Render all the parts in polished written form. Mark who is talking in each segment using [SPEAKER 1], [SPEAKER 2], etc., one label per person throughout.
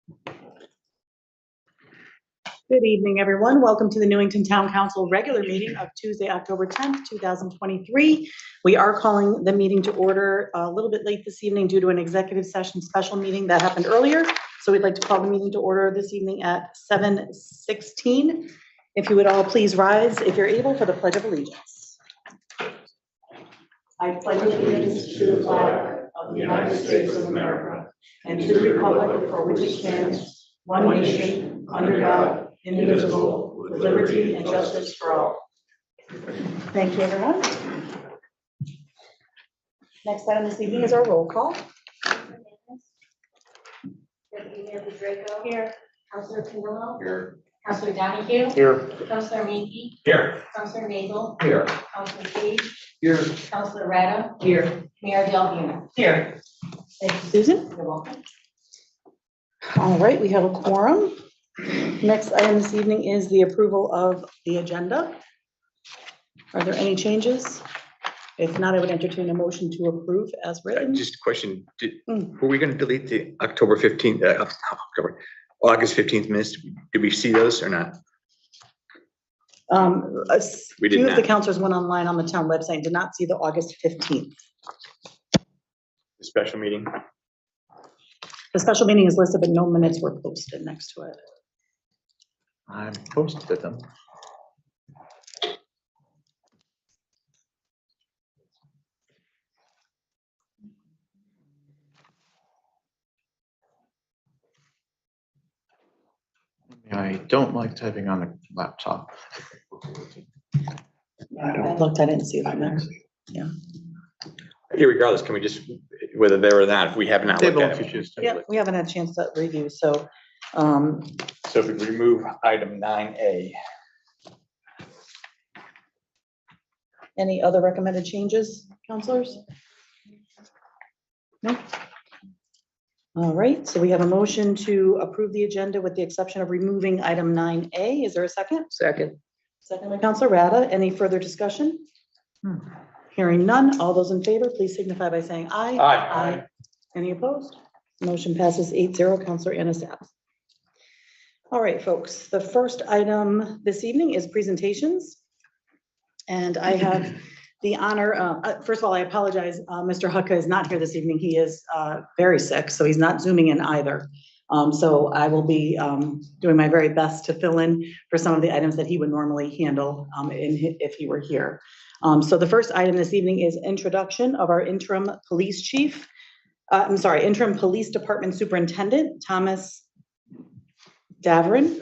[SPEAKER 1] Good evening, everyone. Welcome to the Newington Town Council regular meeting of Tuesday, October 10th, 2023. We are calling the meeting to order a little bit late this evening due to an executive session special meeting that happened earlier. So we'd like to call the meeting to order this evening at 7:16. If you would all please rise, if you're able, for the Pledge of Allegiance. I pledge allegiance to the flag of the United States of America and to the republic for which it stands, one nation, under God, indivisible, with liberty and justice for all. Thank you, everyone. Next item this evening is our roll call.
[SPEAKER 2] Deputy Draco.
[SPEAKER 1] Here.
[SPEAKER 2] Councilor Camillo.
[SPEAKER 3] Here.
[SPEAKER 2] Councilor Donahue.
[SPEAKER 3] Here.
[SPEAKER 2] Councilor Meeke.
[SPEAKER 3] Here.
[SPEAKER 2] Councilor Mayall.
[SPEAKER 3] Here.
[SPEAKER 2] Councilor Page.
[SPEAKER 3] Here.
[SPEAKER 2] Councilor Rada. Here. Mayor Delvino.
[SPEAKER 1] Here.
[SPEAKER 2] Thank you,
[SPEAKER 1] Susan?
[SPEAKER 2] You're welcome.
[SPEAKER 1] All right, we have a quorum. Next item this evening is the approval of the agenda. Are there any changes? If not, I would entertain a motion to approve as written.
[SPEAKER 3] Just a question, were we gonna delete the October 15th, August 15th minutes? Did we see those or not?
[SPEAKER 1] A
[SPEAKER 3] We did
[SPEAKER 1] few of the
[SPEAKER 3] not.
[SPEAKER 1] councilors went online on the town website and did not see the August 15th.
[SPEAKER 3] The special meeting?
[SPEAKER 1] The special meeting is listed, but no minutes were posted next to it.
[SPEAKER 3] I posted them.
[SPEAKER 4] I don't like typing on the laptop.
[SPEAKER 1] I looked, I didn't see them there.
[SPEAKER 3] Irregardless, can we just, whether they're or not, if we have not looked
[SPEAKER 4] Table
[SPEAKER 3] at
[SPEAKER 4] if you
[SPEAKER 3] it?
[SPEAKER 4] choose to.
[SPEAKER 1] Yeah, we haven't had a chance to review, so,
[SPEAKER 3] So if we remove item 9A,
[SPEAKER 1] any other recommended changes, counselors? No? All right, so we have a motion to approve the agenda with the exception of removing item 9A. Is there a second? Second. Second by Counselor Rada. Any further discussion? Hearing none. All those in favor, please signify by saying aye.
[SPEAKER 3] Aye.
[SPEAKER 1] Any opposed? Motion passes 8-0. Counselor Ennis absent. All right, folks, the first item this evening is presentations. And I have the honor, first of all, I apologize, Mr. Hucka is not here this evening. He is very sick, so he's not Zooming in either. So I will be doing my very best to fill in for some of the items that he would normally handle if he were here. So the first item this evening is introduction of our interim police chief. Interim police department superintendent, Thomas Davern.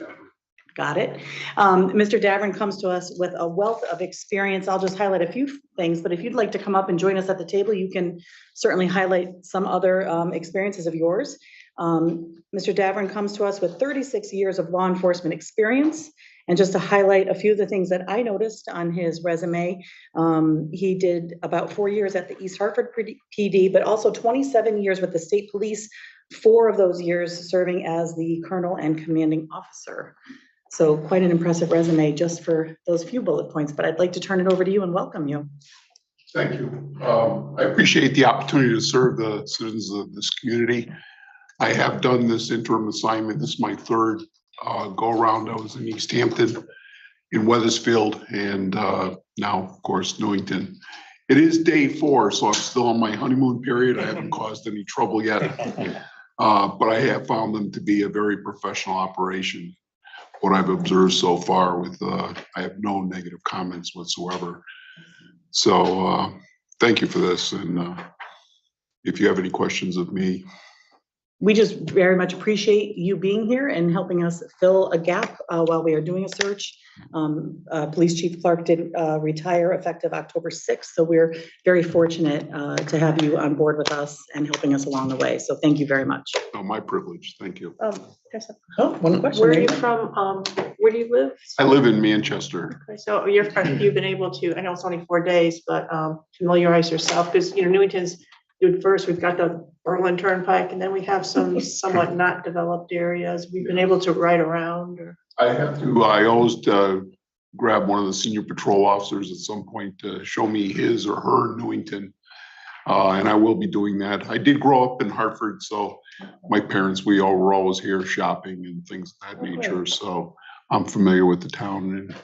[SPEAKER 1] Got it. Mr. Davern comes to us with a wealth of experience. I'll just highlight a few things, but if you'd like to come up and join us at the table, you can certainly highlight some other experiences of yours. Mr. Davern comes to us with 36 years of law enforcement experience. And just to highlight a few of the things that I noticed on his resume, he did about 4 years at the East Hartford PD, but also 27 years with the state police, 4 of those years serving as the colonel and commanding officer. So quite an impressive resume just for those few bullet points, but I'd like to turn it over to you and welcome you.
[SPEAKER 5] Thank you. I appreciate the opportunity to serve the citizens of this community. I have done this interim assignment. This is my third go around. I was in East Hampton, in Wethersfield, and now, of course, Newington. It is day 4, so I'm still on my honeymoon period. I haven't caused any trouble yet, but I have found them to be a very professional operation. What I've observed so far with, I have no negative comments whatsoever. So thank you for this. And if you have any questions of me.
[SPEAKER 1] We just very much appreciate you being here and helping us fill a gap while we are doing a search. Police Chief Clark did retire effective October 6th, so we're very fortunate to have you on board with us and helping us along the way. So thank you very much.
[SPEAKER 5] Oh, my privilege. Thank you.
[SPEAKER 1] One question.
[SPEAKER 6] Where are you from? Where do you live?
[SPEAKER 5] I live in Manchester.
[SPEAKER 6] Okay, so you've been able to, I know it's only 4 days, but familiarize yourself because, Newington's doing first. We've got the Berlin Turnpike, and then we have some somewhat not developed areas. We've been able to ride around.
[SPEAKER 5] I always grab one of the senior patrol officers at some point to show me his or her Newington. And I will be doing that. I did grow up in Hartford, so my parents, we all were always here shopping and things of that nature. So I'm familiar with the town and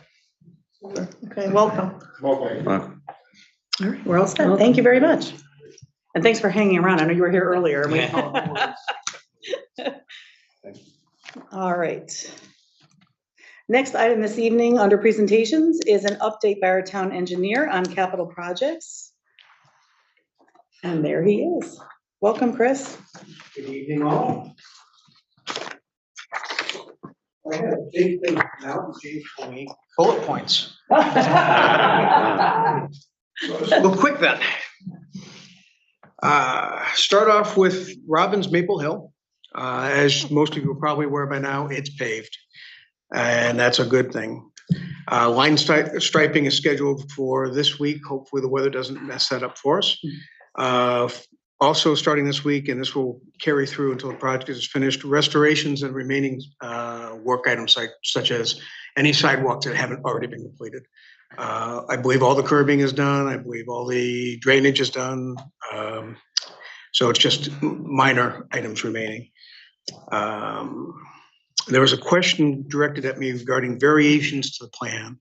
[SPEAKER 6] Okay, welcome.
[SPEAKER 1] All right, we're all set. Thank you very much. And thanks for hanging around. I know you were here earlier. and we- All right. Next item this evening under presentations is an update by our town engineer on capital projects. And there he is. Welcome, Chris.
[SPEAKER 7] Good evening, all. I had a big thing now, James told me, bullet points. Well, quick then. Start off with Robbins Maple Hill. As most of you are probably aware by now, it's paved, and that's a good thing. Line striping is scheduled for this week. Hopefully the weather doesn't mess that up for us. Also starting this week, and this will carry through until the project is finished, restorations and remaining work items such as any sidewalks that haven't already been completed. I believe all the curbing is done. I believe all the drainage is done. So it's just minor items remaining. There was a question directed at me regarding variations to the plan.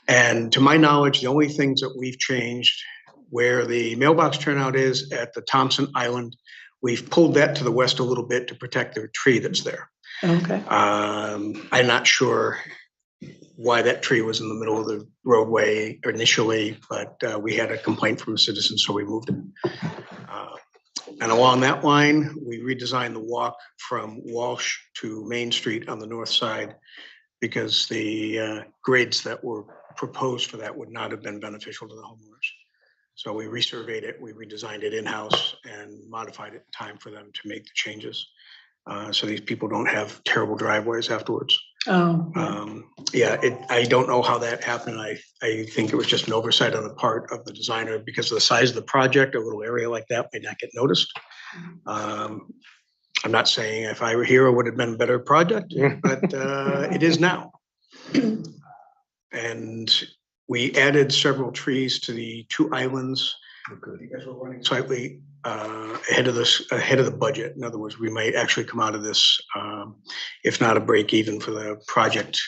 [SPEAKER 7] And to my knowledge, the only things that we've changed where the mailbox turnout is at the Thompson Island, we've pulled that to the west a little bit to protect the tree that's there.
[SPEAKER 1] Okay.
[SPEAKER 7] I'm not sure why that tree was in the middle of the roadway initially, but we had a complaint from a citizen, so we moved it. And along that line, we redesigned the walk from Walsh to Main Street on the north side because the grades that were proposed for that would not have been beneficial to the homeowners. So we resurveyed it, we redesigned it in-house and modified it in time for them to make the changes. So these people don't have terrible driveways afterwards.
[SPEAKER 1] Oh,
[SPEAKER 7] Yeah, I don't know how that happened. I think it was just an oversight on the part of the designer because of the size of the project. A little area like that may not get noticed. I'm not saying if I were here, it would have been a better project, but it is now. And we added several trees to the two islands because we're running slightly ahead of the budget. In other words, we might actually come out of this, if not a break even for the project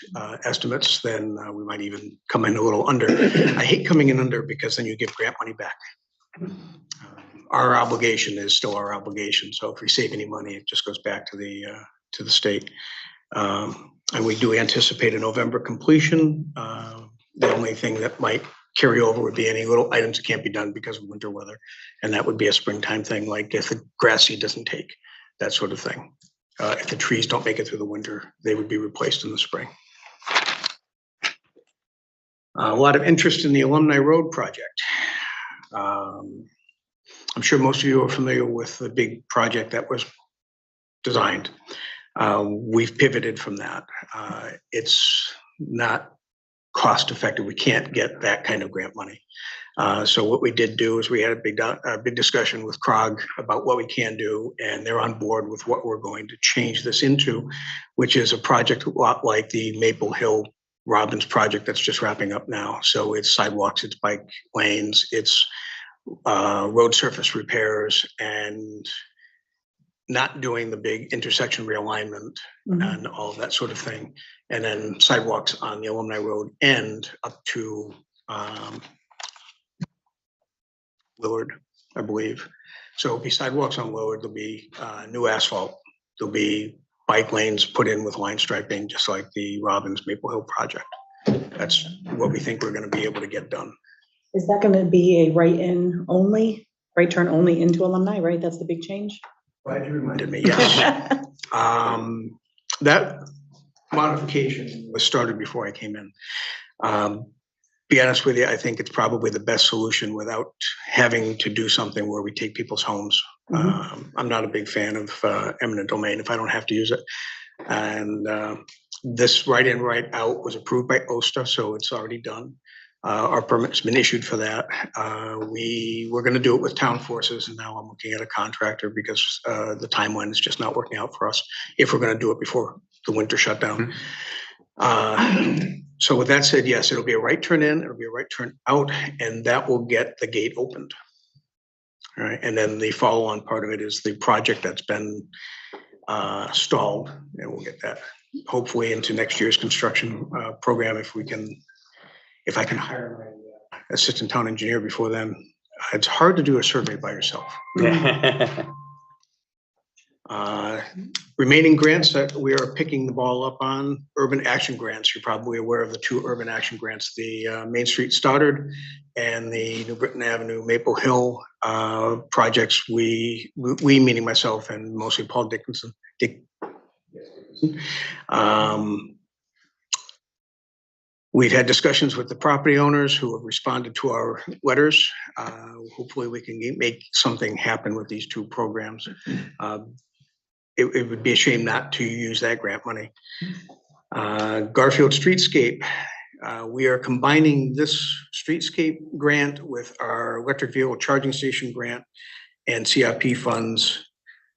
[SPEAKER 7] estimates, then we might even come in a little under. I hate coming in under because then you give grant money back. Our obligation is still our obligation. So if we save any money, it just goes back to the state. And we do anticipate a November completion. The only thing that might carry over would be any little items that can't be done because of winter weather. And that would be a springtime thing, like if the grass seed doesn't take, that sort of thing. If the trees don't make it through the winter, they would be replaced in the spring. A lot of interest in the Alumni Road project. I'm sure most of you are familiar with the big project that was designed. We've pivoted from that. It's not cost effective. We can't get that kind of grant money. So what we did do is we had a big discussion with CROG about what we can do, and they're on board with what we're going to change this into, which is a project a lot like the Maple Hill Robbins project that's just wrapping up now. So it's sidewalks, it's bike lanes, it's road surface repairs, and not doing the big intersection realignment and all of that sort of thing. And then sidewalks on the Alumni Road end up to Willard, I believe. So it'll be sidewalks on Willard, there'll be new asphalt, there'll be bike lanes put in with line striping, just like the Robbins Maple Hill project. That's what we think we're gonna be able to get done.
[SPEAKER 1] is that gonna be a right-in only, right turn only into Alumni, right? That's the big change?
[SPEAKER 7] Glad you reminded me, yes. That modification was started before I came in. Be honest with you, I think it's probably the best solution without having to do something where we take people's homes. I'm not a big fan of eminent domain if I don't have to use it. And this right in, right out was approved by OSTA, so it's already done. Our permit's been issued for that. We were going to do it with town forces, and now I'm looking at a contractor because the timeline is just not working out for us if we're going to do it before the winter shutdown. So with that said, yes, it'll be a right turn in, it'll be a right turn out, and that will get the gate opened. All right, and then the follow-on part of it is the project that's been stalled, and we'll get that hopefully into next year's construction program if I can hire my assistant town engineer before then. It's hard to do a survey by yourself. Remaining grants that we are picking the ball up on, urban action grants. You're probably aware of the 2 urban action grants, the Main Street Stoddard and the New Britain Avenue Maple Hill projects. We meaning myself and mostly Paul Dickinson. We've had discussions with the property owners who have responded to our letters. Hopefully we can make something happen with these 2 programs. It would be a shame not to use that grant money. Garfield Streetscape, we are combining this streetscape grant with our electric vehicle charging station grant and CRP funds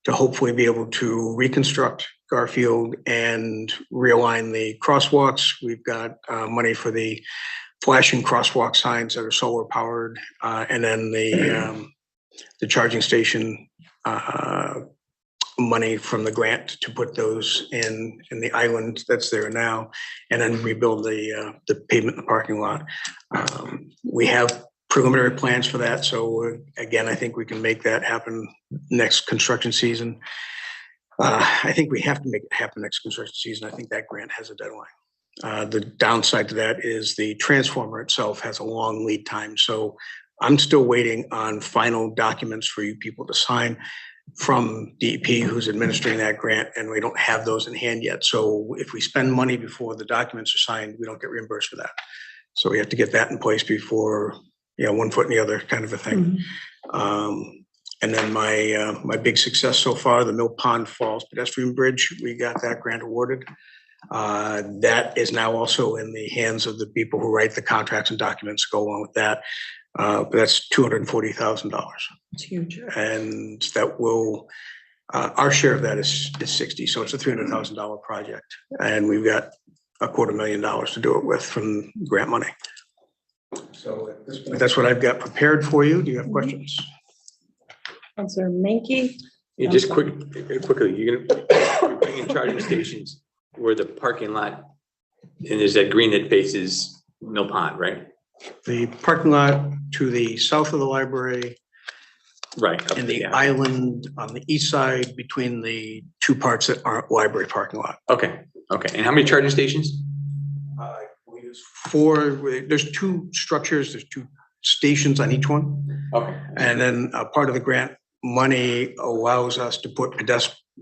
[SPEAKER 7] to hopefully be able to reconstruct Garfield and realign the crosswalks. We've got money for the flashing crosswalk signs that are solar powered, and then the charging station money from the grant to put those in the island that's there now, and then rebuild the pavement in the parking lot. We have preliminary plans for that, so again, I think we can make that happen next construction season. I think we have to make it happen next construction season. I think that grant has a deadline. The downside to that is the transformer itself has a long lead time, so I'm still waiting on final documents for you people to sign from DEP, who's administering that grant, and we don't have those in hand yet. So if we spend money before the documents are signed, we don't get reimbursed for that. So we have to get that in place before, one foot in the other kind of a thing. And then my big success so far, the Mill Pond Falls pedestrian bridge, we got that grant awarded. That is now also in the hands of the people who write the contracts and documents to go along with that. But that's $240,000.
[SPEAKER 1] It's huge.
[SPEAKER 7] And that will, our share of that is 60. So it's a $300,000 project. And we've got $250,000 to do it with from grant money. So at this point, that's what I've got prepared for you. Do you have questions?
[SPEAKER 1] Councilor Menke.
[SPEAKER 3] Yeah, just quickly, you're putting in charging stations where the parking lot, and there's that green that faces Mill Pond, right?
[SPEAKER 7] The parking lot to the south of the library.
[SPEAKER 3] Right.
[SPEAKER 7] And the island on the east side between the 2 parts that aren't library parking lot.
[SPEAKER 3] Okay. And how many charging stations?
[SPEAKER 7] We use 4, there's 2 structures, there's 2 stations on each one.
[SPEAKER 3] Okay.
[SPEAKER 7] And then a part of the grant money allows us to put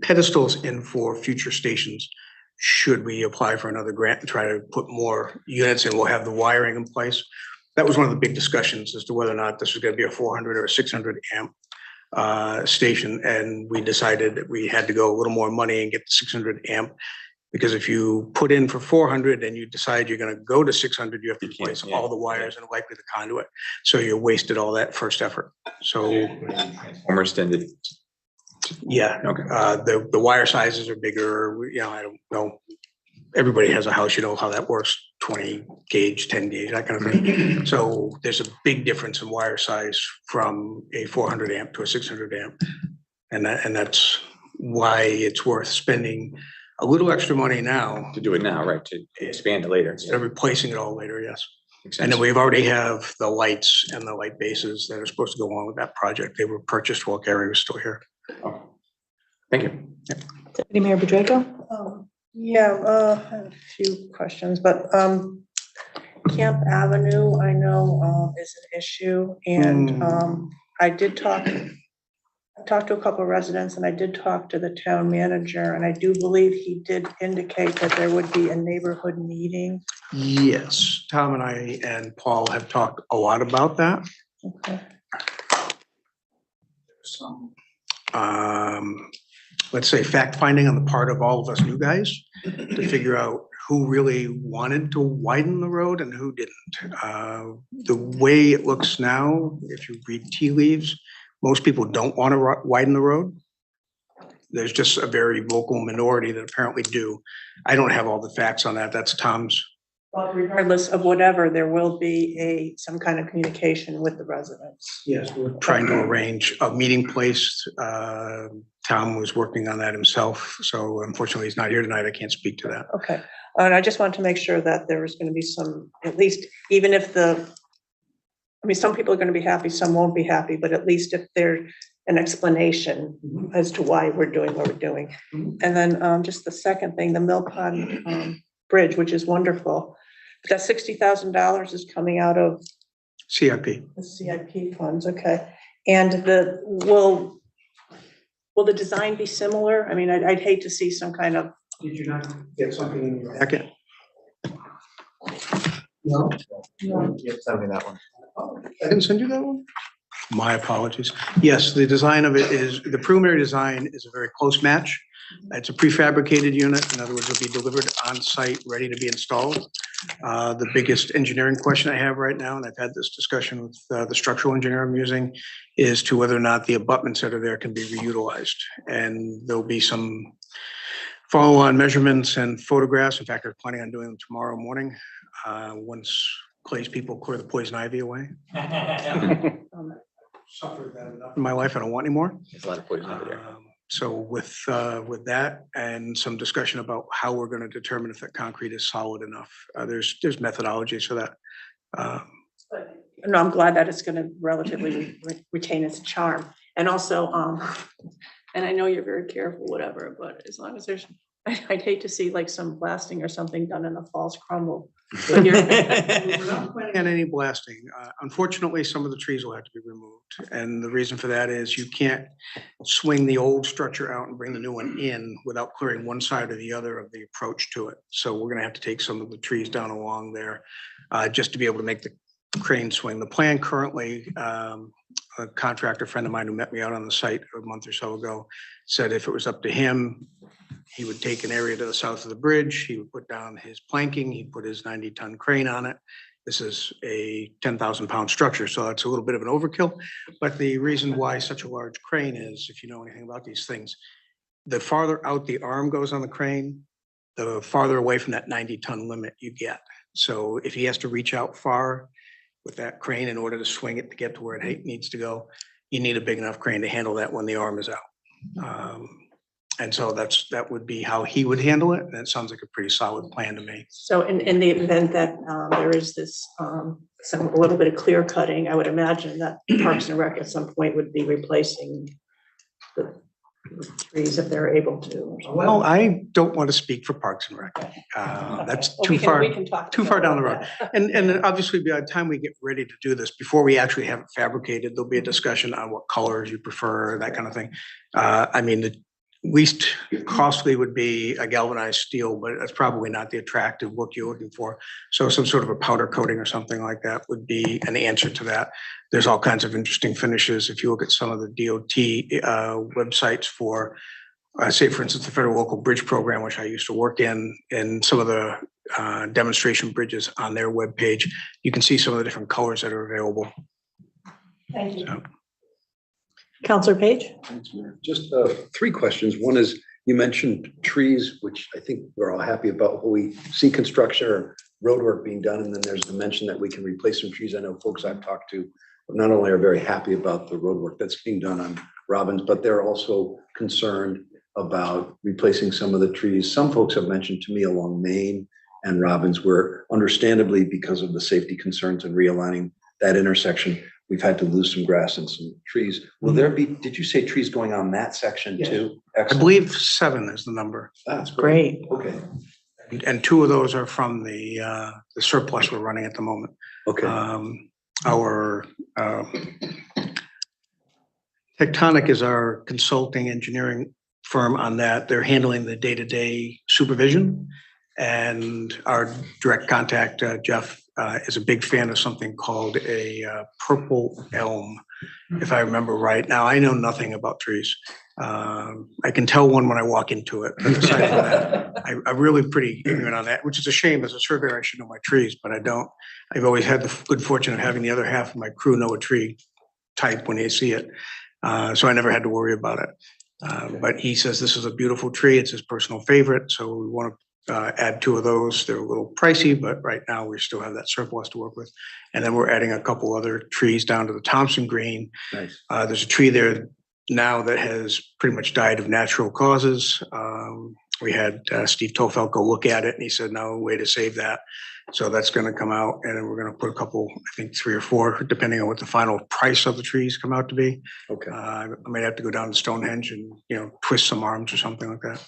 [SPEAKER 7] pedestals in for future stations. Should we apply for another grant and try to put more units in, we'll have the wiring in place. That was one of the big discussions as to whether or not this was going to be a 400 or a 600 amp station. And we decided that we had to go a little more money and get the 600 amp, because if you put in for 400 and you decide you're going to go to 600, you have to replace all the wires and likely the conduit. So you wasted all that first effort. So
[SPEAKER 3] Transformers tended.
[SPEAKER 7] yeah,
[SPEAKER 3] Okay.
[SPEAKER 7] The wire sizes are bigger. I don't know. Everybody has a house, you know how that works, 20 gauge, 10 gauge, that kind of thing. So there's a big difference in wire size from a 400 amp to a 600 amp. And that's why it's worth spending a little extra money now
[SPEAKER 3] To do it now, right? To expand it later.
[SPEAKER 7] instead of replacing it all later, yes.
[SPEAKER 3] Makes
[SPEAKER 7] And
[SPEAKER 3] sense.
[SPEAKER 7] then we've already have the lights and the light bases that are supposed to go along with that project. They were purchased while Gary was still here.
[SPEAKER 3] Okay. Thank you.
[SPEAKER 1] Deputy Mayor Bedrego.
[SPEAKER 6] Yeah, I have a few questions, but Camp Avenue, I know is an issue, and I talked to a couple of residents, and I did talk to the town manager, and I do believe he did indicate that there would be a neighborhood meeting.
[SPEAKER 7] Yes, Tom and I and Paul have talked a lot about that.
[SPEAKER 6] Okay.
[SPEAKER 7] Let's say fact finding on the part of all of us new guys to figure out who really wanted to widen the road and who didn't. The way it looks now, if you read tea leaves, most people don't want to widen the road. There's just a very vocal minority that apparently do. I don't have all the facts on that. That's Tom's
[SPEAKER 6] But regardless of whatever, there will be some kind of communication with the residents.
[SPEAKER 7] Yes, we're trying to arrange a meeting place. Tom was working on that himself, so unfortunately he's not here tonight. I can't speak to that.
[SPEAKER 6] Okay, and I just wanted to make sure that there was gonna be some, at least, even if some people are gonna be happy, some won't be happy, but at least if there's an explanation as to why we're doing what we're doing. And then just the second thing, the Mill Pond Bridge, which is wonderful. But that $60,000 is coming out of
[SPEAKER 7] CIP.
[SPEAKER 6] the CIP funds, okay. And will the design be similar? I mean, I'd hate to see some kind of.
[SPEAKER 7] Did you not get something in your packet?
[SPEAKER 6] No.
[SPEAKER 4] Send me that one.
[SPEAKER 7] I didn't send you that one? My apologies. Yes, the design of it is, the preliminary design is a very close match. It's a prefabricated unit. In other words, it'll be delivered on site, ready to be installed. The biggest engineering question I have right now, and I've had this discussion with the structural engineer I'm using, is to whether or not the abutments that are there can be reutilized. And there'll be some follow-on measurements and photographs. In fact, I'm planning on doing them tomorrow morning, once Clay's people clear the poison ivy away. Suffered that enough in my life. I don't want any more.
[SPEAKER 3] There's a lot of poison over there.
[SPEAKER 7] So with that and some discussion about how we're going to determine if that concrete is solid enough, there's methodologies for that.
[SPEAKER 6] No, I'm glad that it's gonna relatively retain its charm. And also, and I know you're very careful, whatever, but as long as I'd hate to see like some blasting or something done in a false crumble. But
[SPEAKER 7] We're not planning on any blasting. Unfortunately, some of the trees will have to be removed. And the reason for that is you can't swing the old structure out and bring the new one in without clearing one side or the other of the approach to it. So we're gonna have to take some of the trees down along there just to be able to make the crane swing. The plan currently, a contractor friend of mine who met me out on the site a month or so ago said if it was up to him, he would take an area to the south of the bridge, he would put down his planking, he'd put his 90-ton crane on it. This is a 10,000-pound structure, so it's a little bit of an overkill. But the reason why such a large crane is, if you know anything about these things, the farther out the arm goes on the crane, the farther away from that 90-ton limit you get. So if he has to reach out far with that crane in order to swing it to get to where it needs to go, you need a big enough crane to handle that when the arm is out. And so that would be how he would handle it. And it sounds like a pretty solid plan to me.
[SPEAKER 6] so in the event that there is this a little bit of clear cutting, I would imagine that Parks and Rec at some point would be replacing the trees if they're able to. or something.
[SPEAKER 7] Well, I don't want to speak for Parks and Rec. That's
[SPEAKER 6] Well,
[SPEAKER 7] too
[SPEAKER 6] we can talk
[SPEAKER 7] too far down the road.
[SPEAKER 6] about that.
[SPEAKER 7] And obviously by the time we get ready to do this, before we actually have it fabricated, there'll be a discussion on what colors you prefer, that kind of thing. I mean, the least costly would be a galvanized steel, but that's probably not the attractive look you're looking for. So some sort of a powder coating or something like that would be an answer to that. There's all kinds of interesting finishes. If you look at some of the DOT websites for, say, for instance, the Federal Local Bridge Program, which I used to work in, and some of the demonstration bridges on their webpage, you can see some of the different colors that are available.
[SPEAKER 6] Thank you.
[SPEAKER 7] So,
[SPEAKER 1] Counselor Page?
[SPEAKER 8] Thanks, Mayor. Just three questions. One is, you mentioned trees, which I think we're all happy about when we see construction or road work being done. And then there's the mention that we can replace some trees. I know folks I've talked to not only are very happy about the road work that's being done on Robbins, but they're also concerned about replacing some of the trees. Some folks have mentioned to me along Main and Robbins, where understandably, because of the safety concerns and realigning that intersection, we've had to lose some grass and some trees. Will there be, did you say trees going on that section too?
[SPEAKER 7] I
[SPEAKER 8] Excellent.
[SPEAKER 7] believe 7 is the number.
[SPEAKER 8] That's great. Okay,
[SPEAKER 7] And 2 of those are from the surplus we're running at the moment.
[SPEAKER 8] okay.
[SPEAKER 7] Our Tectonic is our consulting engineering firm on that. They're handling the day-to-day supervision. And our direct contact, Jeff, is a big fan of something called a purple elm, if I remember right. Now, I know nothing about trees. I can tell one when I walk into it. But aside from that, I'm really pretty ignorant on that, which is a shame. As a surveyor, I should know my trees, but I don't. I've always had the good fortune of having the other half of my crew know a tree type when they see it. So I never had to worry about it. But he says this is a beautiful tree. It's his personal favorite. So we want to add 2 of those. They're a little pricey, but right now we still have that surplus to work with. And then we're adding a couple other trees down to the Thompson Green.
[SPEAKER 8] Nice.
[SPEAKER 7] There's a tree there now that has pretty much died of natural causes. We had Steve Tofel go look at it and he said, no way to save that. So that's going to come out and then we're going to put a couple, I think 3 or 4, depending on what the final price of the trees come out to be.
[SPEAKER 8] Okay.
[SPEAKER 7] I may have to go down to Stonehenge and, twist some arms or something like that.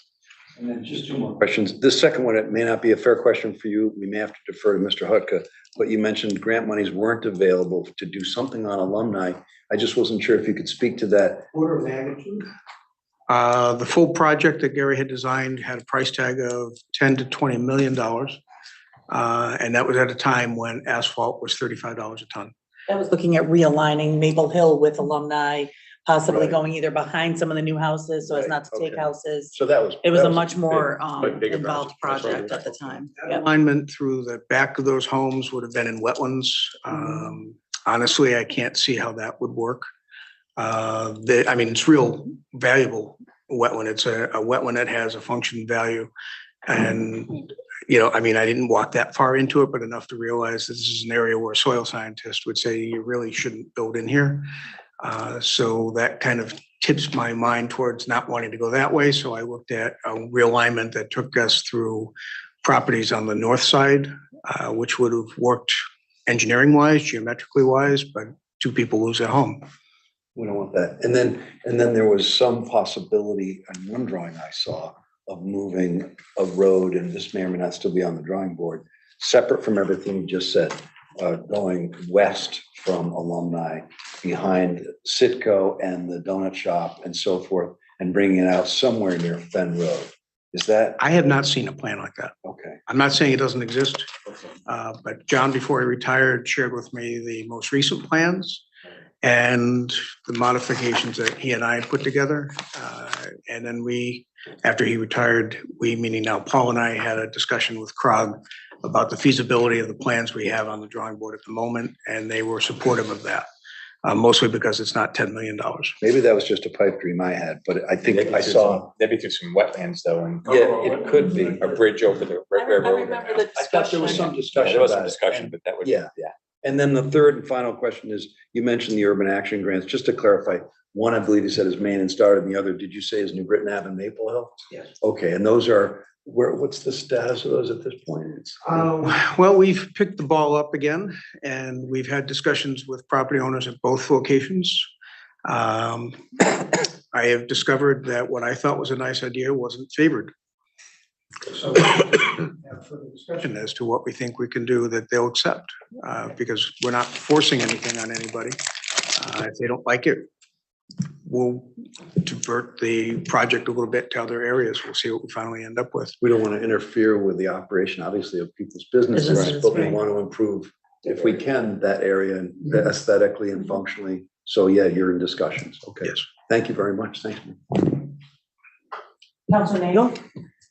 [SPEAKER 8] And then just 2 more questions. This second one, it may not be a fair question for you. We may have to defer to Mr. Hutka, but you mentioned grant monies weren't available to do something on alumni. I just wasn't sure if you could speak to that.
[SPEAKER 7] Order of magnitude? The full project that Gary had designed had a price tag of $10 to $20 million. And that was at a time when asphalt was $35 a ton.
[SPEAKER 1] That was looking at realigning Maple Hill with alumni, possibly
[SPEAKER 8] Right.
[SPEAKER 1] going either behind some of the new houses so as
[SPEAKER 8] Right,
[SPEAKER 1] not to take
[SPEAKER 8] okay.
[SPEAKER 1] houses.
[SPEAKER 8] So that was.
[SPEAKER 1] It was
[SPEAKER 8] that
[SPEAKER 1] a much more
[SPEAKER 3] bigger
[SPEAKER 1] involved
[SPEAKER 3] project.
[SPEAKER 1] project at the time.
[SPEAKER 7] That
[SPEAKER 1] Yep.
[SPEAKER 7] alignment through the back of those homes would have been in wetlands. Honestly, I can't see how that would work. It's real valuable wetland. It's a wetland that has a function value. And, I didn't walk that far into it, but enough to realize this is an area where a soil scientist would say you really shouldn't build in here. So that kind of tips my mind towards not wanting to go that way. So I looked at a realignment that took us through properties on the north side, which would have worked engineering wise, geometrically wise, but 2 people lose their home.
[SPEAKER 8] We don't want that. And then there was some possibility on one drawing I saw of moving a road, and this may or may not still be on the drawing board, separate from everything you just said, going west from alumni behind Sitco and the donut shop and so forth, and bringing it out somewhere near Fen Road. Is that
[SPEAKER 7] I have not seen a plan like that.
[SPEAKER 8] okay?
[SPEAKER 7] I'm not saying it doesn't exist, but John, before he retired, shared with me the most recent plans and the modifications that he and I had put together. And then after he retired, meaning now Paul and I, had a discussion with Krog about the feasibility of the plans we have on the drawing board at the moment, and they were supportive of that, mostly because it's not $10 million.
[SPEAKER 8] Maybe that was just a pipe dream I had, but I think I saw.
[SPEAKER 3] Maybe through some wetlands though, and
[SPEAKER 8] Yeah, it could be.
[SPEAKER 3] a bridge over the
[SPEAKER 1] I
[SPEAKER 3] river.
[SPEAKER 1] remember the
[SPEAKER 8] I thought there was
[SPEAKER 1] discussion.
[SPEAKER 8] some discussion.
[SPEAKER 3] There was some
[SPEAKER 8] about it.
[SPEAKER 3] discussion, but that would.
[SPEAKER 8] Yeah. And then the third and final question is, you mentioned the urban action grants. Just to clarify, one, I believe you said is Main and Star, and the other, did you say is New Britain Ave and Maple Hill?
[SPEAKER 7] Yes.
[SPEAKER 8] Okay, and those are, what's the status of those at this point?
[SPEAKER 7] Well, we've picked the ball up again, and we've had discussions with property owners at both locations. I have discovered that what I thought was a nice idea wasn't favored. So have further discussion as to what we think we can do that they'll accept, because we're not forcing anything on anybody. If they don't like it, we'll divert the project a little bit to other areas. We'll see what we finally end up with.
[SPEAKER 8] We don't want to interfere with the operation, obviously, of people's businesses,
[SPEAKER 1] Businesses,
[SPEAKER 8] but we
[SPEAKER 1] right.
[SPEAKER 8] want to improve, if we can, that area aesthetically and functionally. So yeah, you're in discussions. Okay.
[SPEAKER 7] Yes.
[SPEAKER 8] Thank you very much. Thank you.
[SPEAKER 1] Councilor Nagel?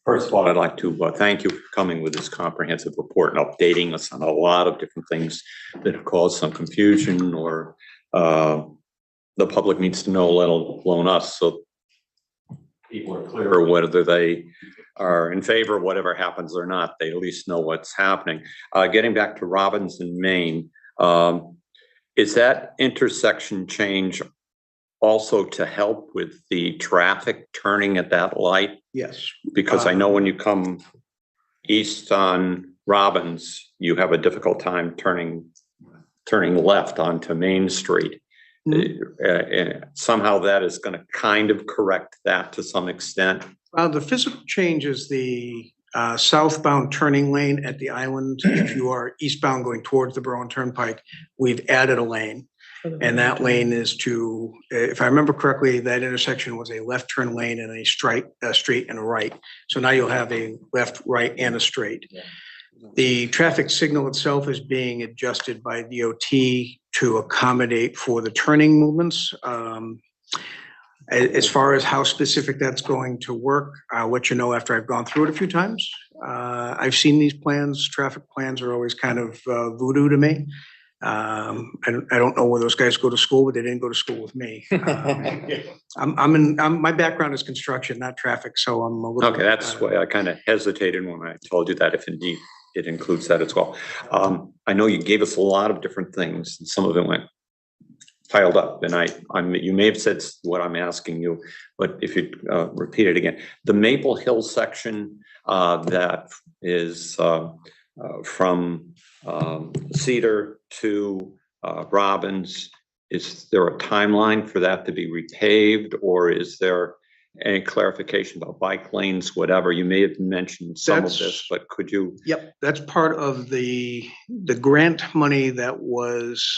[SPEAKER 9] First of all, I'd like to thank you for coming with this comprehensive report and updating us on a lot of different things that have caused some confusion or the public needs to know, let alone us, so people are clear whether they are in favor of whatever happens or not. They at least know what's happening. Getting back to Robinson, Maine, is that intersection change also to help with the traffic turning at that light?
[SPEAKER 7] Yes.
[SPEAKER 9] Because I know when you come east on Robbins, you have a difficult time turning left onto Main Street. Somehow that is going to kind of correct that to some extent.
[SPEAKER 7] The physical change is the southbound turning lane at the island. If you are eastbound going towards the Berlin Turnpike, we've added a lane. And that lane is to, if I remember correctly, that intersection was a left turn lane and a straight and a right. So now you'll have a left, right, and a straight. Yeah. The traffic signal itself is being adjusted by DOT to accommodate for the turning movements. As far as how specific that's going to work, I'll let you know after I've gone through it a few times. I've seen these plans. Traffic plans are always kind of voodoo to me. I don't know where those guys go to school, but they didn't go to school with me. My background is construction, not traffic, so I'm a little.
[SPEAKER 9] Okay, that's why I kind of hesitated when I told you that, if indeed it includes that as well. I know you gave us a lot of different things, and some of it went piled up, and you may have said what I'm asking you, but if you repeat it again, the Maple Hill section that is from Cedar to Robbins, is there a timeline for that to be repaved, or is there any clarification about bike lanes, whatever? You may have mentioned some of this,
[SPEAKER 7] That's-
[SPEAKER 9] but could you?
[SPEAKER 7] Yep, that's part of the grant money that was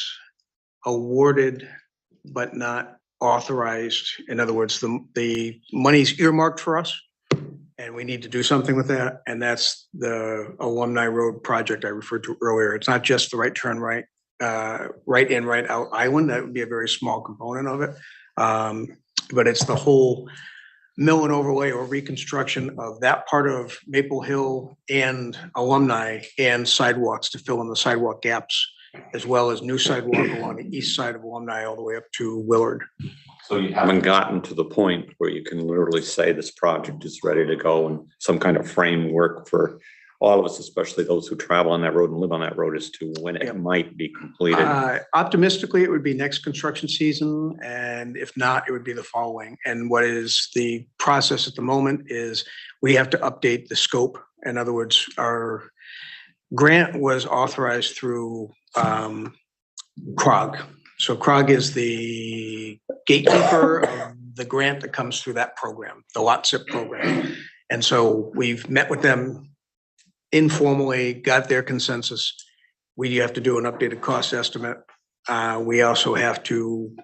[SPEAKER 7] awarded but not authorized. In other words, the money's earmarked for us, and we need to do something with that. And that's the Alumni Road project I referred to earlier. It's not just the right turn right, right in, right out island. That would be a very small component of it. But it's the whole mill and overlay or reconstruction of that part of Maple Hill and Alumni and sidewalks to fill in the sidewalk gaps, as well as new sidewalk along the east side of Alumni all the way up to Willard.
[SPEAKER 9] So you haven't gotten to the point where you can literally say this project is ready to go, and some kind of framework for all of us, especially those who travel on that road and live on that road, as to when it might be completed?
[SPEAKER 7] Optimistically, it would be next construction season, and if not, it would be the following. And what is the process at the moment is we have to update the scope. In other words, our grant was authorized through CROG. So CROG is the gatekeeper of the grant that comes through that program, the lot SIP program. And so we've met with them informally, got their consensus. We have to do an updated cost estimate. We also have to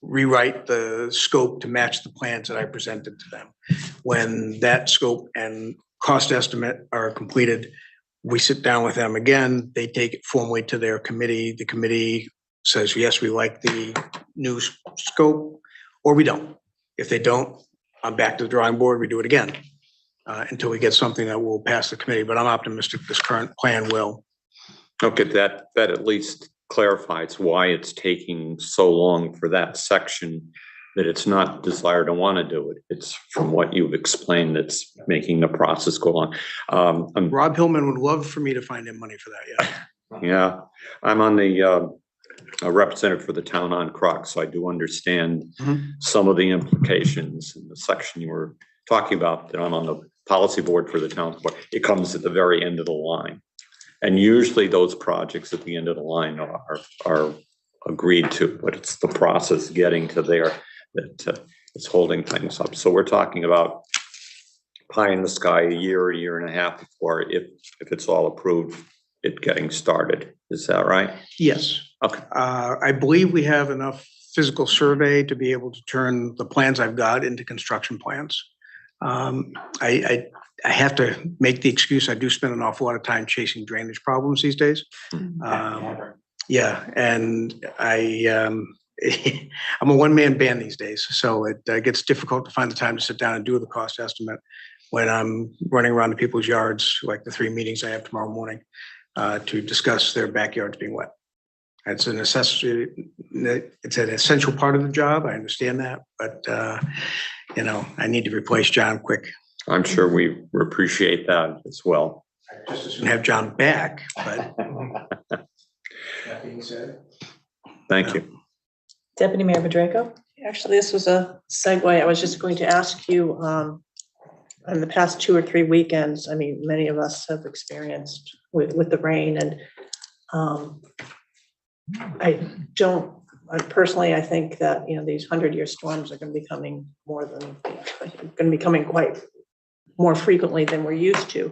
[SPEAKER 7] rewrite the scope to match the plans that I presented to them. When that scope and cost estimate are completed, we sit down with them again. They take it formally to their committee. The committee says, yes, we like the new scope, or we don't. If they don't, I'm back to the drawing board. We do it again until we get something that will pass the committee. But I'm optimistic this current plan will.
[SPEAKER 9] Okay, that at least clarifies why it's taking so long for that section, that it's not desire to want to do it. It's from what you've explained that's making the process go on.
[SPEAKER 7] Rob Hillman would love for me to find him money for that, yeah.
[SPEAKER 9] Yeah, I'm on the representative for the town on CROG, so I do understand some of the implications in the section you were talking about, that I'm on the policy board for the town board. It comes at the very end of the line. And usually those projects at the end of the line are agreed to, but it's the process getting to there that is holding things up. So we're talking about pie in the sky, a year and a half before, if it's all approved, it getting started. Is that right?
[SPEAKER 7] Yes.
[SPEAKER 9] Okay.
[SPEAKER 7] I believe we have enough physical survey to be able to turn the plans I've got into construction plans. I have to make the excuse, I do spend an awful lot of time chasing drainage problems these days. Yeah, and I'm a one-man band these days, so it gets difficult to find the time to sit down and do the cost estimate when I'm running around to people's yards, like the 3 meetings I have tomorrow morning, to discuss their backyards being wet. It's a necessity. It's an essential part of the job. I understand that, but you know, I need to replace John quick.
[SPEAKER 9] I'm sure we appreciate that as well.
[SPEAKER 7] Just as soon have John back, but that being said.
[SPEAKER 9] Thank you.
[SPEAKER 1] Deputy Mayor Madrico?
[SPEAKER 6] Actually, this was a segue. I was just going to ask you, in the past 2 or 3 weekends, I mean, many of us have experienced with the rain, and personally, I think that, you know, these 100-year storms are going to be coming quite more frequently than we're used to.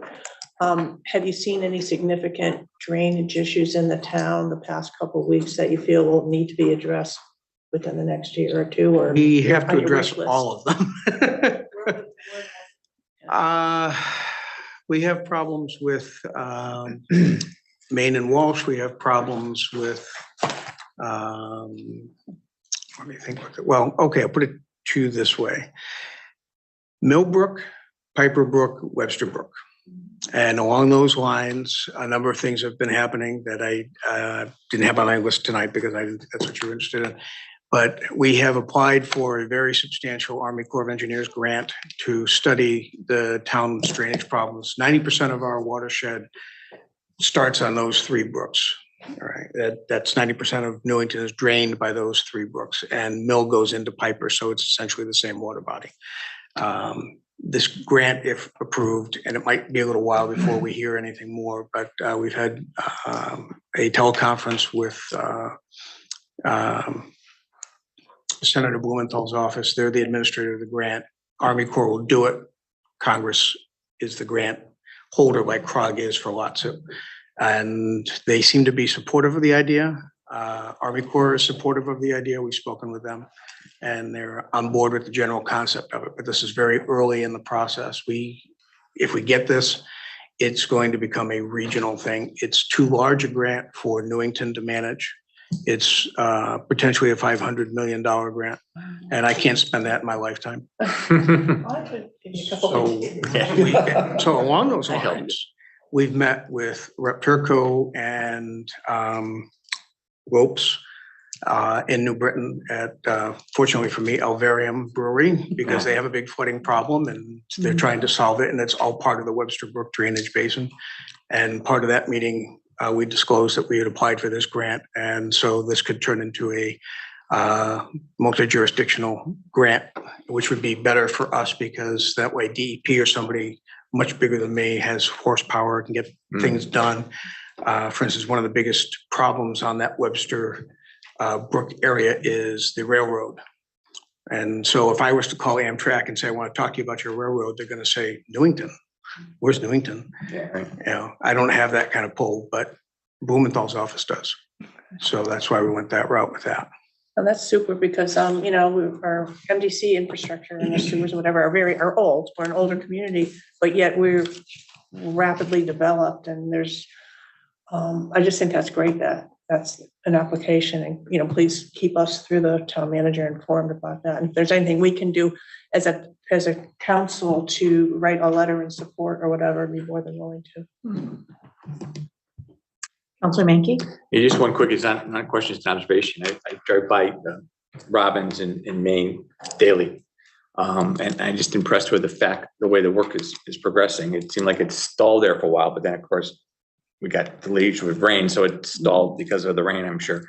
[SPEAKER 6] Have you seen any significant drainage issues in the town the past couple of weeks that you feel will need to be addressed within the next year or 2? Or
[SPEAKER 7] We have to
[SPEAKER 6] on your
[SPEAKER 7] address
[SPEAKER 6] wish list?
[SPEAKER 7] all of them. We have problems with Main and Walsh. We have problems with, let me think. Well, okay, I'll put it to you this way. Millbrook, Piper Brook, Webster Brook. And along those lines, a number of things have been happening that I didn't have on my list tonight because that's what you're interested in. But we have applied for a very substantial Army Corps of Engineers grant to study the town's drainage problems. 90% of our watershed starts on those three brooks. All right, that's 90% of Newington is drained by those three brooks, and Mill goes into Piper, so it's essentially the same water body. This grant, if approved, and it might be a little while before we hear anything more, but we've had a teleconference with Senator Blumenthal's office. They're the administrator of the grant. Army Corps will do it. Congress is the grant holder, like CROG is for LOTSIP. And they seem to be supportive of the idea. Army Corps is supportive of the idea. We've spoken with them, and they're on board with the general concept of it. But this is very early in the process. If we get this, it's going to become a regional thing. It's too large a grant for Newington to manage. It's potentially a $500 million grant, and I can't spend that in my lifetime. So along those lines, we've met with Rep. Turco and Ropes in New Britain at, fortunately for me, Alvarium Brewery, because they have a big flooding problem and they're trying to solve it, and it's all part of the Webster Brook Drainage Basin. And part of that meeting, we disclosed that we had applied for this grant, and so this could turn into a multi-jurisdictional grant, which would be better for us because that way DEP or somebody much bigger than me has horsepower, can get things done. For instance, one of the biggest problems on that Webster Brook area is the railroad. And so if I was to call Amtrak and say, I want to talk to you about your railroad, they're going to say, Newington. Where's Newington? You know, I don't have that kind of pull, but Blumenthal's office does. So that's why we went that route with that.
[SPEAKER 6] And that's super because, you know, our MDC infrastructure and the sewers or whatever are old. We're an older community, but yet we're rapidly developed, and there's, I just think that's great that that's an application, and, you know, please keep us through the town manager informed about that. And if there's anything we can do as a council to write a letter in support or whatever, I'd be more than willing to.
[SPEAKER 1] Counselor Mankey?
[SPEAKER 3] Yeah, just one quick, it's not a question, it's an observation. I drive by Robbins in Maine daily. And I'm just impressed with the way the work is progressing. It seemed like it stalled there for a while, but then of course we got delayed with rain, so it stalled because of the rain, I'm sure.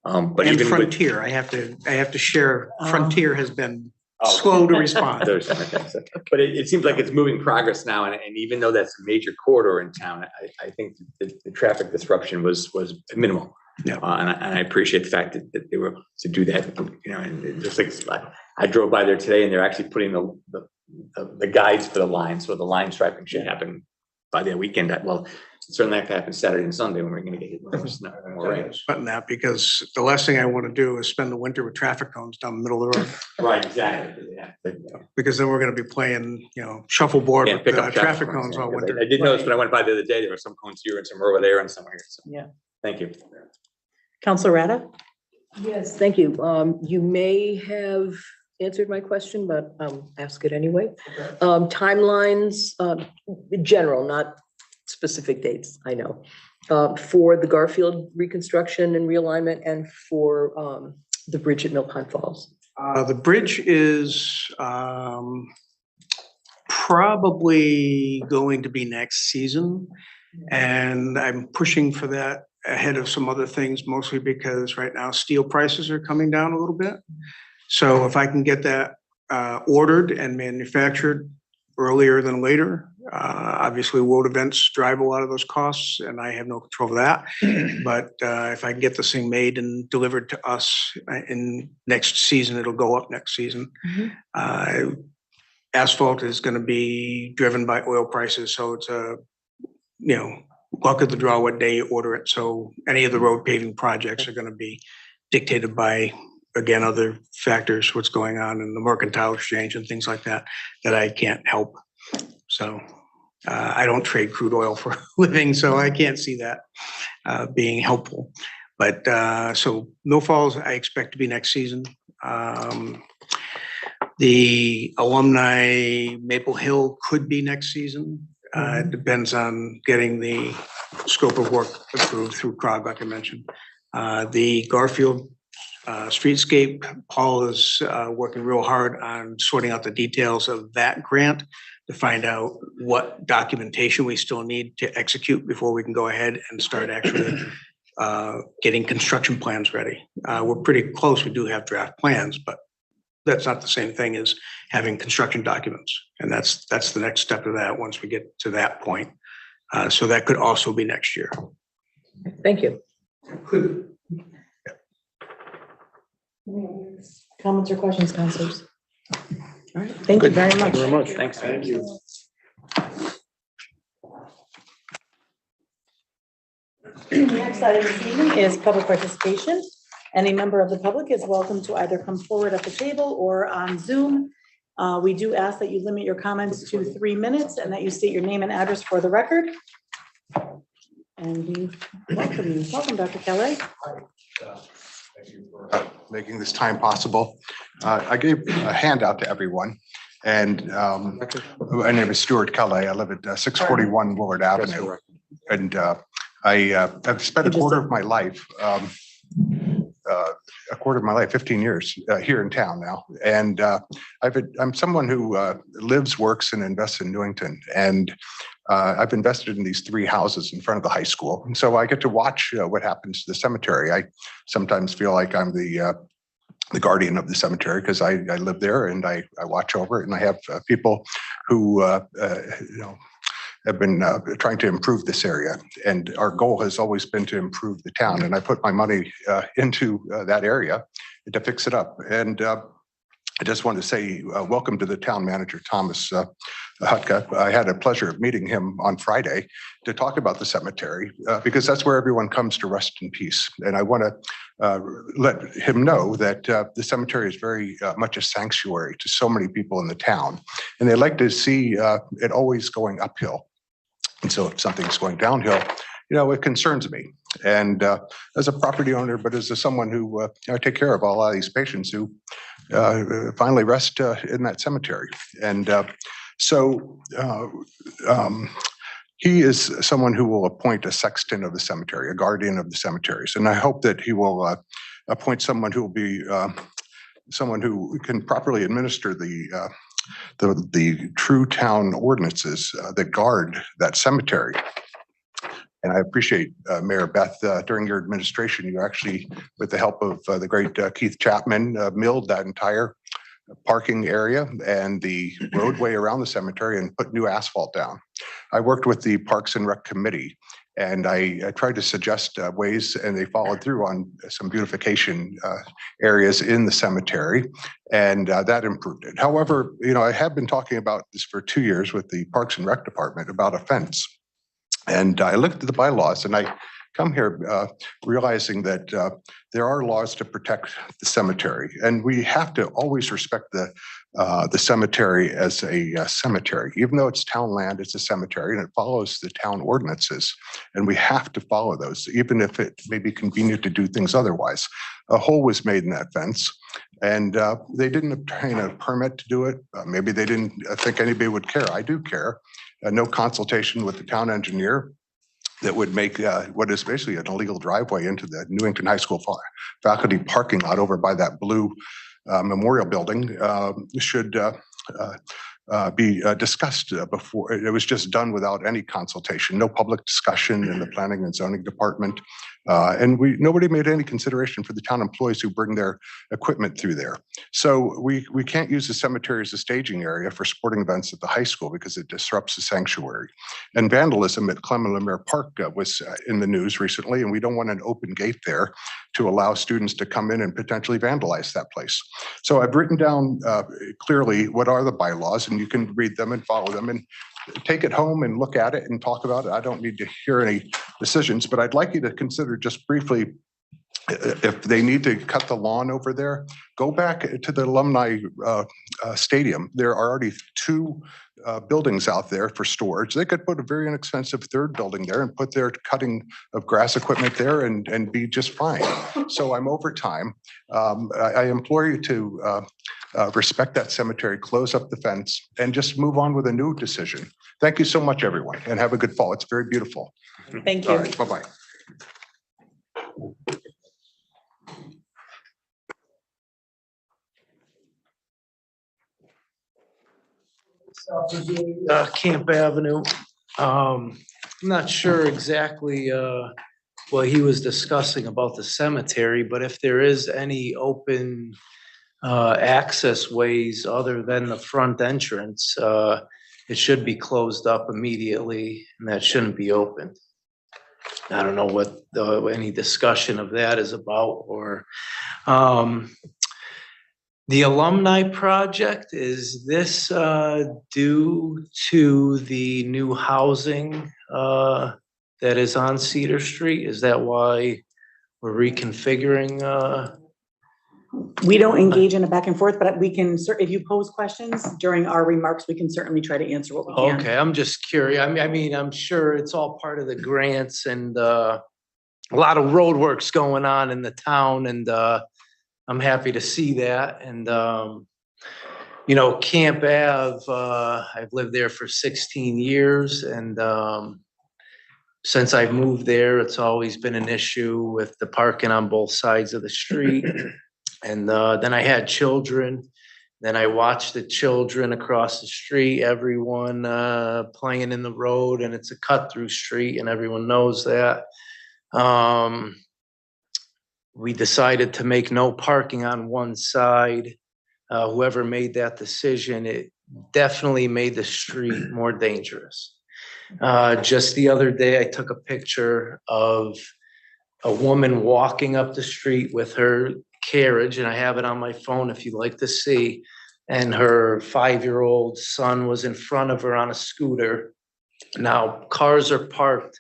[SPEAKER 3] But
[SPEAKER 7] And
[SPEAKER 3] even
[SPEAKER 7] Frontier, I have to share, Frontier has been slow to respond.
[SPEAKER 3] But it seems like it's moving progress now, and even though that's a major corridor in town, I think the traffic disruption was minimal.
[SPEAKER 7] Yeah.
[SPEAKER 3] And I appreciate the fact that they were able to do that, you know, and it just like I drove by there today, and they're actually putting the guides for the line, so the line striping should happen by the weekend. Well, certainly that could happen Saturday and Sunday when we're going to get hit more snow, more rain.
[SPEAKER 7] Button that, because the last thing I want to do is spend the winter with traffic cones down the middle of the road,
[SPEAKER 3] Right, exactly. Yeah.
[SPEAKER 7] because then we're going to be playing, you know, shuffleboard
[SPEAKER 3] Can't
[SPEAKER 7] with
[SPEAKER 3] pick up
[SPEAKER 7] traffic cones all
[SPEAKER 3] yeah, 'cause
[SPEAKER 7] winter.
[SPEAKER 3] I did notice when I went by the other day, there were some cones here and some over there and some here. So,
[SPEAKER 1] Yeah.
[SPEAKER 3] thank you.
[SPEAKER 1] Counselor Rada?
[SPEAKER 10] Yes, thank you. You may have answered my question, but ask it anyway. Timelines, general, not specific dates, I know, for the Garfield reconstruction and realignment and for the bridge at Mill Pond Falls.
[SPEAKER 7] The bridge is probably going to be next season, and I'm pushing for that ahead of some other things, mostly because right now steel prices are coming down a little bit. So if I can get that ordered and manufactured earlier than later, obviously world events drive a lot of those costs, and I have no control of that. But if I can get this thing made and delivered to us in next season, it'll go up next season. Asphalt is going to be driven by oil prices, so it's a, you know, luck of the draw what day you order it. So any of the road paving projects are going to be dictated by, again, other factors, what's going on in the mercantile exchange and things like that, that I can't help. So I don't trade crude oil for a living, so I can't see that being helpful. But so Mill Falls, I expect to be next season. The alumni Maple Hill could be next season. It depends on getting the scope of work approved through CROG, like I mentioned. The Garfield Streetscape, Paul is working real hard on sorting out the details of that grant to find out what documentation we still need to execute before we can go ahead and start actually getting construction plans ready. We're pretty close. We do have draft plans, but that's not the same thing as having construction documents. And that's the next step of that once we get to that point. So that could also be next year.
[SPEAKER 10] Thank you.
[SPEAKER 1] Comments or questions, councilors? All right, thank you very much.
[SPEAKER 7] Thank you very much.
[SPEAKER 3] Thanks.
[SPEAKER 7] Thank you.
[SPEAKER 1] Next item this evening is public participation. Any member of the public is welcome to either come forward at the table or on Zoom. We do ask that you limit your comments to 3 minutes and that you state your name and address for the record. And we welcome you. Welcome, Dr. Kelly.
[SPEAKER 11] Thank you for making this time possible. I gave a handout to everyone, and my name is Stuart Kelly. I live at 641 Willard Avenue, and I've spent a quarter of my life, 15 years here in town now, and I'm someone who lives, works, and invests in Newington, and I've invested in these 3 houses in front of the high school, and so I get to watch what happens to the cemetery. I sometimes feel like I'm the guardian of the cemetery because I live there and I watch over it, and I have people who have been trying to improve this area, and our goal has always been to improve the town, and I put my money into that area to fix it up. And I just want to say welcome to the town manager, Thomas Hutka. I had a pleasure of meeting him on Friday to talk about the cemetery because that's where everyone comes to rest in peace. And I want to let him know that the cemetery is very much a sanctuary to so many people in the town, and they like to see it always going uphill. And so if something's going downhill, it concerns me. And as a property owner, but as someone who I take care of a lot of these patients who finally rest in that cemetery. And so he is someone who will appoint a sexton of the cemetery, a guardian of the cemeteries. And I hope that he will appoint someone who will be someone who can properly administer the true town ordinances that guard that cemetery. And I appreciate Mayor Beth, during your administration, you actually, with the help of the great Keith Chapman, milled that entire parking area and the roadway around the cemetery and put new asphalt down. I worked with the Parks and Rec Committee, and I tried to suggest ways, and they followed through on some beautification areas in the cemetery, and that improved it. However, I have been talking about this for 2 years with the Parks and Rec Department about a fence. And I looked at the bylaws, and I come here realizing that there are laws to protect the cemetery, and we have to always respect the cemetery as a cemetery. Even though it's town land, it's a cemetery, and it follows the town ordinances, and we have to follow those, even if it may be convenient to do things otherwise. A hole was made in that fence, and they didn't obtain a permit to do it. Maybe they didn't think anybody would care. I do care. No consultation with the town engineer that would make what is basically an illegal driveway into the Newington High School faculty parking lot over by that blue memorial building should be discussed before. It was just done without any consultation, no public discussion in the planning and zoning department. And nobody made any consideration for the town employees who bring their equipment through there. So we can't use the cemetery as a staging area for sporting events at the high school because it disrupts the sanctuary. And vandalism at Clement Lemire Park was in the news recently, and we don't want an open gate there to allow students to come in and potentially vandalize that place. So I've written down clearly what are the bylaws, and you can read them and follow them and take it home and look at it and talk about it. I don't need to hear any decisions, but I'd like you to consider just briefly, if they need to cut the lawn over there, go back to the alumni stadium. There are already 2 buildings out there for storage. They could put a very inexpensive 3rd building there and put their cutting of grass equipment there and be just fine. So I'm over time. I implore you to respect that cemetery, close up the fence, and just move on with a new decision. Thank you so much, everyone, and have a good fall. It's very beautiful.
[SPEAKER 1] Thank
[SPEAKER 11] All
[SPEAKER 1] you.
[SPEAKER 11] right, bye-bye.
[SPEAKER 12] Camp Avenue. I'm not sure exactly what he was discussing about the cemetery, but if there is any open access ways other than the front entrance, it should be closed up immediately and that shouldn't be open. I don't know what any discussion of that is about, or the alumni project, is this due to the new housing that is on Cedar Street? Is that why we're reconfiguring?
[SPEAKER 1] We don't engage in a back and forth, but we can, if you pose questions during our remarks, we can certainly try to answer what we can.
[SPEAKER 12] Okay, I'm just curious. I mean, I'm sure it's all part of the grants and a lot of road works going on in the town, and I'm happy to see that. And you know, Camp Ave, I've lived there for 16 years, and since I've moved there, it's always been an issue with the parking on both sides of the street. And then I had children. Then I watched the children across the street, everyone playing in the road, and it's a cut-through street, and everyone knows that. We decided to make no parking on one side. Whoever made that decision, it definitely made the street more dangerous. Just the other day, I took a picture of a woman walking up the street with her carriage, and I have it on my phone if you'd like to see. And her 5-year-old son was in front of her on a scooter. Now, cars are parked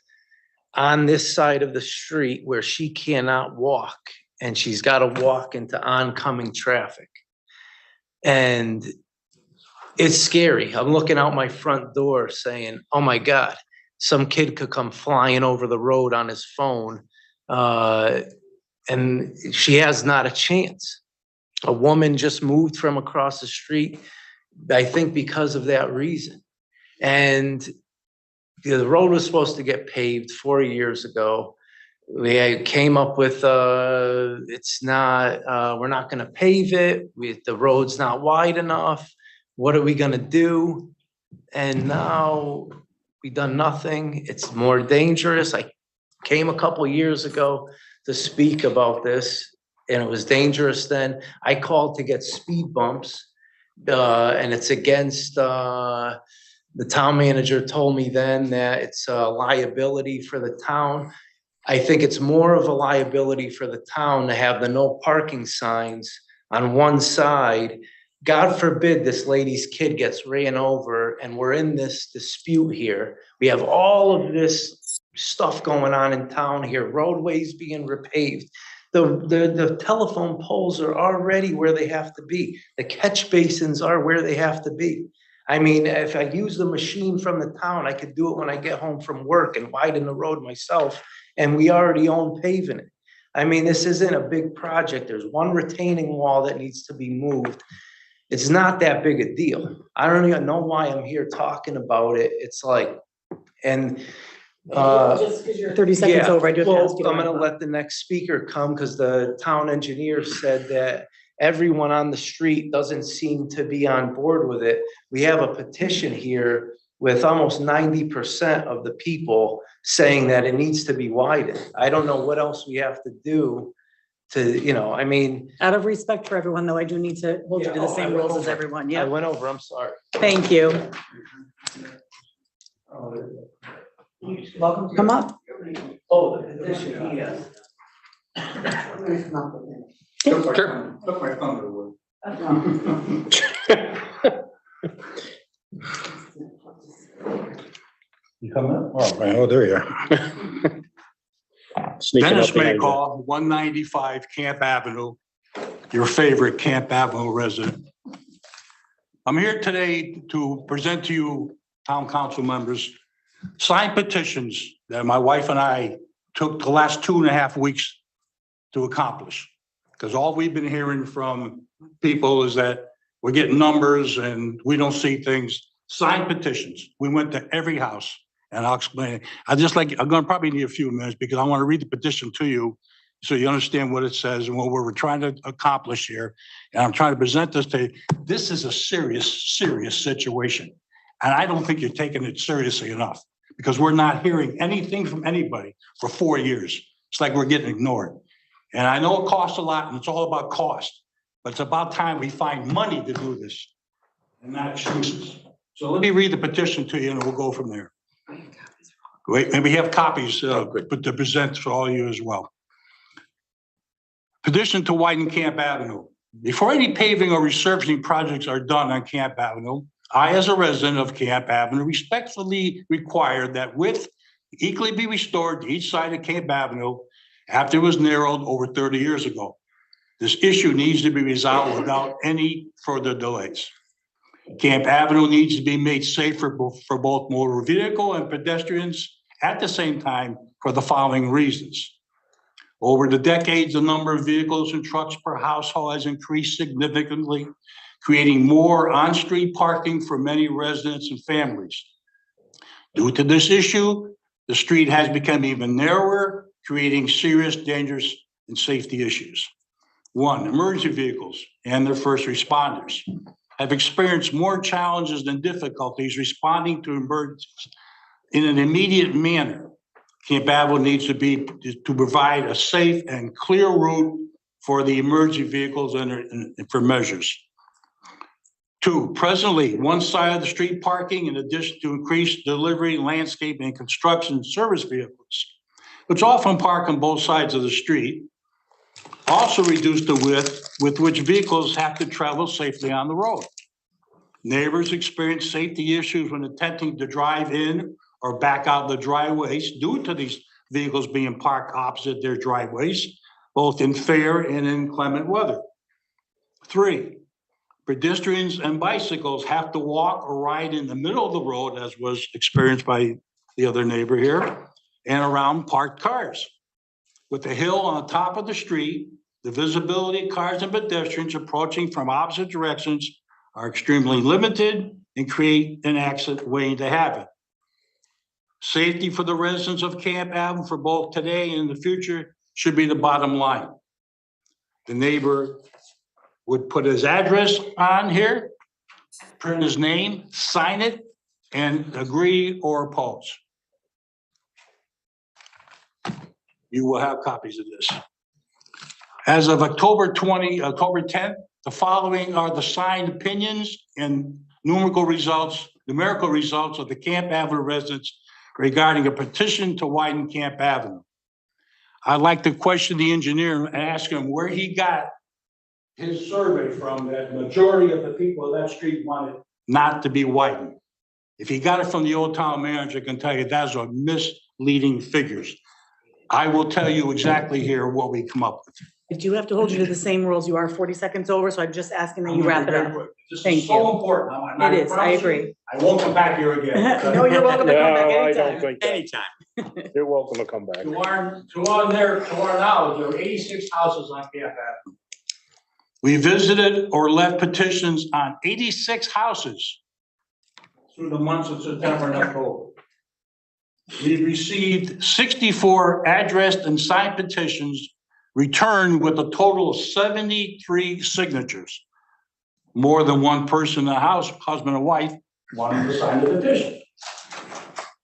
[SPEAKER 12] on this side of the street where she cannot walk, and she's got to walk into oncoming traffic. And it's scary. I'm looking out my front door saying, oh my God, some kid could come flying over the road on his phone. And she has not a chance. A woman just moved from across the street, I think because of that reason. And the road was supposed to get paved 4 years ago. We came up with, it's not, we're not gonna pave it. The road's not wide enough. What are we gonna do? And now we've done nothing. It's more dangerous. I came a couple years ago to speak about this, and it was dangerous then. I called to get speed bumps, and it's against, the town manager told me then that it's a liability for the town. I think it's more of a liability for the town to have the no parking signs on one side. God forbid this lady's kid gets ran over and we're in this dispute here. We have all of this stuff going on in town here, roadways being repaved. The telephone poles are already where they have to be. The catch basins are where they have to be. I mean, if I use the machine from the town, I could do it when I get home from work and widen the road myself, and we already own paving it. I mean, this isn't a big project. There's one retaining wall that needs to be moved. It's not that big a deal. I don't even know why I'm here talking about it. It's like, and
[SPEAKER 1] Just because you're 30 seconds
[SPEAKER 12] yeah,
[SPEAKER 1] over, I do have to
[SPEAKER 12] well,
[SPEAKER 1] ask you.
[SPEAKER 12] I'm gonna let the next speaker come because the town engineer said that everyone on the street doesn't seem to be on board with it. We have a petition here with almost 90% of the people saying that it needs to be widened. I don't know what else we have to do to, you know, I mean.
[SPEAKER 1] Out of respect for everyone, though, I do need to hold you to the same rules as everyone.
[SPEAKER 12] I
[SPEAKER 1] Yeah,
[SPEAKER 12] went over, I'm sorry.
[SPEAKER 1] thank you. Come up.
[SPEAKER 12] Oh, the petition, yes.
[SPEAKER 9] Took my thunder away.
[SPEAKER 13] You coming up? Oh, there you are. Dennis Mayall, 195 Camp Avenue, your favorite Camp Avenue resident. I'm here today to present to you, town council members, signed petitions that my wife and I took the last 2.5 weeks to accomplish. Because all we've been hearing from people is that we're getting numbers and we don't see things. Signed petitions. We went to every house and I'll explain it. I'm gonna probably need a few minutes because I want to read the petition to you so you understand what it says and what we're trying to accomplish here. And I'm trying to present this to you. This is a serious, serious situation. And I don't think you're taking it seriously enough because we're not hearing anything from anybody for 4 years. It's like we're getting ignored. And I know it costs a lot and it's all about cost, but it's about time we find money to do this and not excuses. So let me read the petition to you and we'll go from there. Wait, and we have copies but to present for all of you as well. Petition to widen Camp Avenue. Before any paving or resurfacing projects are done on Camp Avenue, I, as a resident of Camp Avenue, respectfully require that width equally be restored to each side of Camp Avenue after it was narrowed over 30 years ago. This issue needs to be resolved without any further delays. Camp Avenue needs to be made safer for both motor vehicle and pedestrians at the same time for the following reasons. Over the decades, the number of vehicles and trucks per household has increased significantly, creating more on-street parking for many residents and families. Due to this issue, the street has become even narrower, creating serious, dangerous, and safety issues. One, emergency vehicles and their first responders have experienced more challenges than difficulties responding to emergencies in an immediate manner. Camp Avenue needs to provide a safe and clear route for the emergency vehicles and for measures. Two, presently, one side of the street parking, in addition to increased delivery, landscape, and construction service vehicles, which often park on both sides of the street, also reduce the width with which vehicles have to travel safely on the road. Neighbors experience safety issues when attempting to drive in or back out the driveways due to these vehicles being parked opposite their driveways, both in fair and inclement weather. Three, pedestrians and bicycles have to walk or ride in the middle of the road, as was experienced by the other neighbor here, and around parked cars. With the hill on the top of the street, the visibility of cars and pedestrians approaching from opposite directions are extremely limited and create an accident waiting to happen. Safety for the residents of Camp Avenue for both today and in the future should be the bottom line. The neighbor would put his address on here, print his name, sign it, and agree or oppose. You will have copies of this. As of October 10th, the following are the signed opinions and numerical results of the Camp Avenue residents regarding a petition to widen Camp Avenue. I'd like to question the engineer and ask him where he got his survey from that majority of the people of that street wanted not to be widened. If he got it from the old town manager, I can tell you those are misleading figures. I will tell you exactly here what we come up with.
[SPEAKER 1] I do have to hold you to the same rules. You are 40 seconds over, so I'm just asking that you wrap it up.
[SPEAKER 13] This
[SPEAKER 1] Thank
[SPEAKER 13] is so
[SPEAKER 1] you.
[SPEAKER 13] important.
[SPEAKER 1] It is, I agree.
[SPEAKER 13] I won't come back here again.
[SPEAKER 1] No, you're welcome to come back
[SPEAKER 14] No, I
[SPEAKER 1] anytime.
[SPEAKER 14] don't think that.
[SPEAKER 3] Anytime.
[SPEAKER 14] You're welcome to come back.
[SPEAKER 13] To our knowledge, there were 86 houses on Camp Avenue. We visited or left petitions on 86 houses through the months of September and October. We received 64 addressed and signed petitions, returned with a total of 73 signatures. More than one person in the house, husband and wife, wanted to sign the petition.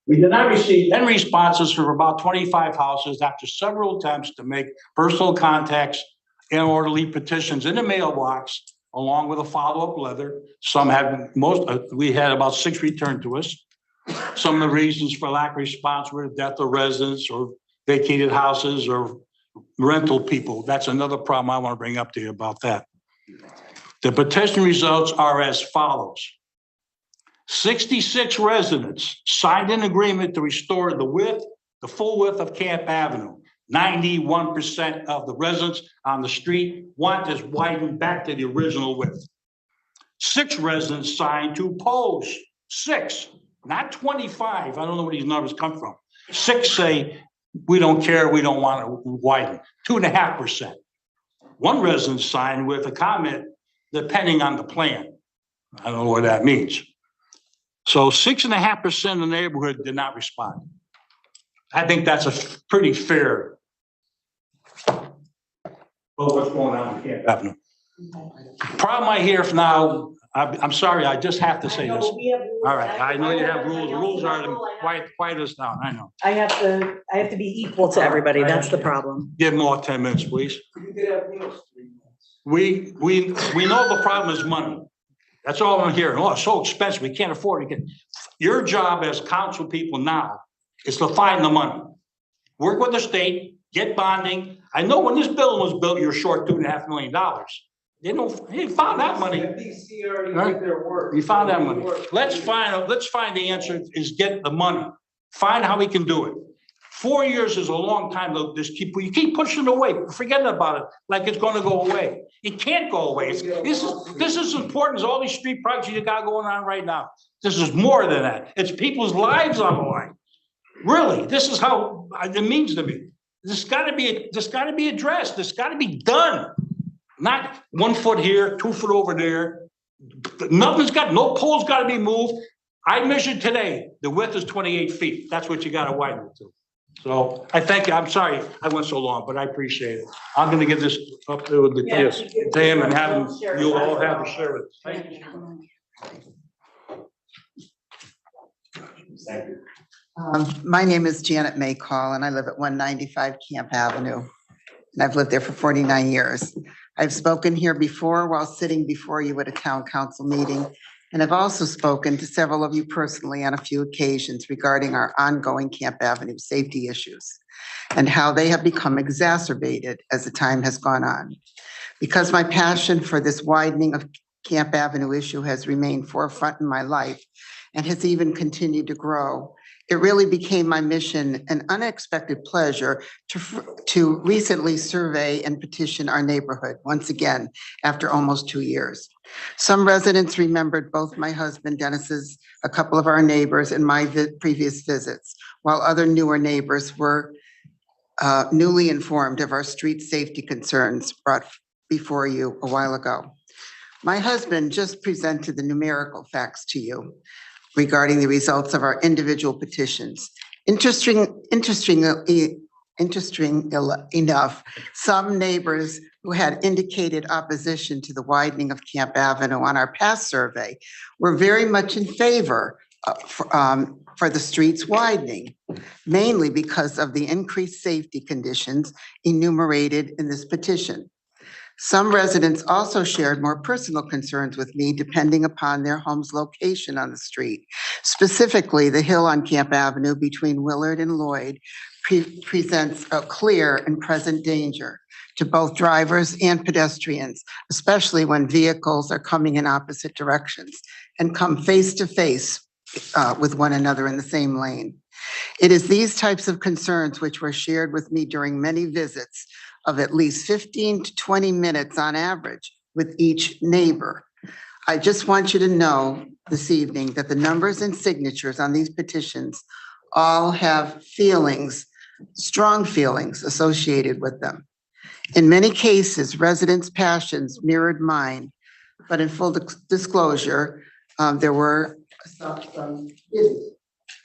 [SPEAKER 13] We did not receive any responses from about 25 houses after several attempts to make personal contacts and orderly petitions in the mailbox, along with a follow-up letter. Some had we had about 6 returned to us. Some of the reasons for lack of response were death of residents or vacated houses or rental people. That's another problem I want to bring up to you about that. The petition results are as follows. 66 residents signed an agreement to restore the full width of Camp Avenue. 91% of the residents on the street want this widened back to the original width. 6 residents signed to oppose. 6, not 25. I don't know where these numbers come from. 6 say, we don't care, we don't want to widen. 2.5%. 1 resident signed with a comment, depending on the plan. I don't know what that means. So 6.5% of the neighborhood did not respond. I think that's a pretty fair. Well, what's going on in Camp Avenue? Problem I hear from now, I'm sorry, I just have to say this. All right, I know you have rules. Rules are quiet us down, I know.
[SPEAKER 1] I have to be equal to everybody. That's the problem.
[SPEAKER 13] Give them all 10 minutes, please. We know the problem is money. That's all I'm hearing. Oh, it's so expensive. We can't afford it. Your job as council people now is to find the money. Work with the state, get bonding. I know when this building was built, you were short $2.5 million. They found that money. Right? You found that money. Let's find the answer is get the money. Find how we can do it. 4 years is a long time to just you keep pushing it away, forget about it, like it's gonna go away. It can't go away. This is as important as all these street projects you got going on right now. This is more than that. It's people's lives on the line. Really, this is how it means to me. This gotta be addressed. This gotta be done. Not 1 foot here, 2 foot over there. No pole's gotta be moved. I measured today, the width is 28 feet. That's what you gotta widen it to. So I thank you. I'm sorry I went so long, but I appreciate it. I'm gonna give this up to him and have him, you all have a share it. Thank you.
[SPEAKER 3] Thank you.
[SPEAKER 14] My name is Janet Mayall, and I live at 195 Camp Avenue. And I've lived there for 49 years. I've spoken here before while sitting before you at a town council meeting. And I've also spoken to several of you personally on a few occasions regarding our ongoing Camp Avenue safety issues and how they have become exacerbated as the time has gone on. Because my passion for this widening of Camp Avenue issue has remained forefront in my life and has even continued to grow, it really became my mission an unexpected pleasure to recently survey and petition our neighborhood once again after almost 2 years. Some residents remembered both my husband Dennis's, a couple of our neighbors, and my previous visits, while other newer neighbors were newly informed of our street safety concerns brought before you a while ago. My husband just presented the numerical facts to you regarding the results of our individual petitions. Interestingly enough, some neighbors who had indicated opposition to the widening of Camp Avenue on our past survey were very much in favor for the streets widening, mainly because of the increased safety conditions enumerated in this petition. Some residents also shared more personal concerns with me depending upon their home's location on the street. Specifically, the hill on Camp Avenue between Willard and Lloyd presents a clear and present danger to both drivers and pedestrians, especially when vehicles are coming in opposite directions and come face to face with one another in the same lane. It is these types of concerns which were shared with me during many visits of at least 15 to 20 minutes on average with each neighbor. I just want you to know this evening that the numbers and signatures on these petitions all have feelings, strong feelings associated with them. In many cases, residents' passions mirrored mine, but in full disclosure, there were some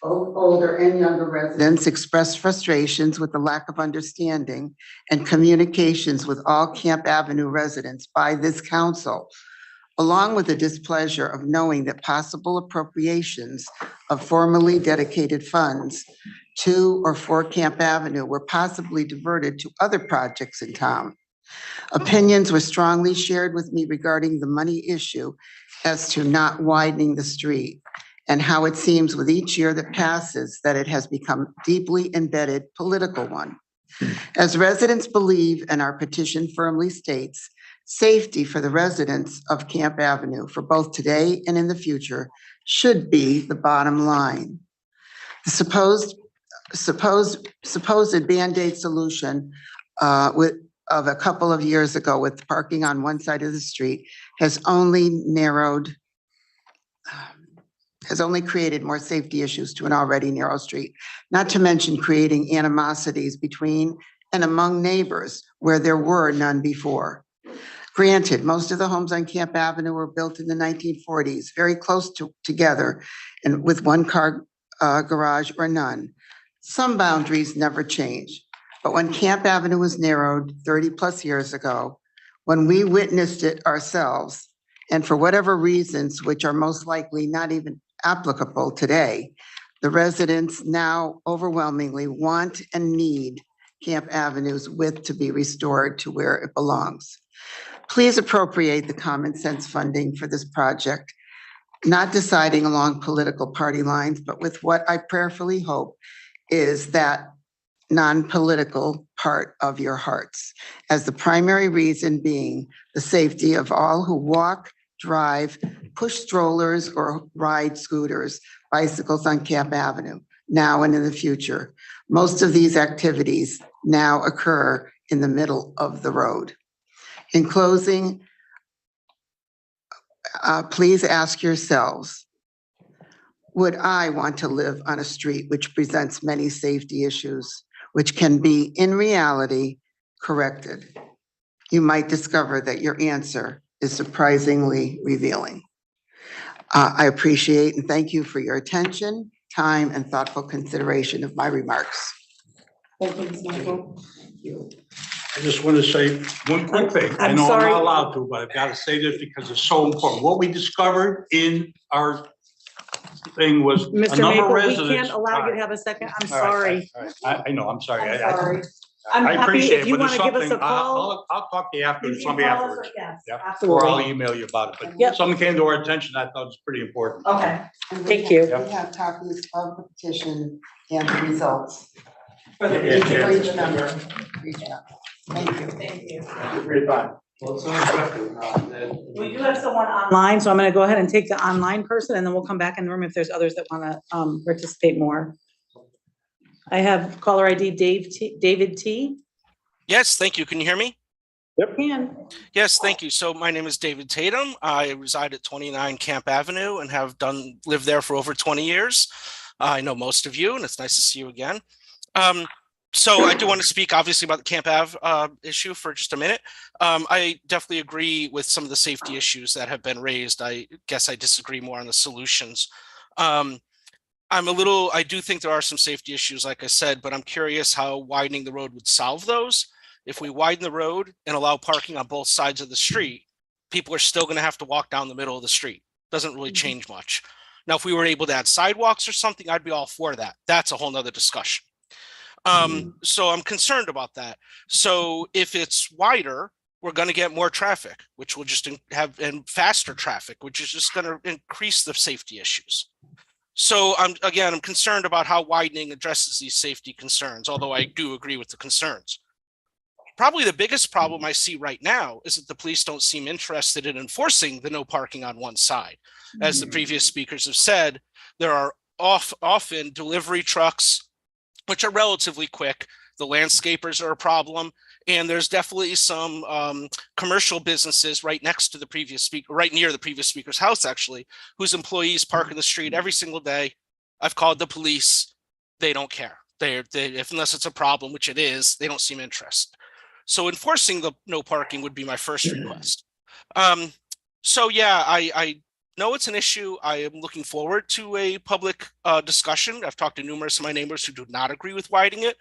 [SPEAKER 14] older and younger residents expressed frustrations with the lack of understanding and communications with all Camp Avenue residents by this council, along with the displeasure of knowing that possible appropriations of formerly dedicated funds to or for Camp Avenue were possibly diverted to other projects in town. Opinions were strongly shared with me regarding the money issue as to not widening the street, and how it seems with each year that passes that it has become deeply embedded political one. As residents believe, and our petition firmly states, safety for the residents of Camp Avenue for both today and in the future should be the bottom line. The supposed Band-Aid solution of a couple of years ago with parking on one side of the street has only created more safety issues to an already narrow street, not to mention creating animosities between and among neighbors where there were none before. Granted, most of the homes on Camp Avenue were built in the 1940s, very close together and with one car garage or none. Some boundaries never change. But when Camp Avenue was narrowed 30 plus years ago, when we witnessed it ourselves, and for whatever reasons, which are most likely not even applicable today, the residents now overwhelmingly want and need Camp Avenue's width to be restored to where it belongs. Please appropriate the common sense funding for this project, not deciding along political party lines, but with what I prayerfully hope is that non-political part of your hearts, as the primary reason being the safety of all who walk, drive, push strollers, or ride scooters, bicycles on Camp Avenue, now and in the future. Most of these activities now occur in the middle of the road. In closing, please ask yourselves, would I want to live on a street which presents many safety issues, which can be, in reality, corrected? You might discover that your answer is surprisingly revealing. I appreciate and thank you for your attention, time, and thoughtful consideration of my remarks.
[SPEAKER 1] Thank you, Ms. Michael.
[SPEAKER 13] I just want to say one quick thing. I
[SPEAKER 1] I'm
[SPEAKER 13] know I'm
[SPEAKER 1] sorry.
[SPEAKER 13] not allowed to, but I've got to say this because it's so important. What we discovered in our thing was a
[SPEAKER 1] Mr.
[SPEAKER 13] number of
[SPEAKER 1] Maple, we
[SPEAKER 13] residents.
[SPEAKER 1] can't allow you to have a second. I'm
[SPEAKER 13] All right,
[SPEAKER 1] sorry.
[SPEAKER 13] all right. I know, I'm sorry.
[SPEAKER 1] I'm
[SPEAKER 13] I-
[SPEAKER 1] sorry. I'm
[SPEAKER 13] I
[SPEAKER 1] happy
[SPEAKER 13] appreciate
[SPEAKER 1] if
[SPEAKER 13] it,
[SPEAKER 1] you
[SPEAKER 13] but
[SPEAKER 1] want
[SPEAKER 13] there's
[SPEAKER 1] to give us a
[SPEAKER 13] something,
[SPEAKER 1] call.
[SPEAKER 13] I'll talk to you after,
[SPEAKER 1] You can
[SPEAKER 13] somebody
[SPEAKER 1] call us
[SPEAKER 13] afterwards.
[SPEAKER 1] or- Yes,
[SPEAKER 13] Yeah, or I'll
[SPEAKER 1] absolutely.
[SPEAKER 13] email you about it, but
[SPEAKER 1] Yep.
[SPEAKER 13] something came to our attention, I thought it was pretty important.
[SPEAKER 1] Okay,
[SPEAKER 14] And we
[SPEAKER 1] thank
[SPEAKER 14] have-
[SPEAKER 1] you.
[SPEAKER 14] We have copies of the petition and the results
[SPEAKER 1] For the
[SPEAKER 13] Yeah,
[SPEAKER 14] for
[SPEAKER 13] yeah.
[SPEAKER 14] each member. Each member. Thank you.
[SPEAKER 1] Thank you.
[SPEAKER 13] For your time.
[SPEAKER 1] We do have someone online, so I'm going to go ahead and take the online person, and then we'll come back in the room if there's others that want to participate more. I have caller ID David T.
[SPEAKER 15] Yes, thank you. Can you hear me?
[SPEAKER 1] Can.
[SPEAKER 15] Yes, thank you. So my name is David Tatum. I reside at 29 Camp Avenue and have lived there for over 20 years. I know most of you, and it's nice to see you again. So I do want to speak obviously about the Camp Ave issue for just a minute. I definitely agree with some of the safety issues that have been raised. I guess I disagree more on the solutions. I do think there are some safety issues, like I said, but I'm curious how widening the road would solve those. If we widen the road and allow parking on both sides of the street, people are still going to have to walk down the middle of the street. Doesn't really change much. Now, if we were able to add sidewalks or something, I'd be all for that. That's a whole nother discussion. So I'm concerned about that. So if it's wider, we're going to get more traffic, which will just and faster traffic, which is just going to increase the safety issues. So I'm concerned about how widening addresses these safety concerns, although I do agree with the concerns. Probably the biggest problem I see right now is that the police don't seem interested in enforcing the no parking on one side. As the previous speakers have said, there are often delivery trucks, which are relatively quick. The landscapers are a problem. And there's definitely some commercial businesses right next to the previous speaker, right near the previous speaker's house, actually, whose employees park in the street every single day. I've called the police. They don't care. Unless it's a problem, which it is, they don't seem interested. So enforcing the no parking would be my first request. So yeah, I know it's an issue. I am looking forward to a public discussion. I've talked to numerous of my neighbors who do not agree with widening it.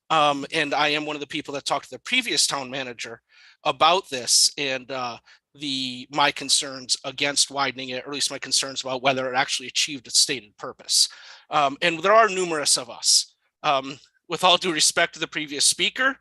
[SPEAKER 15] And I am one of the people that talked to the previous town manager about this and my concerns against widening it, or at least my concerns about whether it actually achieved its stated purpose. And there are numerous of us. With all due respect to the previous speaker,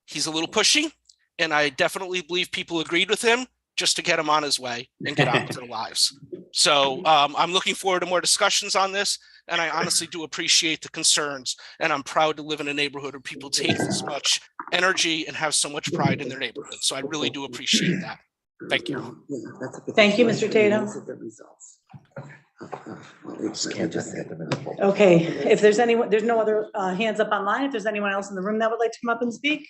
[SPEAKER 15] he's a little pushy, and I definitely believe people agreed with him just to get him on his way and get on with their lives. So I'm looking forward to more discussions on this. And I honestly do appreciate the concerns, and I'm proud to live in a neighborhood where people take this much energy and have so much pride in their neighborhood. So I really do appreciate that. Thank you.
[SPEAKER 1] Thank you, Mr. Tatum. Okay, if there's anyone, there's no other hands up online. If there's anyone else in the room that would like to come up and speak.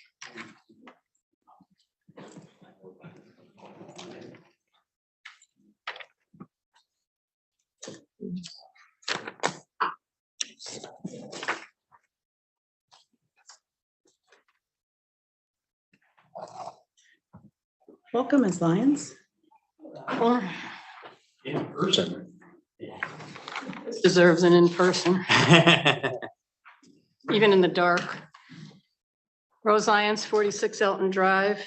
[SPEAKER 1] Welcome, Ms. Lyons.
[SPEAKER 3] In person.
[SPEAKER 16] Deserves an in-person, even in the dark. Rose Lyons, 46 Elton Drive.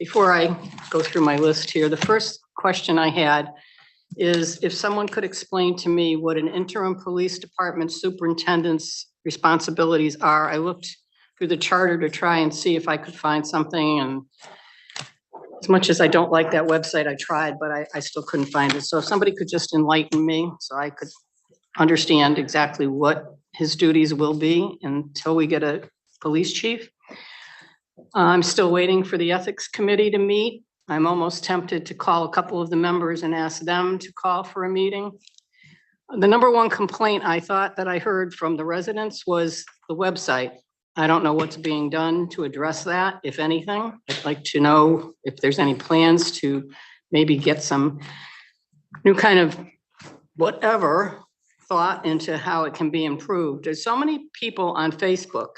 [SPEAKER 16] Before I go through my list here, the first question I had is if someone could explain to me what an interim police department superintendent's responsibilities are. I looked through the charter to try and see if I could find something, and as much as I don't like that website, I tried, but I still couldn't find it. So if somebody could just enlighten me so I could understand exactly what his duties will be until we get a police chief. I'm still waiting for the ethics committee to meet. I'm almost tempted to call a couple of the members and ask them to call for a meeting. The number one complaint I thought that I heard from the residents was the website. I don't know what's being done to address that, if anything. I'd like to know if there's any plans to maybe get some new kind of whatever thought into how it can be improved. There's so many people on Facebook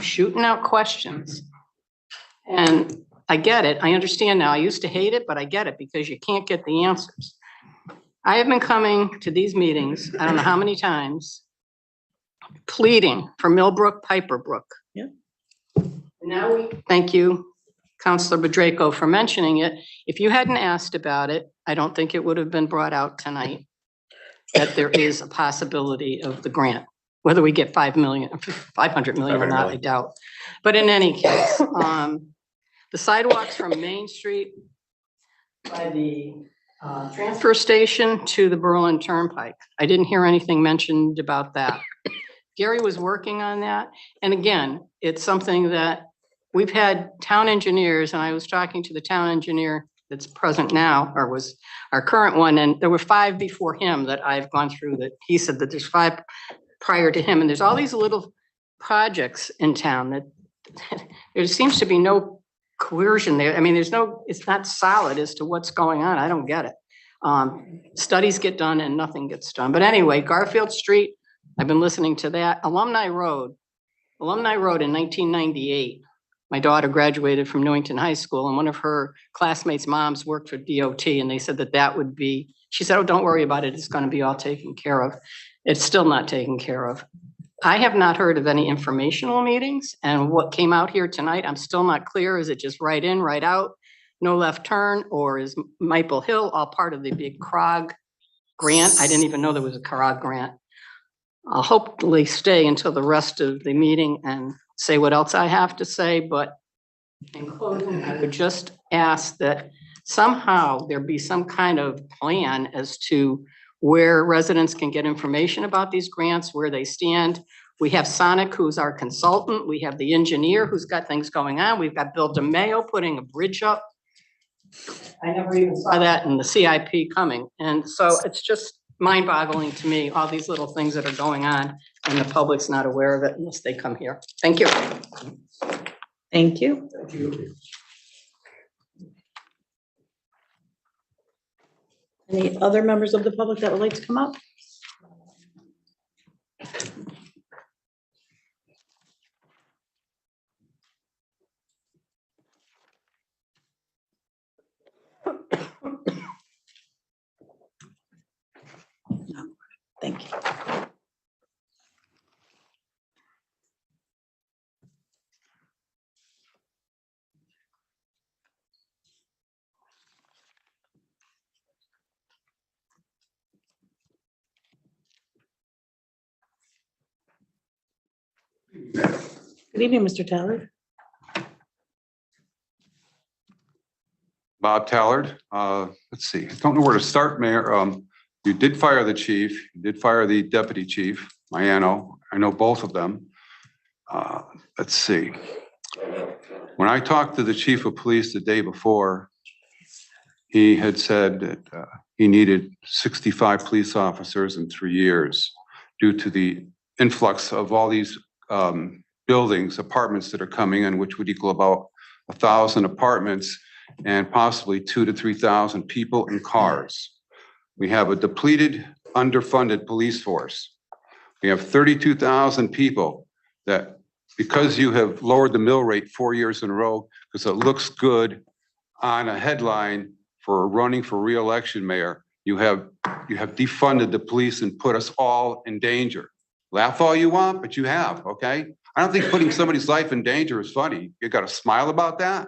[SPEAKER 16] shooting out questions. And I get it. I understand now. I used to hate it, but I get it because you can't get the answers. I have been coming to these meetings, I don't know how many times, pleading for Millbrook, Piperbrook.
[SPEAKER 1] Yeah.
[SPEAKER 16] Now thank you, Councilor Bedrejko, for mentioning it. If you hadn't asked about it, I don't think it would have been brought out tonight that there is a possibility of the grant. Whether we get 500 million or not, I doubt. But in any case, the sidewalks from Main Street by the transfer station to the Berlin Turnpike. I didn't hear anything mentioned about that. Gary was working on that. And again, it's something that we've had town engineers, and I was talking to the town engineer that's present now, or was our current one, and there were 5 before him that I've gone through that he said that there's 5 prior to him. And there's all these little projects in town that there seems to be no coercion there. I mean, it's not solid as to what's going on. I don't get it. Studies get done and nothing gets done. But anyway, Garfield Street, I've been listening to that. Alumni Road in 1998. My daughter graduated from Newington High School, and one of her classmates' moms worked for DOT, and they said that would be, she said, oh, don't worry about it. It's going to be all taken care of. It's still not taken care of. I have not heard of any informational meetings, and what came out here tonight, I'm still not clear. Is it just right in, right out, no left turn, or is Maple Hill all part of the big CROG grant? I didn't even know there was a CROG grant. I'll hopefully stay until the rest of the meeting and say what else I have to say, but in closing, I would just ask that somehow there be some kind of plan as to where residents can get information about these grants, where they stand. We have Sonic, who's our consultant. We have the engineer who's got things going on. We've got Bill DeMayo putting a bridge up. I never even saw that in the CIP coming. And so it's just mind-boggling to me, all these little things that are going on, and the public's not aware of it unless they come here. Thank you.
[SPEAKER 1] Thank you.
[SPEAKER 7] Thank you.
[SPEAKER 1] Any other members of the public that would like to come up? No, thank you. Good evening, Mr. Tallard.
[SPEAKER 17] Bob Tallard. Let's see, I don't know where to start, Mayor. You did fire the chief, you did fire the deputy chief, Mayall. I know both of them. Let's see. When I talked to the chief of police the day before, he had said that he needed 65 police officers in 3 years due to the influx of all these buildings, apartments that are coming in, which would equal about 1,000 apartments and possibly 2,000 to 3,000 people and cars. We have a depleted, underfunded police force. We have 32,000 people that, because you have lowered the mill rate 4 years in a row, because it looks good on a headline for running for reelection, Mayor. You have defunded the police and put us all in danger. Laugh all you want, but you have, okay? I don't think putting somebody's life in danger is funny. You got to smile about that.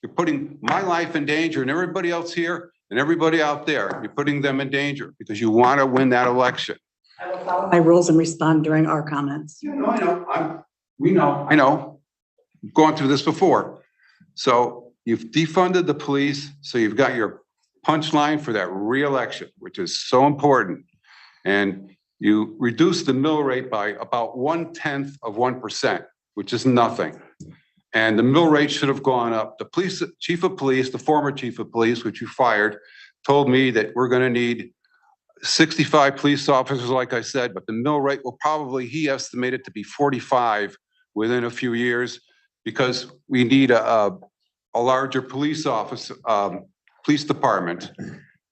[SPEAKER 17] You're putting my life in danger and everybody else here and everybody out there. You're putting them in danger because you want to win that election.
[SPEAKER 1] My rules and respond during our comments.
[SPEAKER 17] You know, I know. Gone through this before. So you've defunded the police, so you've got your punchline for that reelection, which is so important. And you reduce the mill rate by about 0.1%, which is nothing. And the mill rate should have gone up. The police, chief of police, the former chief of police, which you fired, told me that we're going to need 65 police officers, like I said, but the mill rate will probably, he estimated to be 45 within a few years, because we need a larger police office, police department.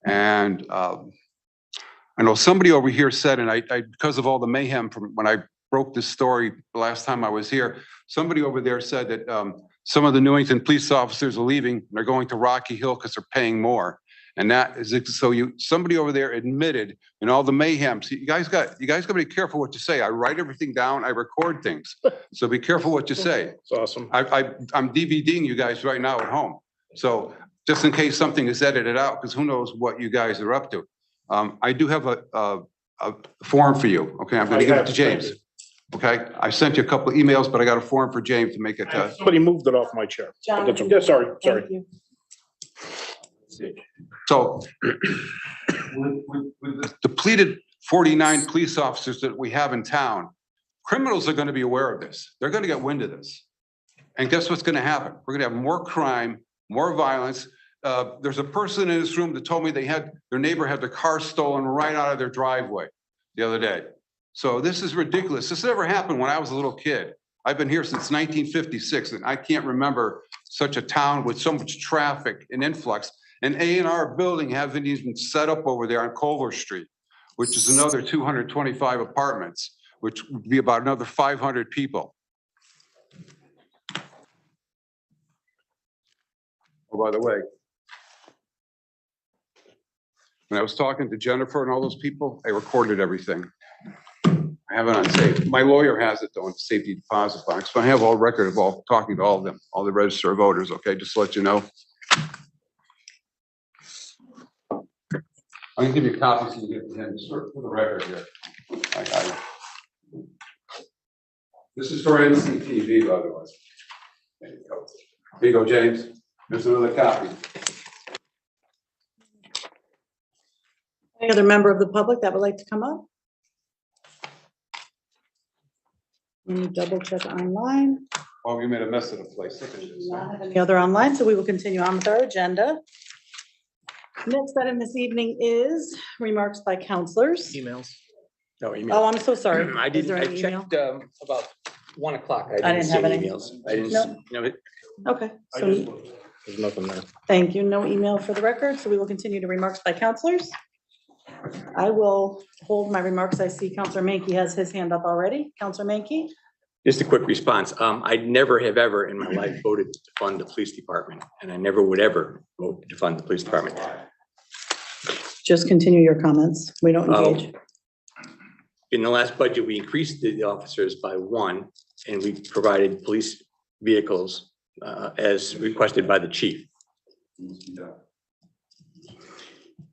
[SPEAKER 17] And I know somebody over here said, and I because of all the mayhem from when I broke this story the last time I was here, somebody over there said that some of the Newington police officers are leaving. They're going to Rocky Hill because they're paying more. And that is, so somebody over there admitted in all the mayhem. So you guys got to be careful what you say. I write everything down. I record things. So be careful what you say.
[SPEAKER 7] It's awesome.
[SPEAKER 17] I'm DVDing you guys right now at home. So just in case something is edited out, because who knows what you guys are up to. I do have a form for you. Okay, I'm going to give it to James. Okay, I sent you a couple of emails, but I got a form for James to make it.
[SPEAKER 7] Somebody moved it off my chair.
[SPEAKER 1] John.
[SPEAKER 7] Yeah, sorry.
[SPEAKER 1] Thank you.
[SPEAKER 17] So with the depleted 49 police officers that we have in town, criminals are going to be aware of this. They're going to get wind of this. And guess what's going to happen? We're going to have more crime, more violence. There's a person in this room that told me their neighbor had their car stolen right out of their driveway the other day. So this is ridiculous. This never happened when I was a little kid. I've been here since 1956, and I can't remember such a town with so much traffic and influx. An A&R building hasn't even set up over there on Culver Street, which is another 225 apartments, which would be about another 500 people. Oh, by the way, when I was talking to Jennifer and all those people, I recorded everything. I have it on tape. My lawyer has it though in the safety deposit box, but I have all record of all talking to all of them, all the registered voters. Okay, just to let you know. I can give you a copy so you get the end for the record here. This is for NCTV, by the way. There you go. Here you go, James. There's another copy.
[SPEAKER 1] Any other member of the public that would like to come up? Let me double check online.
[SPEAKER 17] Oh, you made a mess of the place. Look at this.
[SPEAKER 1] Not have any other online, so we will continue on with our agenda. Next item this evening is remarks by counselors.
[SPEAKER 3] Emails. No
[SPEAKER 1] Oh,
[SPEAKER 3] emails.
[SPEAKER 1] I'm so sorry.
[SPEAKER 3] I
[SPEAKER 1] Is there
[SPEAKER 3] didn't, I
[SPEAKER 1] any email?
[SPEAKER 3] checked about 1 o'clock.
[SPEAKER 1] I didn't
[SPEAKER 3] see
[SPEAKER 1] have
[SPEAKER 3] any
[SPEAKER 1] any.
[SPEAKER 3] emails. I didn't,
[SPEAKER 1] No.
[SPEAKER 3] you know,
[SPEAKER 1] Okay, so
[SPEAKER 3] there's nothing there.
[SPEAKER 1] thank you. No email for the record, so we will continue to remarks by counselors. I will hold my remarks. I see Counselor Mankey has his hand up already. Counselor Mankey?
[SPEAKER 3] Just a quick response. I never have ever in my life voted to fund the police department, and I never would ever vote to fund the police department.
[SPEAKER 1] Just continue your comments. We don't engage.
[SPEAKER 3] In the last budget, we increased the officers by 1, and we provided police vehicles as requested by the chief.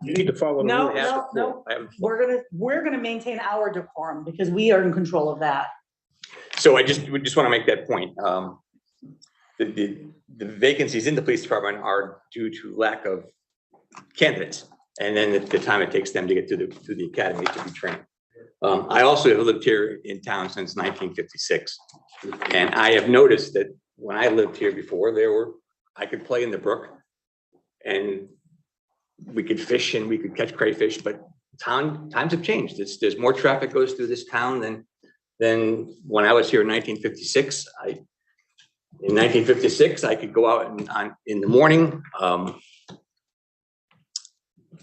[SPEAKER 7] You need to follow. the
[SPEAKER 1] No,
[SPEAKER 7] rules.
[SPEAKER 1] no.
[SPEAKER 3] I haven't-
[SPEAKER 1] We're gonna maintain our decorum because we are in control of that.
[SPEAKER 3] So we just want to make that point. The vacancies in the police department are due to lack of candidates, and then the time it takes them to get to the academy to be trained. I also have lived here in town since 1956, and I have noticed that when I lived here before, I could play in the brook, and we could fish and we could catch crayfish, but times have changed. There's more traffic goes through this town than when I was here in 1956. In 1956, I could go out in the morning,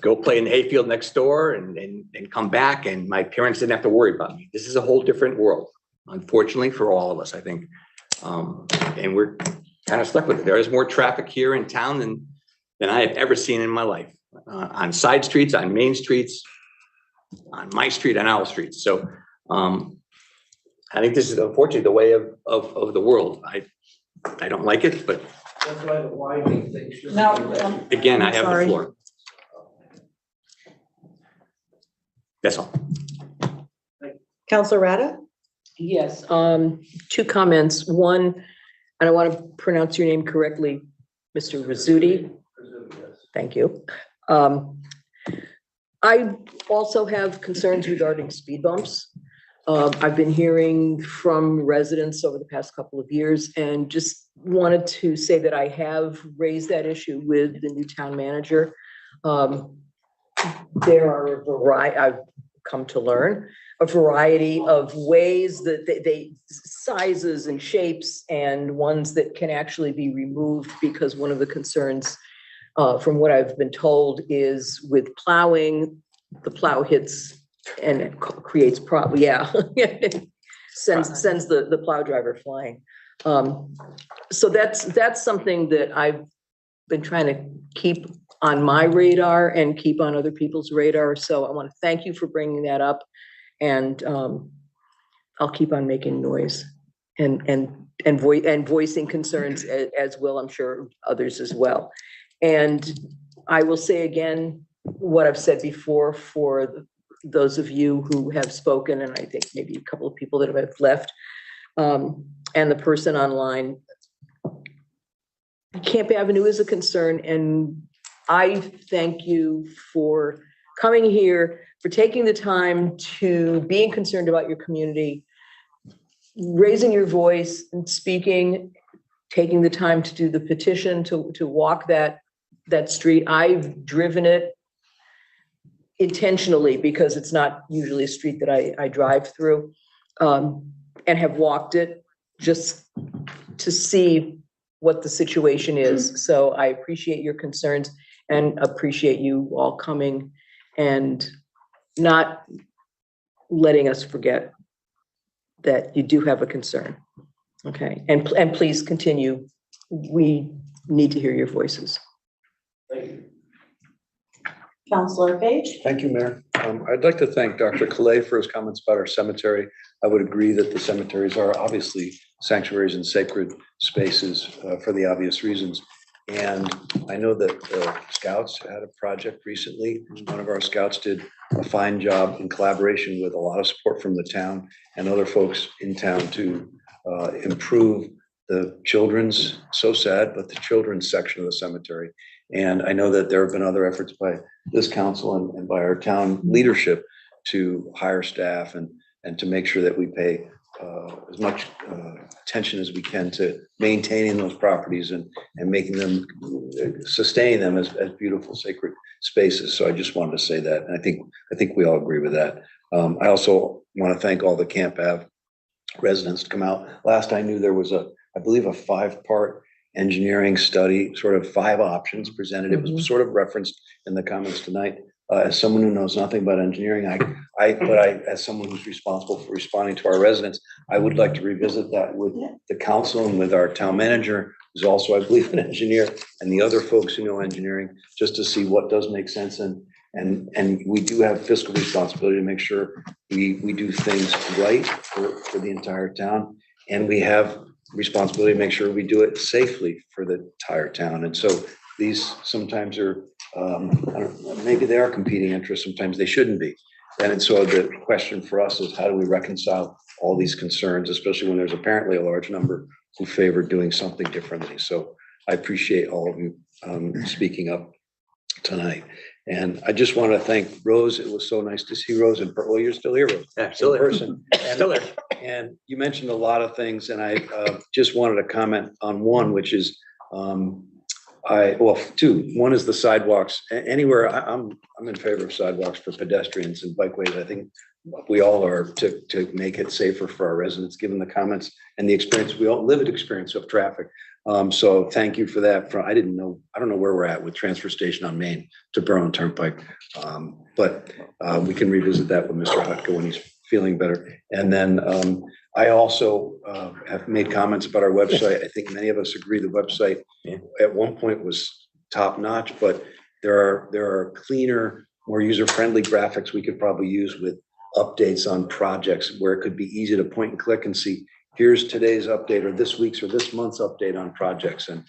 [SPEAKER 3] go play in the hayfield next door and come back, and my parents didn't have to worry about me. This is a whole different world, unfortunately, for all of us, I think. And we're kind of stuck with it. There is more traffic here in town than I have ever seen in my life, on side streets, on main streets, on my street, on our streets. So I think this is unfortunately the way of the world. I don't like it, but
[SPEAKER 12] That's why the widening thing should.
[SPEAKER 1] No,
[SPEAKER 3] again, I
[SPEAKER 1] I'm
[SPEAKER 3] have the
[SPEAKER 1] sorry.
[SPEAKER 3] floor. That's all.
[SPEAKER 1] Counselor Rada?
[SPEAKER 10] Yes, two comments. One, and I want to pronounce your name correctly, Mr. Rizzuti. Thank you. I also have concerns regarding speed bumps. I've been hearing from residents over the past couple of years and just wanted to say that I have raised that issue with the new town manager. There are a variety, I've come to learn, a variety of ways that they sizes and shapes and ones that can actually be removed, because one of the concerns from what I've been told is with plowing, the plow hits and it creates sends the plow driver flying. So that's something that I've been trying to keep on my radar and keep on other people's radar. So I want to thank you for bringing that up, and I'll keep on making noise and voicing concerns as well. I'm sure others as well. And I will say again what I've said before for those of you who have spoken, and I think maybe a couple of people that have left, and the person online. Camp Avenue is a concern, and I thank you for coming here, for taking the time to being concerned about your community, raising your voice and speaking, taking the time to do the petition, to walk that street. I've driven it intentionally because it's not usually a street that I drive through, and have walked it just to see what the situation is. So I appreciate your concerns and appreciate you all coming and not letting us forget that you do have a concern. Okay, and please continue. We need to hear your voices.
[SPEAKER 12] Thank you.
[SPEAKER 1] Counselor Page?
[SPEAKER 8] Thank you, Mayor. I'd like to thank Dr. Calais for his comments about our cemetery. I would agree that the cemeteries are obviously sanctuaries and sacred spaces for the obvious reasons. And I know that Scouts had a project recently. One of our Scouts did a fine job in collaboration with a lot of support from the town and other folks in town to improve the children's, so sad, but the children's section of the cemetery. And I know that there have been other efforts by this council and by our town leadership to hire staff and to make sure that we pay as much attention as we can to maintaining those properties and making them, sustaining them as beautiful sacred spaces. So I just wanted to say that. And I think we all agree with that. I also want to thank all the Camp Ave residents to come out. Last I knew, there was I believe a 5-part engineering study, sort of 5 options presented. It was sort of referenced in the comments tonight. As someone who knows nothing about engineering, as someone who's responsible for responding to our residents, I would like to revisit that with the council and with our town manager, who's also, I believe, an engineer, and the other folks who know engineering, just to see what does make sense. And we do have fiscal responsibility to make sure we do things right for the entire town. And we have responsibility to make sure we do it safely for the entire town. And so these sometimes are, maybe they are competing interests, sometimes they shouldn't be. And so the question for us is, how do we reconcile all these concerns, especially when there's apparently a large number who favor doing something differently. So I appreciate all of you speaking up tonight. And I just want to thank Rose. It was so nice to see Rose in person. Well, you're still here, Rose.
[SPEAKER 3] Yeah, still
[SPEAKER 8] in
[SPEAKER 3] there.
[SPEAKER 8] person.
[SPEAKER 3] Still there.
[SPEAKER 8] And you mentioned a lot of things, and I just wanted to comment on one, which is, two. One is the sidewalks. Anywhere, I'm in favor of sidewalks for pedestrians and bikeways. I think we all are, to make it safer for our residents, given the comments and the experience. We all lived experience of traffic. So thank you for that. I don't know where we're at with transfer station on Main to Berlin Turnpike. But we can revisit that with Mr. Hutko when he's feeling better. And then I also have made comments about our website. I think many of us agree the website at one point was top notch, but there are cleaner, more user-friendly graphics we could probably use with updates on projects where it could be easy to point and click and see, here's today's update or this week's or this month's update on projects, and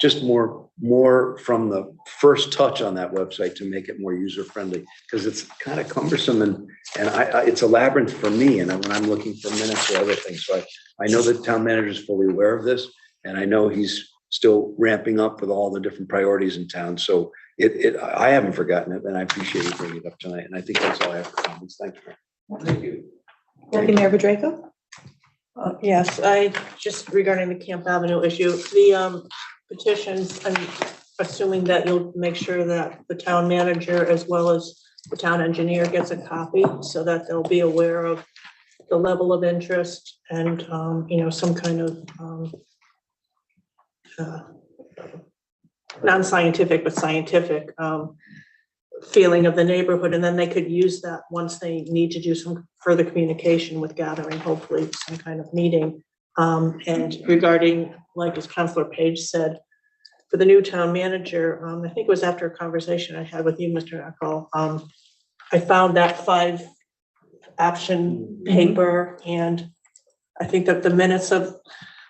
[SPEAKER 8] just more from the first touch on that website to make it more user-friendly, because it's kind of cumbersome and it's a labyrinth for me, and when I'm looking for minutes or other things. So I know the town manager is fully aware of this, and I know he's still ramping up with all the different priorities in town. So I haven't forgotten it, and I appreciate you bringing it up tonight. And I think that's all I have for comments. Thank you.
[SPEAKER 3] Thank you.
[SPEAKER 1] Deputy Mayor Bedrejko?
[SPEAKER 6] Yes, I, just regarding the Camp Avenue issue, the petitions, I'm assuming that you'll make sure that the town manager as well as the town engineer gets a copy so that they'll be aware of the level of interest and, some kind of non-scientific, but scientific feeling of the neighborhood. And then they could use that once they need to do some further communication with gathering, hopefully some kind of meeting. And regarding, like as Councilor Page said, for the new town manager, I think it was after a conversation I had with you, Mr. Eckel, I found that 5-option paper, and I think that the minutes of,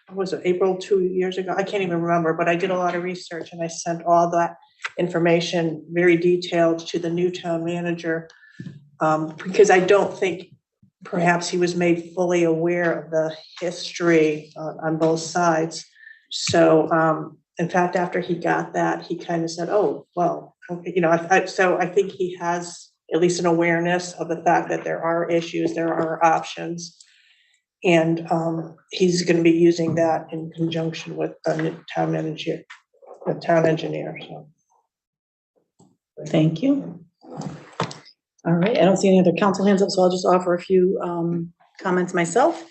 [SPEAKER 6] what was it, April 2 years ago? I can't even remember, but I did a lot of research and I sent all that information very detailed to the new town manager, because I don't think perhaps he was made fully aware of the history on both sides. So, in fact, after he got that, he kind of said, oh, well, so I think he has at least an awareness of the fact that there are issues, there are options. And he's going to be using that in conjunction with the town manager, the town engineer. So.
[SPEAKER 1] Thank you. All right, I don't see any other council hands up, so I'll just offer a few comments myself.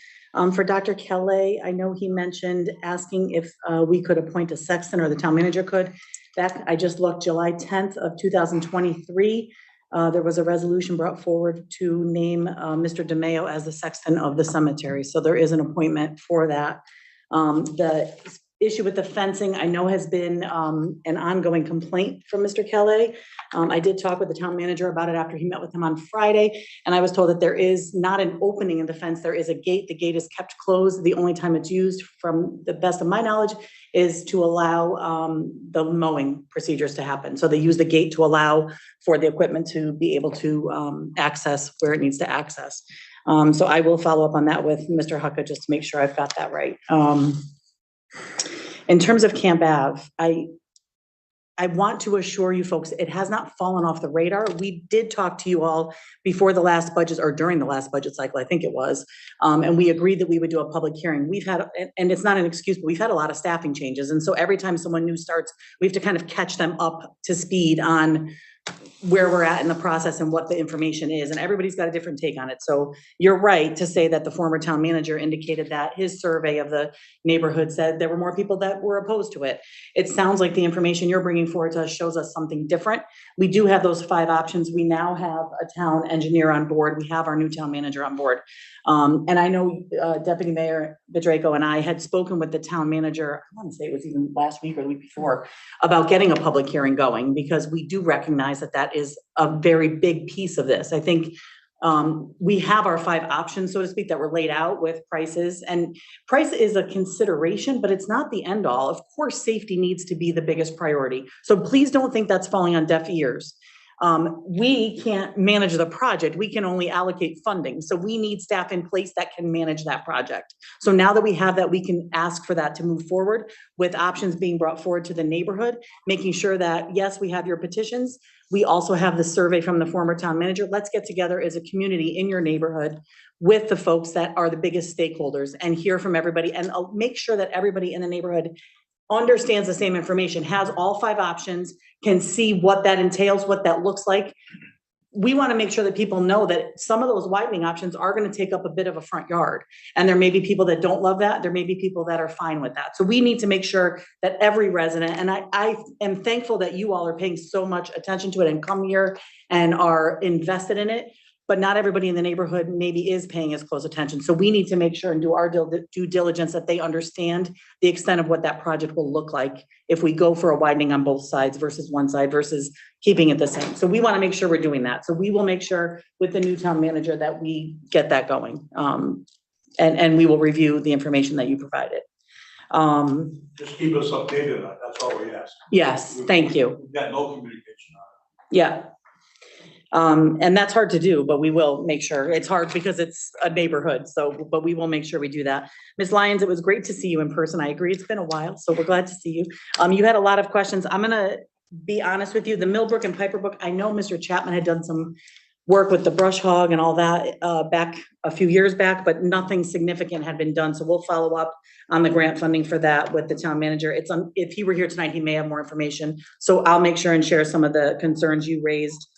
[SPEAKER 1] For Dr. Kelly, I know he mentioned asking if we could appoint a sexton, or the town manager could. Back, I just looked, July 10th of 2023, there was a resolution brought forward to name Mr. DeMayo as the sexton of the cemetery. So there is an appointment for that. The issue with the fencing, I know, has been an ongoing complaint from Mr. Kelly. I did talk with the town manager about it after he met with him on Friday, and I was told that there is not an opening in the fence. There is a gate. The gate is kept closed. The only time it's used, from the best of my knowledge, is to allow the mowing procedures to happen. So they use the gate to allow for the equipment to be able to access where it needs to access. So I will follow up on that with Mr. Hucka just to make sure I've got that right. In terms of Camp Ave, I want to assure you folks, it has not fallen off the radar. We did talk to you all before the last budget, or during the last budget cycle, I think it was, and we agreed that we would do a public hearing. We've had, and it's not an excuse, but we've had a lot of staffing changes. And so every time someone new starts, we have to kind of catch them up to speed on where we're at in the process and what the information is, and everybody's got a different take on it. So you're right to say that the former town manager indicated that his survey of the neighborhood said there were more people that were opposed to it. It sounds like the information you're bringing forward to us shows us something different. We do have those 5 options. We now have a town engineer on board. We have our new town manager on board. And I know Deputy Mayor Bedrejko and I had spoken with the town manager, I want to say it was even last week or the week before, about getting a public hearing going, because we do recognize that that is a very big piece of this. I think we have our 5 options, so to speak, that were laid out with prices, and price is a consideration, but it's not the end all. Of course, safety needs to be the biggest priority. So please don't think that's falling on deaf ears. We can't manage the project. We can only allocate funding. So we need staff in place that can manage that project. So now that we have that, we can ask for that to move forward, with options being brought forward to the neighborhood, making sure that, yes, we have your petitions. We also have the survey from the former town manager. Let's get together as a community in your neighborhood with the folks that are the biggest stakeholders and hear from everybody, and make sure that everybody in the neighborhood understands the same information, has all 5 options, can see what that entails, what that looks like. We want to make sure that people know that some of those widening options are going to take up a bit of a front yard. And there may be people that don't love that. There may be people that are fine with that. So we need to make sure that every resident, and I am thankful that you all are paying so much attention to it and come here and are invested in it. but not everybody in the neighborhood maybe is paying as close attention. So we need to make sure and do our due diligence that they understand the extent of what that project will look like if we go for a widening on both sides versus one side versus keeping it the same. So we want to make sure we're doing that. So we will make sure with the new town manager that we get that going. And we will review the information that you provided.
[SPEAKER 13] Just keep us updated on it. That's all we ask.
[SPEAKER 1] Yes, thank you.
[SPEAKER 13] We've got no communication on
[SPEAKER 1] Yeah. And that's hard to do, but we will make sure. It's hard because it's a neighborhood, so, but we will make sure we do that. Ms. Lyons, it was great to see you in person. I agree, it's been a while, so we're glad to see you. You had a lot of questions. I'm gonna be honest with you, the Millbrook and Piper Brook, I know Mr. Chapman had done some work with the brush hog and all that back a few years back, but nothing significant had been done. So we'll follow up on the grant funding for that with the town manager. It's if he were here tonight, he may have more information. So I'll make sure and share some of the concerns you raised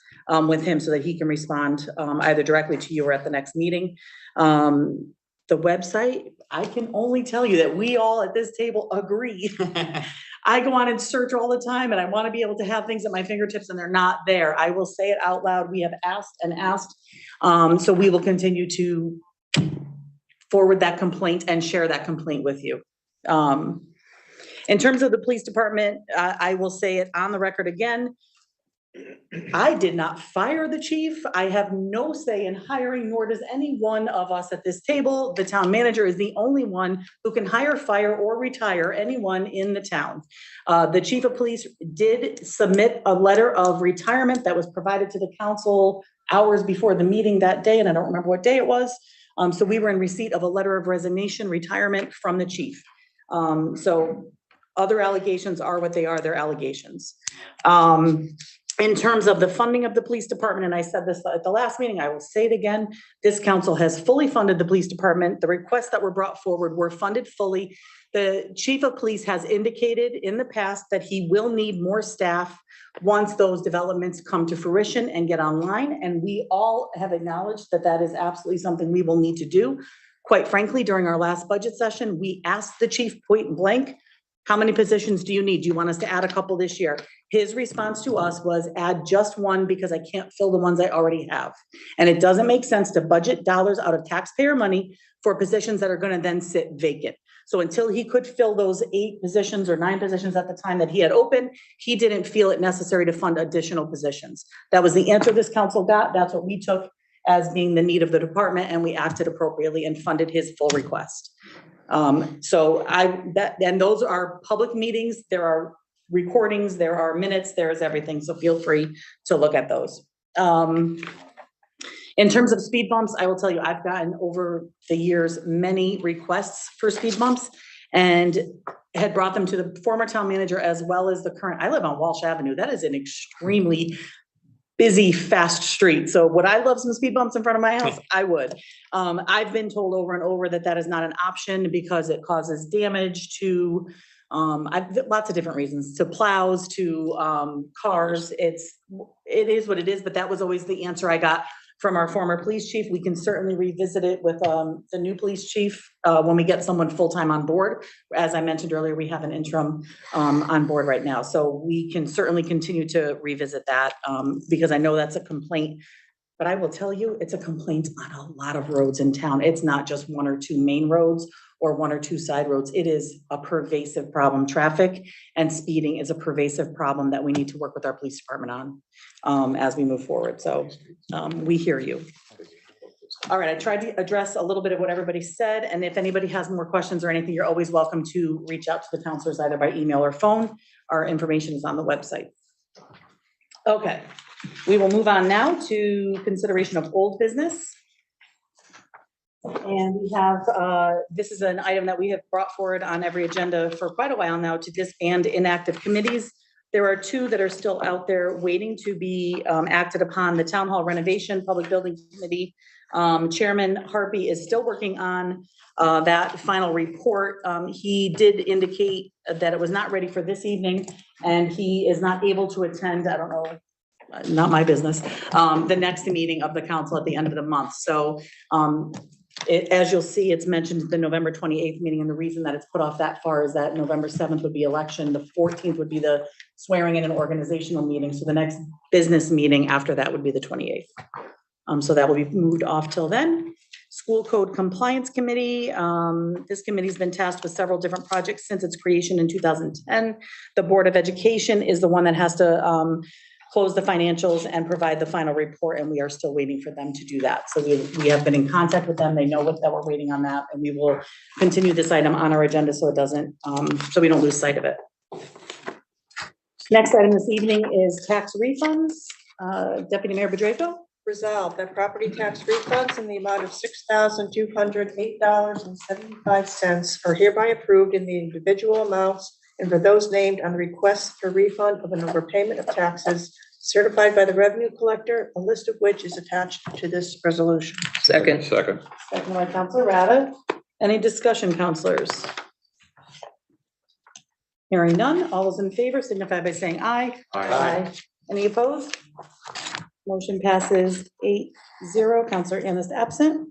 [SPEAKER 1] with him so that he can respond either directly to you or at the next meeting. The website, I can only tell you that we all at this table agree. I go on and search all the time and I want to be able to have things at my fingertips and they're not there. I will say it out loud. We have asked and asked. So we will continue to forward that complaint and share that complaint with you. In terms of the police department, I will say it on the record again. I did not fire the chief. I have no say in hiring, nor does any one of us at this table. The town manager is the only one who can hire, fire, or retire anyone in the town. The chief of police did submit a letter of retirement that was provided to the council hours before the meeting that day, and I don't remember what day it was. So we were in receipt of a letter of resignation, retirement from the chief. So other allegations are what they are, they're allegations. In terms of the funding of the police department, and I said this at the last meeting, I will say it again, this council has fully funded the police department. The requests that were brought forward were funded fully. The chief of police has indicated in the past that he will need more staff once those developments come to fruition and get online. And we all have acknowledged that that is absolutely something we will need to do. Quite frankly, during our last budget session, we asked the chief point blank, how many positions do you need? Do you want us to add a couple this year? His response to us was add just one because I can't fill the ones I already have. And it doesn't make sense to budget dollars out of taxpayer money for positions that are going to then sit vacant. So until he could fill those 8 positions or 9 positions at the time that he had open, he didn't feel it necessary to fund additional positions. That was the answer this council got. That's what we took as being the need of the department, and we acted appropriately and funded his full request. And those are public meetings. There are recordings, there are minutes, there is everything. So feel free to look at those. In terms of speed bumps, I will tell you, I've gotten over the years many requests for speed bumps and had brought them to the former town manager as well as the current. I live on Walsh Avenue. That is an extremely busy, fast street. So would I love some speed bumps in front of my house? I would. I've been told over and over that that is not an option because it causes damage to lots of different reasons, to plows, to cars. It is what it is, but that was always the answer I got from our former police chief. We can certainly revisit it with the new police chief when we get someone full-time on board. As I mentioned earlier, we have an interim on board right now. So we can certainly continue to revisit that because I know that's a complaint. But I will tell you, it's a complaint on a lot of roads in town. It's not just 1 or 2 main roads or 1 or 2 side roads. It is a pervasive problem. Traffic and speeding is a pervasive problem that we need to work with our police department on as we move forward. So we hear you. All right, I tried to address a little bit of what everybody said. And if anybody has more questions or anything, you're always welcome to reach out to the counselors either by email or phone. Our information is on the website. Okay, we will move on now to consideration of old business. And we have, this is an item that we have brought forward on every agenda for quite a while now to disband inactive committees. There are 2 that are still out there waiting to be acted upon. The Town Hall Renovation Public Building Committee. Chairman Harpy is still working on that final report. He did indicate that it was not ready for this evening and he is not able to attend, I don't know, not my business, the next meeting of the council at the end of the month. So as you'll see, it's mentioned the November 28th meeting, and the reason that it's put off that far is that November 7th would be election, the 14th would be the swearing in an organizational meeting, so the next business meeting after that would be the 28th. So that will be moved off till then. School Code Compliance Committee, this committee's been tasked with several different projects since its creation in 2010. The Board of Education is the one that has to close the financials and provide the final report, and we are still waiting for them to do that. So we have been in contact with them. They know that we're waiting on that, and we will continue this item on our agenda so it doesn't, so we don't lose sight of it. Next item this evening is tax refunds. Deputy Mayor Bedrejko.
[SPEAKER 6] Resolved that property tax refunds in the amount of $6,208.75 are hereby approved in the individual amounts and for those named on the request for refund of an overpayment of taxes certified by the revenue collector, a list of which is attached to this resolution.
[SPEAKER 12] Second.
[SPEAKER 17] Second.
[SPEAKER 1] Second by Counselor Rada. Any discussion, counselors? Hearing none, all those in favor signify by saying aye.
[SPEAKER 17] Aye.
[SPEAKER 1] Any opposed? Motion passes 8-0. Counselor Ennis absent.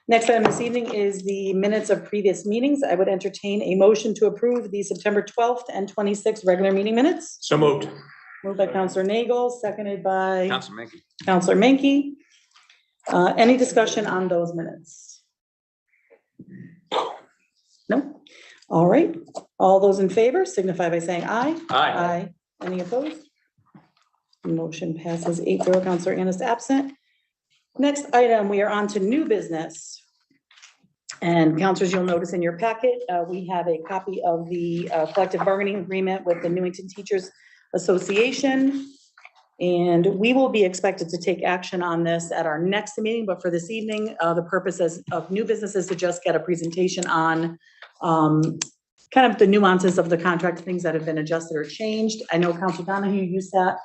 [SPEAKER 1] Next item this evening is the minutes of previous meetings. I would entertain a motion to approve the September 12th and 26th regular meeting minutes.
[SPEAKER 3] So moved.
[SPEAKER 1] Moved by Counselor Nagel, seconded by
[SPEAKER 3] Councilman Menke.
[SPEAKER 1] Counselor Menke. Any discussion on those minutes? No? All right. All those in favor signify by saying aye.
[SPEAKER 3] Aye.
[SPEAKER 1] Any opposed? Motion passes 8-0. Counselor Ennis absent. Next item, we are on to new business. And counselors, you'll notice in your packet, we have a copy of the collective bargaining agreement with the Newington Teachers Association. And we will be expected to take action on this at our next meeting, but for this evening, the purpose of new business is to just get a presentation on kind of the nuances of the contract, things that have been adjusted or changed. I know Counselor Donahue, you sat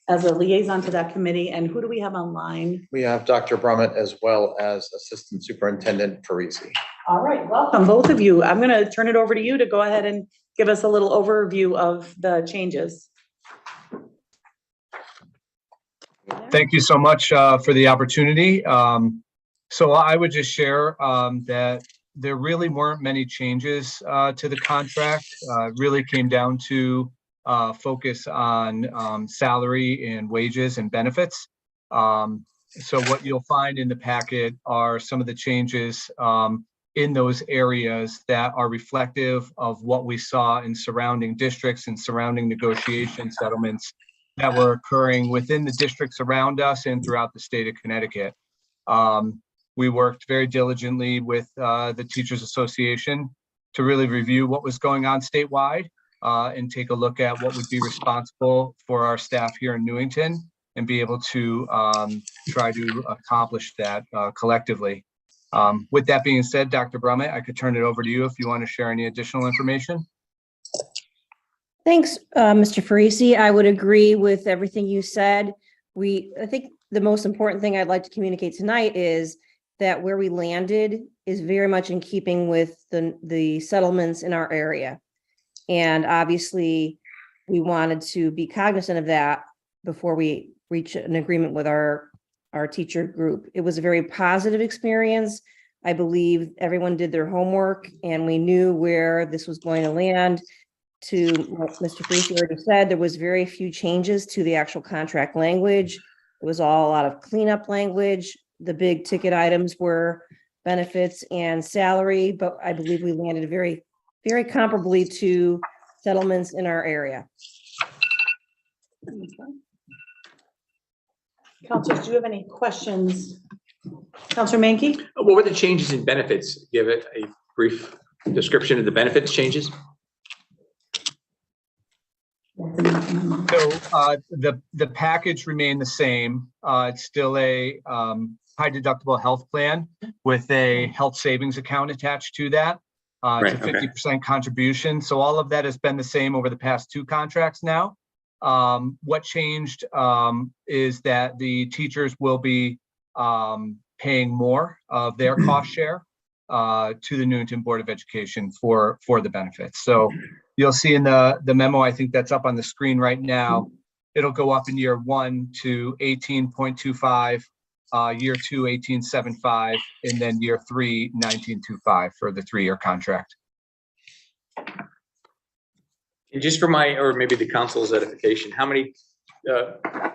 [SPEAKER 1] as a liaison to that committee, and who do we have online?
[SPEAKER 4] We have Dr. Brummett as well as Assistant Superintendent Parisi.
[SPEAKER 1] All right, welcome, both of you. I'm going to turn it over to you to go ahead and give us a little overview of the changes.
[SPEAKER 18] Thank you so much for the opportunity. So I would just share that there really weren't many changes to the contract. It really came down to focus on salary and wages and benefits. So what you'll find in the packet are some of the changes in those areas that are reflective of what we saw in surrounding districts and surrounding negotiation settlements that were occurring within the districts around us and throughout the state of Connecticut. We worked very diligently with the Teachers Association to really review what was going on statewide and take a look at what would be responsible for our staff here in Newington and be able to try to accomplish that collectively. With that being said, Dr. Brummett, I could turn it over to you if you want to share any additional information.
[SPEAKER 19] Thanks, Mr. Parisi. I would agree with everything you said. I think the most important thing I'd like to communicate tonight is that where we landed is very much in keeping with the settlements in our area. And obviously, we wanted to be cognizant of that before we reach an agreement with our teacher group. It was a very positive experience. I believe everyone did their homework and we knew where this was going to land. To what Mr. Parisi already said, there was very few changes to the actual contract language. It was all a lot of cleanup language. The big ticket items were benefits and salary, but I believe we landed very, very comparably to settlements in our area.
[SPEAKER 1] Counselors, do you have any questions? Counselor Menke?
[SPEAKER 3] What were the changes in benefits? Give it a brief description of the benefits changes.
[SPEAKER 18] So the package remained the same. It's still a high deductible health plan with a health savings account attached to that. It's a 50% contribution. So all of that has been the same over the past two contracts now. What changed is that the teachers will be paying more of their cost share to the Newington Board of Education for the benefits. So you'll see in the memo, I think that's up on the screen right now, it'll go up in year 1 to 18.25, year 2, 18.75, and then year 3, 19.25 for the 3-year contract.
[SPEAKER 3] And just for my, or maybe the council's edification, how many employees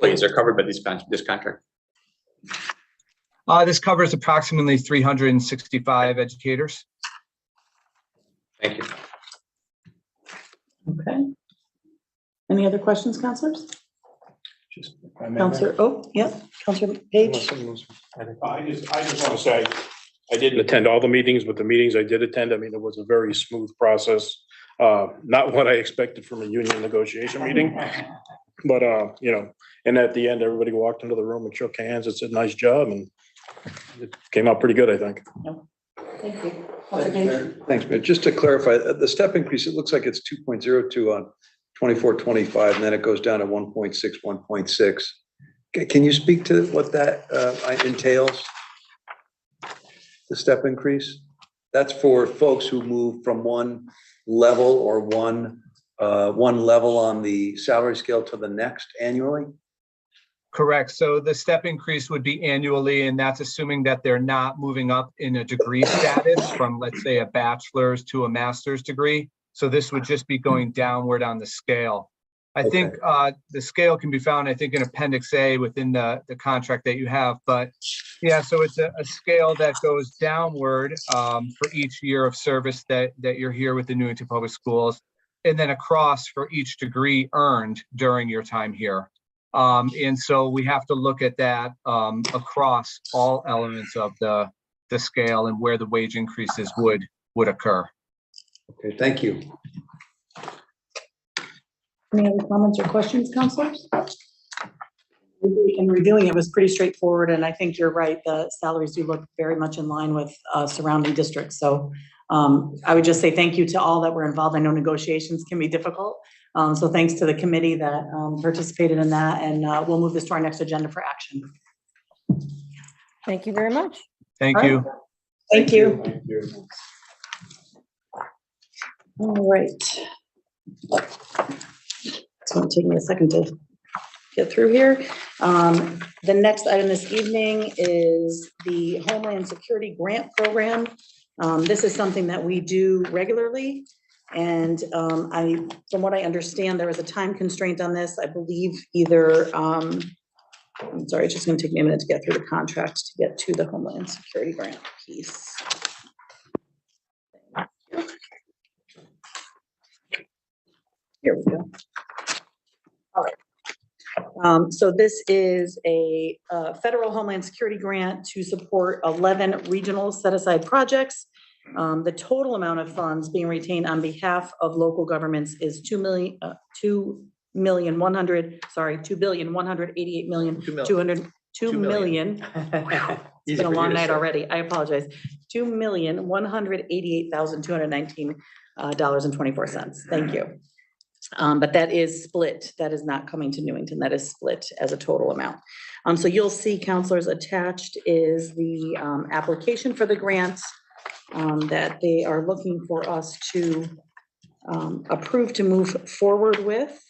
[SPEAKER 3] employees are covered by this contract?
[SPEAKER 18] This covers approximately 365 educators.
[SPEAKER 3] Thank you.
[SPEAKER 1] Okay. Any other questions, counselors? Counselor, oh, yeah, Counselor Page.
[SPEAKER 20] I just want to say, I didn't attend all the meetings, but the meetings I did attend, I mean, it was a very smooth process. Not what I expected from a union negotiation meeting, but, and at the end, everybody walked into the room and shook hands and said, nice job, and it came out pretty good, I think.
[SPEAKER 1] Thank you. Counselor Page.
[SPEAKER 8] Thanks, Mayor. Just to clarify, the step increase, it looks like it's 2.02 on 24-25, and then it goes down to 1.6, 1.6. Can you speak to what that entails? The step increase? That's for folks who move from one level or one level on the salary scale to the next annually?
[SPEAKER 18] Correct. So the step increase would be annually, and that's assuming that they're not moving up in a degree status from, let's say, a bachelor's to a master's degree. So this would just be going downward on the scale. I think the scale can be found, I think, in Appendix A within the contract that you have. But yeah, so it's a scale that goes downward for each year of service that you're here with the Newington Public Schools, and then across for each degree earned during your time here. And so we have to look at that across all elements of the scale and where the wage increases would occur.
[SPEAKER 8] Okay, thank you.
[SPEAKER 1] Any other comments or questions, counselors? In reviewing it was pretty straightforward, and I think you're right. The salaries do look very much in line with surrounding districts. So I would just say thank you to all that were involved. I know negotiations can be difficult. So thanks to the committee that participated in that, and we'll move this to our next agenda for action.
[SPEAKER 19] Thank you very much.
[SPEAKER 18] Thank you.
[SPEAKER 1] Thank you. All right. It's going to take me a second to get through here. The next item this evening is the Homeland Security Grant Program. This is something that we do regularly. And from what I understand, there is a time constraint on this. I believe either, I'm sorry, it's just going to take me a minute to get through the contract to get to the Homeland Security Grant piece. Here we go. All right. So this is a federal Homeland Security grant to support 11 regional set-aside projects. The total amount of funds being retained on behalf of local governments is $2 billion 188 million 200 2 million. It's been a long night already. I apologize. $2,188,219.24. Thank you. But that is split. That is not coming to Newington. That is split as a total amount. So you'll see, counselors, attached is the application for the grant that they are looking for us to approve to move forward with.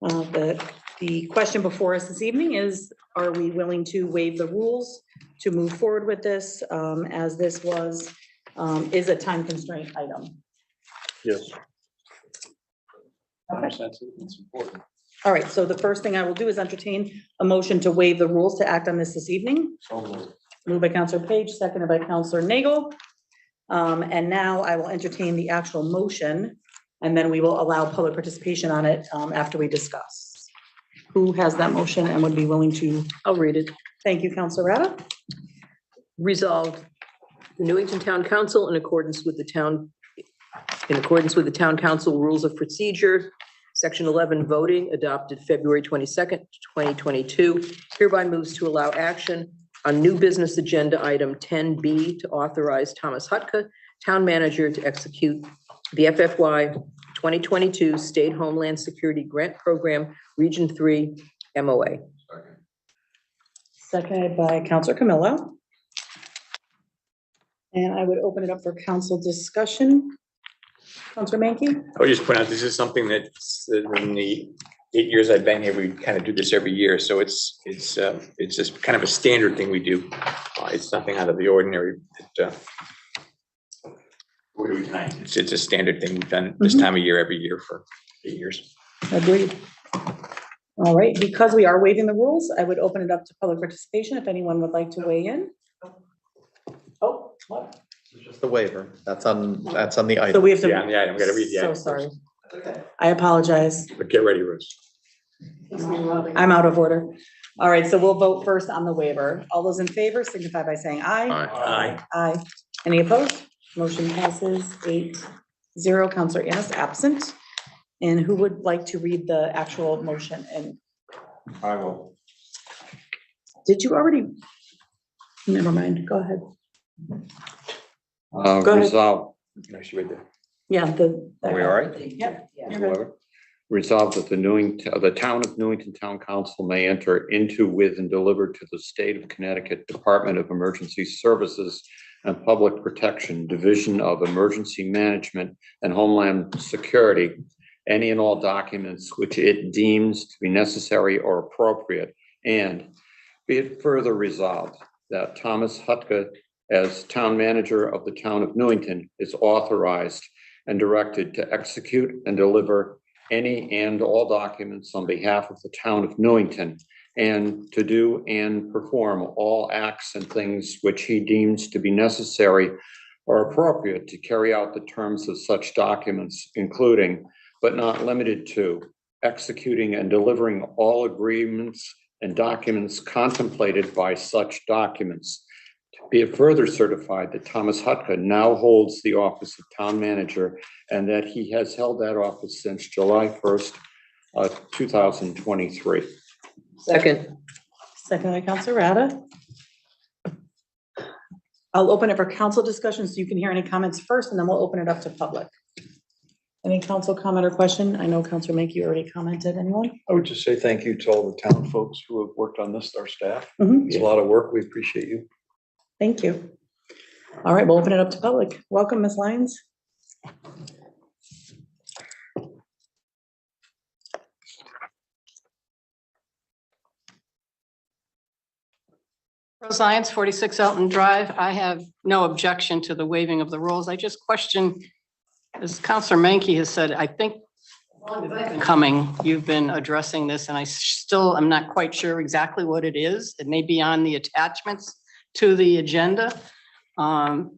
[SPEAKER 1] The question before us this evening is, are we willing to waive the rules to move forward with this, as this is a time constraint item?
[SPEAKER 20] Yes.
[SPEAKER 1] It's important. All right, so the first thing I will do is entertain a motion to waive the rules to act on this evening. Moved by Counselor Page, seconded by Counselor Nagel. And now I will entertain the actual motion, and then we will allow public participation on it after we discuss. Who has that motion and would be willing to?
[SPEAKER 10] I'll read it.
[SPEAKER 1] Thank you, Counselor Rada.
[SPEAKER 10] Resolved, the Newington Town Council, in accordance with the Town Council Rules of Procedure, Section 11, voting, adopted February 22nd, 2022, hereby moves to allow action on new business agenda item 10B to authorize Thomas Hutka, Town Manager, to execute the FFY 2022 State Homeland Security Grant Program, Region 3 MOA.
[SPEAKER 1] Seconded by Counselor Camillo. And I would open it up for council discussion. Counselor Mankey?
[SPEAKER 3] I would just point out, this is something that in the 8 years I've been here, we kind of do this every year. So it's just kind of a standard thing we do. It's nothing out of the ordinary. What do we tonight? It's a standard thing we've done this time of year every year for 8 years.
[SPEAKER 1] Agreed. All right, because we are waiving the rules, I would open it up to public participation if anyone would like to weigh in. Oh, what?
[SPEAKER 4] Just the waiver. That's on the item.
[SPEAKER 1] So we have to.
[SPEAKER 3] Yeah, on the item, we gotta read the
[SPEAKER 1] So
[SPEAKER 3] item
[SPEAKER 1] sorry.
[SPEAKER 3] first.
[SPEAKER 1] I apologize.
[SPEAKER 3] But get ready, Rose.
[SPEAKER 1] I'm out of order. All right, so we'll vote first on the waiver. All those in favor signify by saying aye.
[SPEAKER 3] Aye.
[SPEAKER 1] Aye. Any opposed? Motion passes 8-0. Counselor Ennis absent. And who would like to read the actual motion? And
[SPEAKER 9] I will.
[SPEAKER 1] did you already? Never mind, go ahead. Go ahead.
[SPEAKER 9] Resolve.
[SPEAKER 3] No, she read that.
[SPEAKER 1] Yeah,
[SPEAKER 9] Are we all right?
[SPEAKER 1] Yep. you're good.
[SPEAKER 9] However, resolved that the town of Newington Town Council may enter into with and deliver to the state of Connecticut Department of Emergency Services and Public Protection, Division of Emergency Management and Homeland Security, any and all documents which it deems to be necessary or appropriate, and be it further resolved that Thomas Hutka, as town manager of the town of Newington, is authorized and directed to execute and deliver any and all documents on behalf of the town of Newington, and to do and perform all acts and things which he deems to be necessary or appropriate to carry out the terms of such documents, including, but not limited to, executing and delivering all agreements and documents contemplated by such documents. To be it further certified that Thomas Hutka now holds the office of town manager and that he has held that office since July 1st, 2023.
[SPEAKER 10] Second.
[SPEAKER 1] Second by Counselor Rada. I'll open it for council discussion so you can hear any comments first, and then we'll open it up to public. Any council comment or question? I know Counselor Mankey already commented. Anyone?
[SPEAKER 8] I would just say thank you to all the town folks who have worked on this, our staff.
[SPEAKER 1] Mhm.
[SPEAKER 8] It's a lot of work. We appreciate you.
[SPEAKER 1] Thank you. All right, we'll open it up to public. Welcome, Ms. Lyons.
[SPEAKER 16] Rose Lyons, 46 Elton Drive. I have no objection to the waiving of the rules. I just question, as Counselor Mankey has said, I think coming, you've been addressing this, and I still am not quite sure exactly what it is. It may be on the attachments to the agenda. And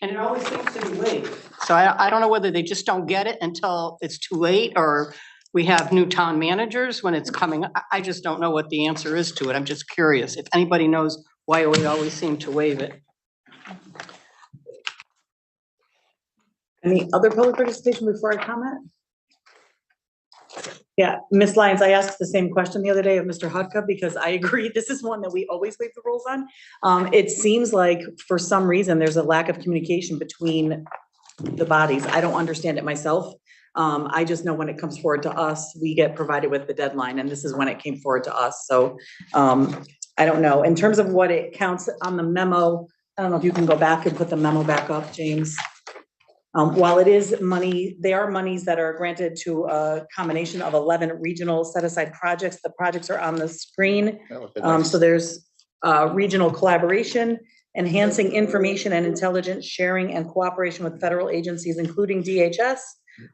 [SPEAKER 16] it always seems to be waived. So I don't know whether they just don't get it until it's too late, or we have new town managers when it's coming. I just don't know what the answer is to it. I'm just curious if anybody knows why we always seem to waive it.
[SPEAKER 1] Any other public participation before I comment? Yeah, Ms. Lyons, I asked the same question the other day of Mr. Hutka because I agree, this is one that we always waive the rules on. It seems like for some reason, there's a lack of communication between the bodies. I don't understand it myself. I just know when it comes forward to us, we get provided with the deadline, and this is when it came forward to us. So I don't know. In terms of what it counts on the memo, I don't know if you can go back and put the memo back up, James. While it is money, they are monies that are granted to a combination of 11 regional set-aside projects. The projects are on the screen. So there's regional collaboration, enhancing information and intelligence sharing and cooperation with federal agencies, including DHS,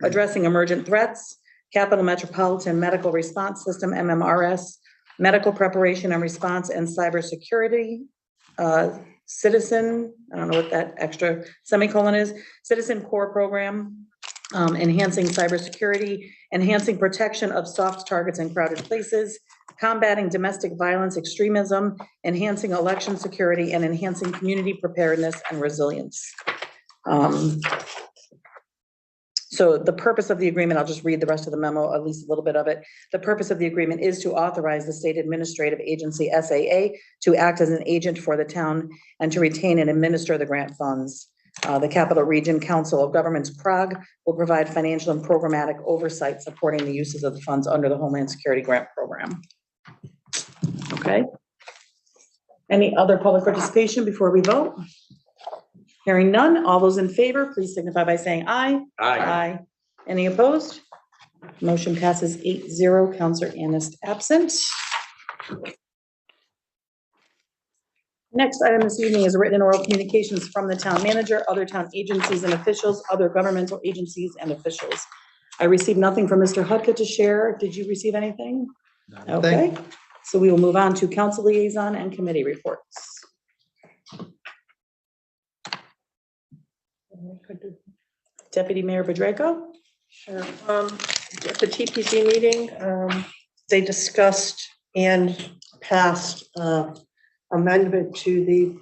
[SPEAKER 1] addressing emergent threats, Capital Metropolitan Medical Response System, MMRS, medical preparation and response, and cybersecurity, citizen, I don't know what that extra semicolon is, Citizen Core Program, enhancing cybersecurity, enhancing protection of soft targets in crowded places, combating domestic violence, extremism, enhancing election security, and enhancing community preparedness and resilience. So the purpose of the agreement, I'll just read the rest of the memo, at least a little bit of it. The purpose of the agreement is to authorize the state administrative agency, SAA, to act as an agent for the town and to retain and administer the grant funds. The Capital Region Council of Governments, Prague, will provide financial and programmatic oversight supporting the uses of the funds under the Homeland Security Grant Program. Okay. Any other public participation before we vote? Hearing none, all those in favor, please signify by saying aye.
[SPEAKER 3] Aye.
[SPEAKER 1] Any opposed? Motion passes 8-0. Counselor Ennis absent. Next item this evening is written and oral communications from the town manager, other town agencies and officials, other governmental agencies and officials. I received nothing from Mr. Hutka to share. Did you receive anything? Okay, so we will move on to council liaison and committee reports. Deputy Mayor Bedrejko?
[SPEAKER 6] Sure. At the TPC meeting, they discussed and passed amendment to the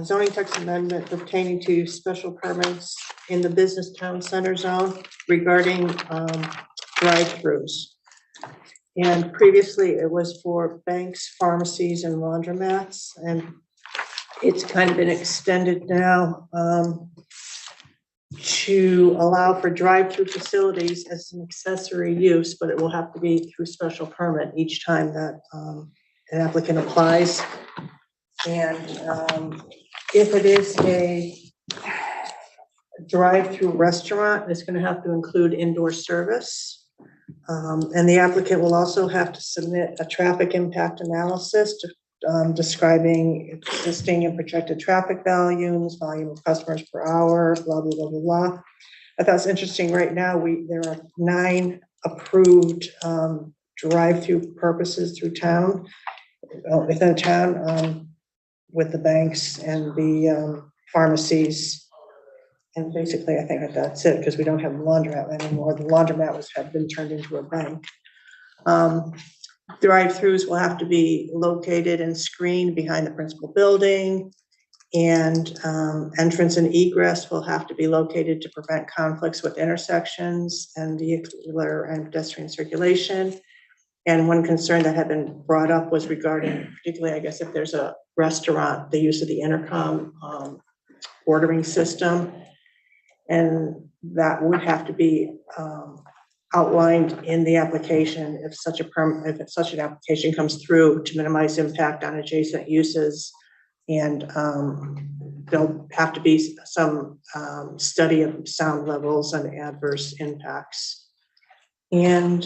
[SPEAKER 6] zoning text amendment pertaining to special permits in the business town center zone regarding drive-throughs. And previously it was for banks, pharmacies, and laundromats, and it's kind of been extended now to allow for drive-through facilities as an accessory use, but it will have to be through special permit each time that an applicant applies. And if it is a drive-through restaurant, it's going to have to include indoor service. And the applicant will also have to submit a traffic impact analysis describing existing and projected traffic volumes, volume of customers per hour, blah, blah, blah, blah, blah. I thought it's interesting right now, there are 9 approved drive-through purposes through town, within town, with the banks and the pharmacies. And basically, I think that's it, because we don't have the laundromat anymore. The laundromat had been turned into a bank. Drive-throughs will have to be located and screened behind the principal building, and entrance and egress will have to be located to prevent conflicts with intersections and vehicular and pedestrian circulation. And one concern that had been brought up was regarding, particularly, I guess, if there's a restaurant, the use of the intercom ordering system. And that would have to be outlined in the application if such an application comes through, to minimize impact on adjacent uses. And there'll have to be some study of sound levels and adverse impacts. And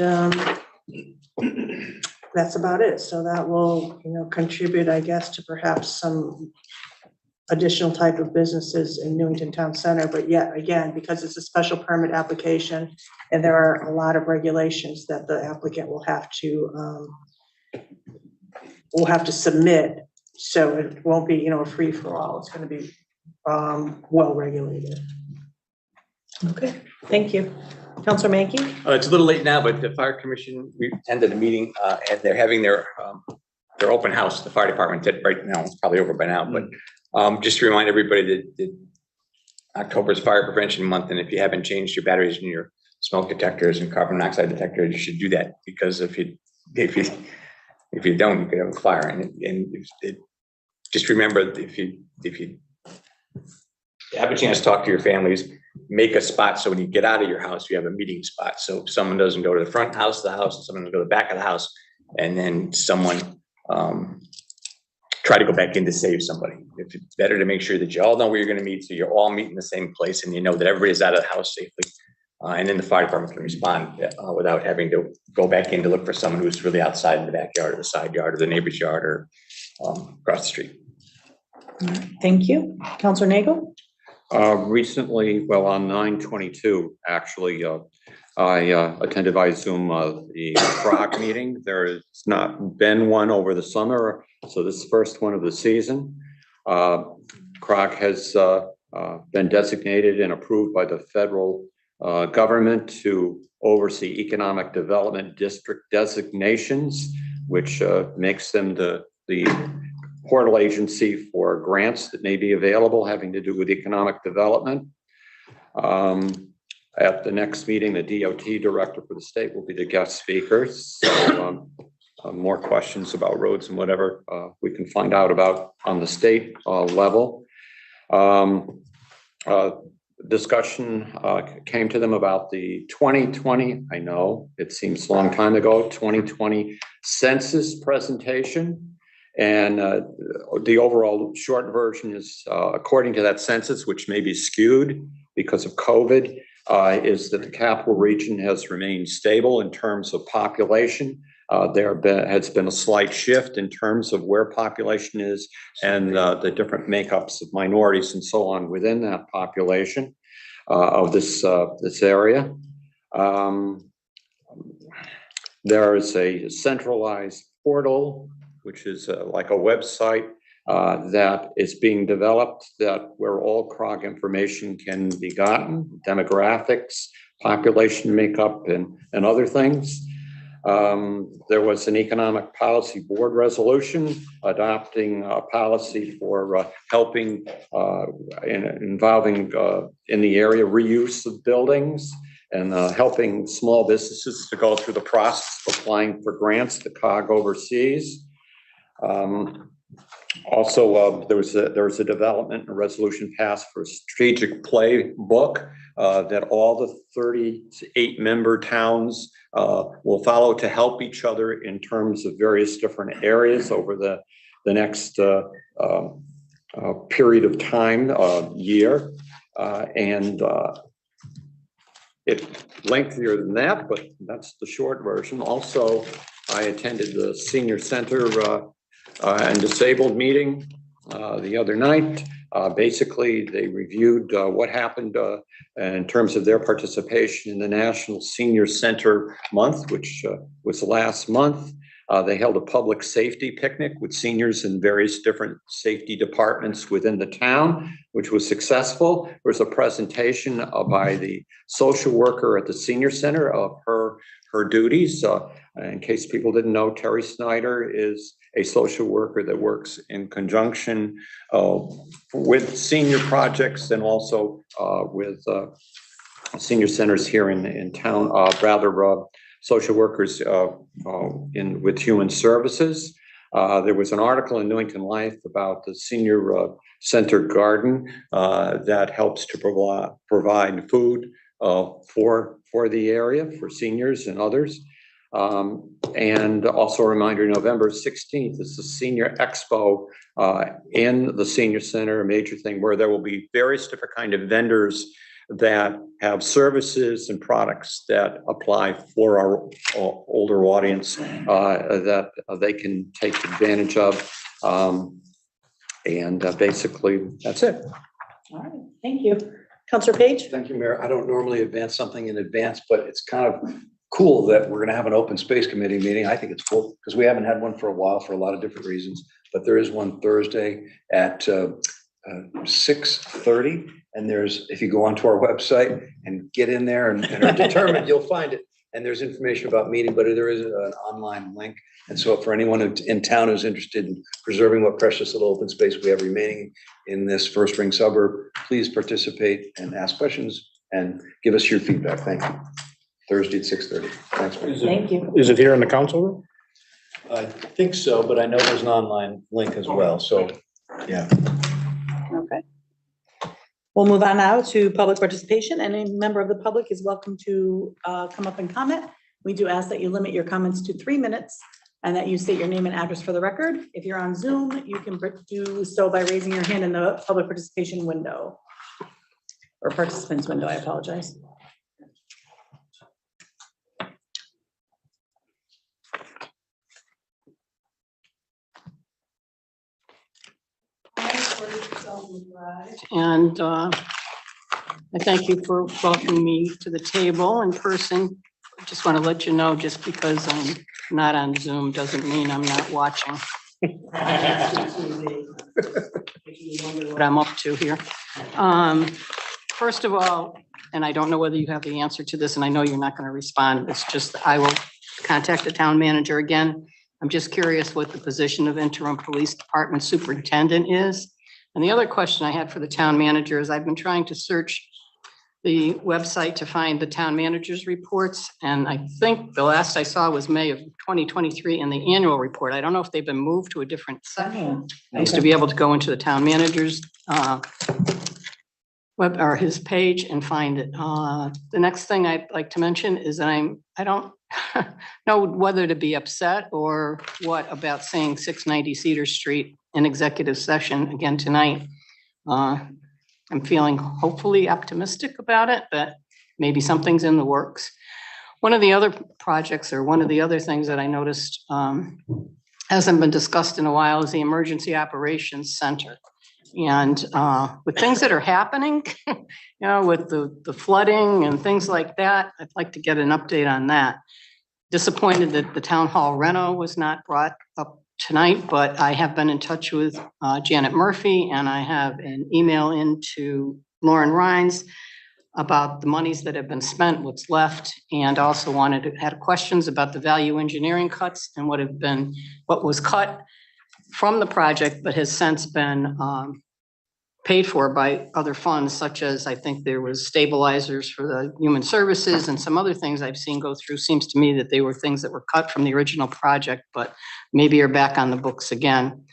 [SPEAKER 6] that's about it. So that will, contribute, I guess, to perhaps some additional type of businesses in Newington Town Center. But yet again, because it's a special permit application and there are a lot of regulations that the applicant will have to submit. So it won't be, a free for all. It's going to be well regulated. Okay, thank you. Councilor Mankey?
[SPEAKER 3] It's a little late now, but the fire commission, we attended a meeting and they're having their open house, the fire department did right now. It's probably over by now, but just to remind everybody that October is Fire Prevention Month, and if you haven't changed your batteries in your smoke detectors and carbon monoxide detectors, you should do that, because if you don't, you could have a fire. And just remember, if you have a chance to talk to your families, make a spot so when you get out of your house, you have a meeting spot. So if someone doesn't go to the front house of the house, and someone doesn't go to the back of the house, and then someone try to go back in to save somebody. It's better to make sure that you all know where you're going to meet, so you're all meeting in the same place, and you know that everybody's out of the house safely. And then the fire department can respond without having to go back in to look for someone who's really outside in the backyard or the side yard or the neighbor's yard or across the street.
[SPEAKER 1] Thank you. Councilor Nagel?
[SPEAKER 9] Recently, well, on 9/22, actually, I attended by Zoom the CROC meeting. There's not been one over the summer, so this is the first one of the season. CROC has been designated and approved by the federal government to oversee economic development district designations, which makes them the portal agency for grants that may be available having to do with economic development. At the next meeting, the DOT director for the state will be the guest speaker. So more questions about roads and whatever we can find out about on the state level. Discussion came to them about the 2020, I know it seems a long time ago, 2020 census presentation. And the overall short version is, according to that census, which may be skewed because of COVID, is that the capital region has remained stable in terms of population. There has been a slight shift in terms of where population is and the different makeups of minorities and so on within that population of this area. There is a centralized portal, which is like a website that is being developed, that where all CROG information can be gotten, demographics, population makeup, and other things. There was an economic policy board resolution adopting a policy for helping involving in the area reuse of buildings and helping small businesses to go through the process of applying for grants the COG oversees. Also, there was a development and a resolution passed for a strategic playbook that all the 38 member towns will follow to help each other in terms of various different areas over the next period of time, year. And it's lengthier than that, but that's the short version. Also, I attended the senior center and disabled meeting the other night. Basically, they reviewed what happened in terms of their participation in the National Senior Center Month, which was last month. They held a public safety picnic with seniors in various different safety departments within the town, which was successful. There was a presentation by the social worker at the senior center of her duties. In case people didn't know, Terry Snyder is a social worker that works in conjunction with senior projects and also with senior centers here in town, social workers with human services. There was an article in Newington Life about the senior center garden that helps to provide food for the area, for seniors and others. And also a reminder, November 16th is the Senior Expo in the Senior Center, a major thing where there will be various different kind of vendors that have services and products that apply for our older audience that they can take advantage of. And basically, that's it.
[SPEAKER 1] All right, thank you. Councilor Page?
[SPEAKER 8] Thank you, Mayor. I don't normally advance something in advance, but it's kind of cool that we're gonna have an open space committee meeting. I think it's cool because we haven't had one for a while for a lot of different reasons, but there is one Thursday at 6:30. And there's, if you go onto our website and get in there and are determined, you'll find it. And there's information about meeting, but there is an online link. And so for anyone in town who's interested in preserving what precious little open space we have remaining in this first ring suburb, please participate and ask questions and give us your feedback. Thank you. Thursday at 6:30. Thanks. Mayor.
[SPEAKER 1] Thank you.
[SPEAKER 20] Is it here in the council room?
[SPEAKER 8] I think so, but I know there's an online link as well. So, yeah.
[SPEAKER 1] Okay. We'll move on now to public participation. Any member of the public is welcome to come up and comment. We do ask that you limit your comments to 3 minutes and that you state your name and address for the record. If you're on Zoom, you can do so by raising your hand in the public participation window or participants window, I apologize.
[SPEAKER 16] And I thank you for welcoming me to the table in person. I just want to let you know, just because I'm not on Zoom doesn't mean I'm not watching. What I'm up to here. First of all, and I don't know whether you have the answer to this, and I know you're not going to respond. It's just, I will contact the town manager again. I'm just curious what the position of interim police department superintendent is. And the other question I had for the town manager is I've been trying to search the website to find the town manager's reports. And I think the last I saw was May of 2023 in the annual report. I don't know if they've been moved to a different section. I used to be able to go into the town manager's web or his page and find it. The next thing I'd like to mention is that I don't know whether to be upset or what about saying 690 Cedar Street in executive session again tonight. I'm feeling hopefully optimistic about it, but maybe something's in the works. One of the other projects or one of the other things that I noticed hasn't been discussed in a while is the Emergency Operations Center. And with things that are happening, you know, with the flooding and things like that, I'd like to get an update on that. Disappointed that the town hall reno was not brought up tonight, but I have been in touch with Janet Murphy, and I have an email into Lauren Rhines about the monies that have been spent, what's left, and also had questions about the value engineering cuts and what was cut from the project, but has since been paid for by other funds, such as I think there was stabilizers for the human services and some other things I've seen go through. Seems to me that they were things that were cut from the original project, but maybe are back on the books again.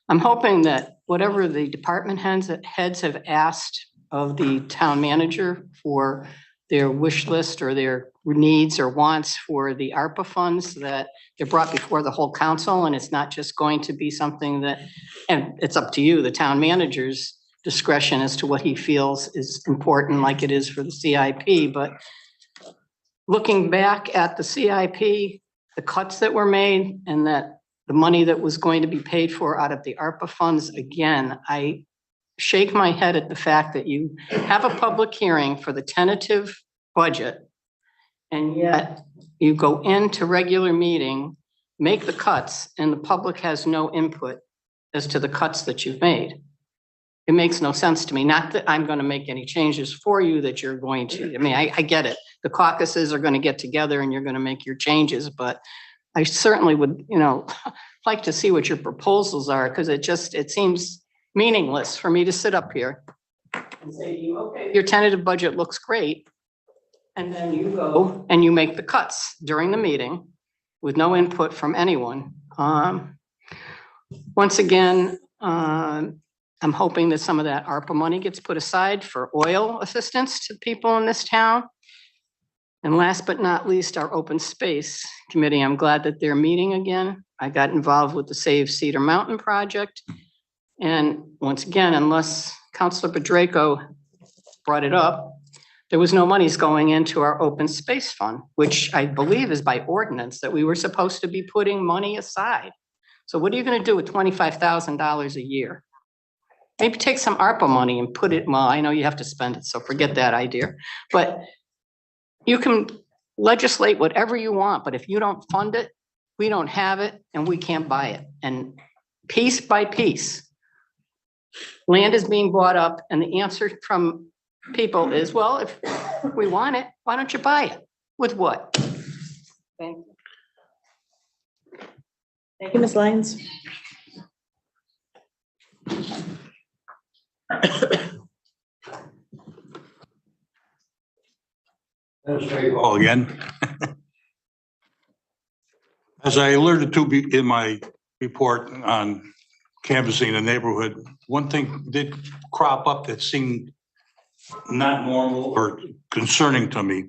[SPEAKER 16] I'm hoping that whatever the department heads have asked of the town manager for their wish list or their needs or wants for the ARPA funds, that they're brought before the whole council, and it's not just going to be something that, and it's up to you, the town manager's discretion as to what he feels is important, like it is for the CIP. But looking back at the CIP, the cuts that were made, and that the money that was going to be paid for out of the ARPA funds, again, I shake my head at the fact that you have a public hearing for the tentative budget, and yet you go into regular meeting, make the cuts, and the public has no input as to the cuts that you've made. It makes no sense to me. Not that I'm going to make any changes for you that you're going to. I mean, I get it. The caucuses are going to get together and you're going to make your changes, but I certainly would, like to see what your proposals are, because it seems meaningless for me to sit up here and say to you, okay, your tentative budget looks great. And then you go and you make the cuts during the meeting with no input from anyone. Once again, I'm hoping that some of that ARPA money gets put aside for oil assistance to people in this town. And last but not least, our open space committee. I'm glad that they're meeting again. I got involved with the Save Cedar Mountain project. And once again, unless Councilor Bedrejko brought it up, there was no monies going into our open space fund, which I believe is by ordinance that we were supposed to be putting money aside. So what are you going to do with $25,000 a year? Maybe take some ARPA money and put it, well, I know you have to spend it, so forget that idea. But you can legislate whatever you want, but if you don't fund it, we don't have it and we can't buy it. And piece by piece, land is being bought up, and the answer from people is, well, if we want it, why don't you buy it? With what? Thank you.
[SPEAKER 1] Thank you, Ms. Lyons.
[SPEAKER 13] All again. As I alluded to in my report on canvassing the neighborhood, one thing did crop up that seemed not normal or concerning to me,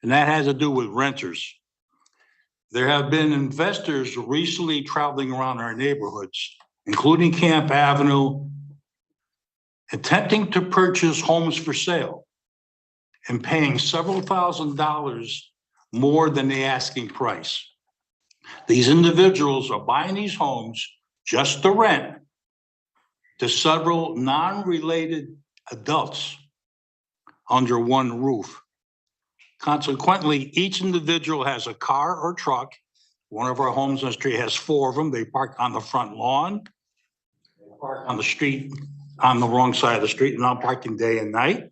[SPEAKER 13] and that has to do with renters. There have been investors recently traveling around our neighborhoods, including Camp Avenue, attempting to purchase homes for sale and paying several $1,000s more than the asking price. These individuals are buying these homes just to rent to several non-related adults under one roof. Consequently, each individual has a car or truck. One of our homes on the street has 4 of them. They park on the front lawn, they park on the street, on the wrong side of the street, and I'm parking day and night.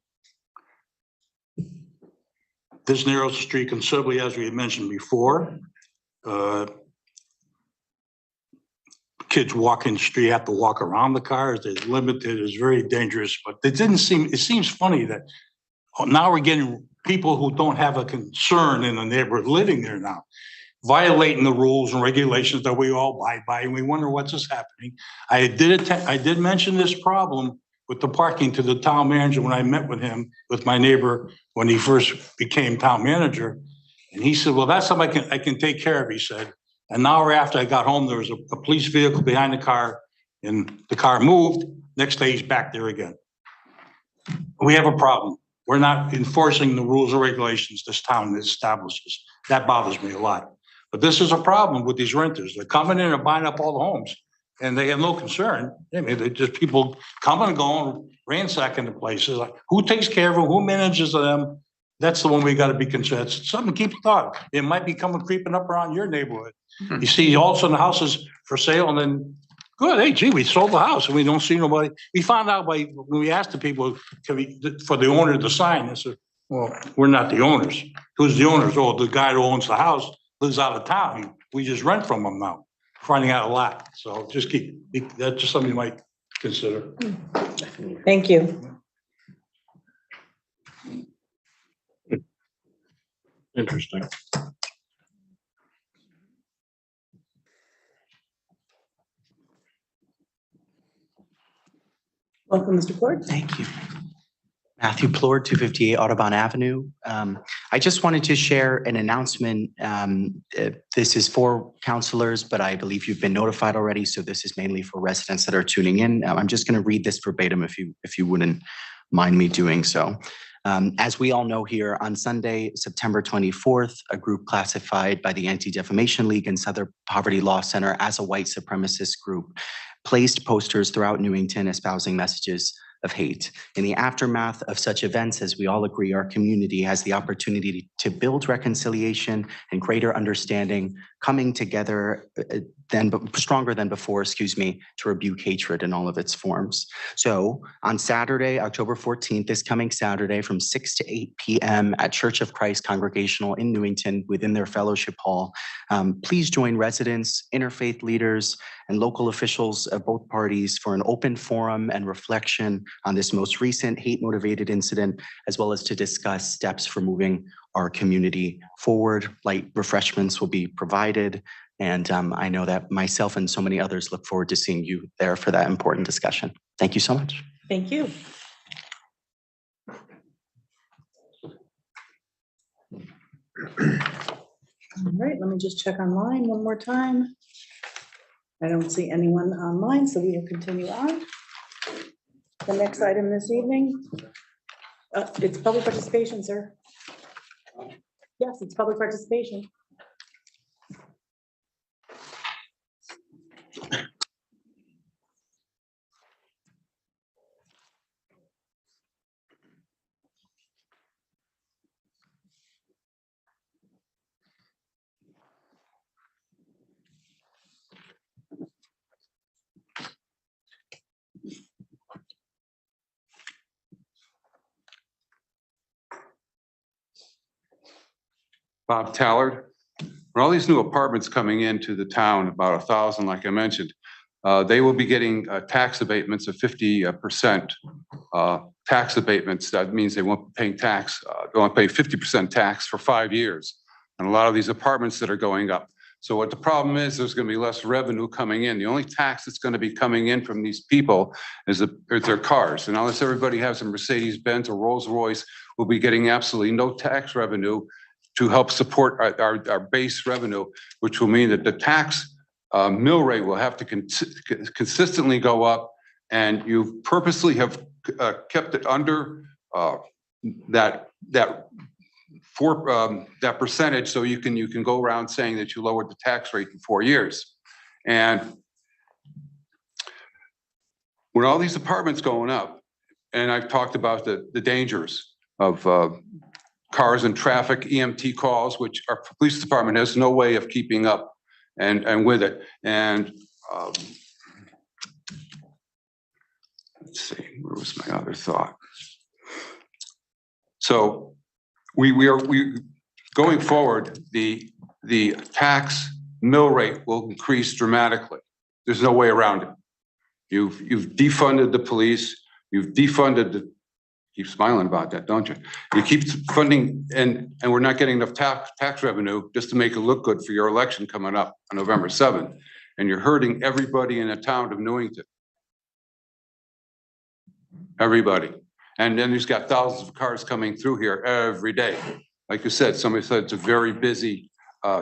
[SPEAKER 13] This narrows the street considerably, as we had mentioned before. Kids walking the street have to walk around the cars. They're limited. It's very dangerous. But it seems funny that now we're getting people who don't have a concern in the neighborhood living there now, violating the rules and regulations that we all abide by, and we wonder what's just happening. I did mention this problem with the parking to the town manager when I met with him, with my neighbor, when he first became town manager. And he said, well, that's something I can take care of, he said. An hour after I got home, there was a police vehicle behind the car, and the car moved. Next day, he's back there again. We have a problem. We're not enforcing the rules and regulations this town establishes. That bothers me a lot. But this is a problem with these renters. They're coming in and buying up all the homes, and they have no concern. I mean, they're just people coming and going, ransacking the places. Like, who takes care of them? Who manages them? That's the one we gotta be concerned. It's something to keep thought. It might be coming creeping up around your neighborhood. You see all of a sudden the house is for sale and then, good, hey, gee, we sold the house and we don't see nobody. We found out when we asked the people, for the owner to sign, they said, well, we're not the owners. Who's the owners? Oh, the guy who owns the house lives out of town. We just rent from him now, finding out a lot. So just that's just something you might consider.
[SPEAKER 1] Thank you.
[SPEAKER 20] Interesting.
[SPEAKER 1] Welcome, Mr. Ford.
[SPEAKER 21] Thank you. Matthew Plord, 258 Audubon Avenue. I just wanted to share an announcement. This is for counselors, but I believe you've been notified already, so this is mainly for residents that are tuning in. I'm just going to read this verbatim if you wouldn't mind me doing so. As we all know here, on Sunday, September 24th, a group classified by the Anti-Defamation League and Southern Poverty Law Center as a white supremacist group placed posters throughout Newington espousing messages of hate. In the aftermath of such events, as we all agree, our community has the opportunity to build reconciliation and greater understanding, coming together stronger than before, to rebuke hatred in all of its forms. So on Saturday, October 14th, this coming Saturday from 6 to 8 p.m. at Church of Christ Congregational in Newington within their fellowship hall, please join residents, interfaith leaders, and local officials of both parties for an open forum and reflection on this most recent hate-motivated incident, as well as to discuss steps for moving our community forward. Light refreshments will be provided, and I know that myself and so many others look forward to seeing you there for that important discussion. Thank you so much.
[SPEAKER 1] Thank you. All right, let me just check online one more time. I don't see anyone online, so we will continue on. The next item this evening, it's public participation, sir. Yes, it's public participation.
[SPEAKER 17] Bob Tallard. When all these new apartments coming into the town, about 1,000, like I mentioned, they will be getting tax abatements of 50%. Tax abatements, that means they won't be paying tax, they won't pay 50% tax for 5 years. And a lot of these apartments that are going up. So what the problem is, there's going to be less revenue coming in. The only tax that's going to be coming in from these people is their cars. And unless everybody has a Mercedes-Benz or Rolls-Royce, we'll be getting absolutely no tax revenue to help support our base revenue, which will mean that the tax mill rate will have to consistently go up, and you purposely have kept it under that percentage, so you can go around saying that you lowered the tax rate in 4 years. And when all these apartments going up, and I've talked about the dangers of cars and traffic, EMT calls, which our police department has no way of keeping up and with it. And let's see, where was my other thought? So we going forward, the tax mill rate will increase dramatically. There's no way around it. You've defunded the police, you've defunded keep smiling about that, don't you? You keep funding, and we're not getting enough tax revenue just to make it look good for your election coming up on November 7th. And you're hurting everybody in the town of Newington. Everybody. And then there's got thousands of cars coming through here every day. Like you said, somebody said it's a very busy,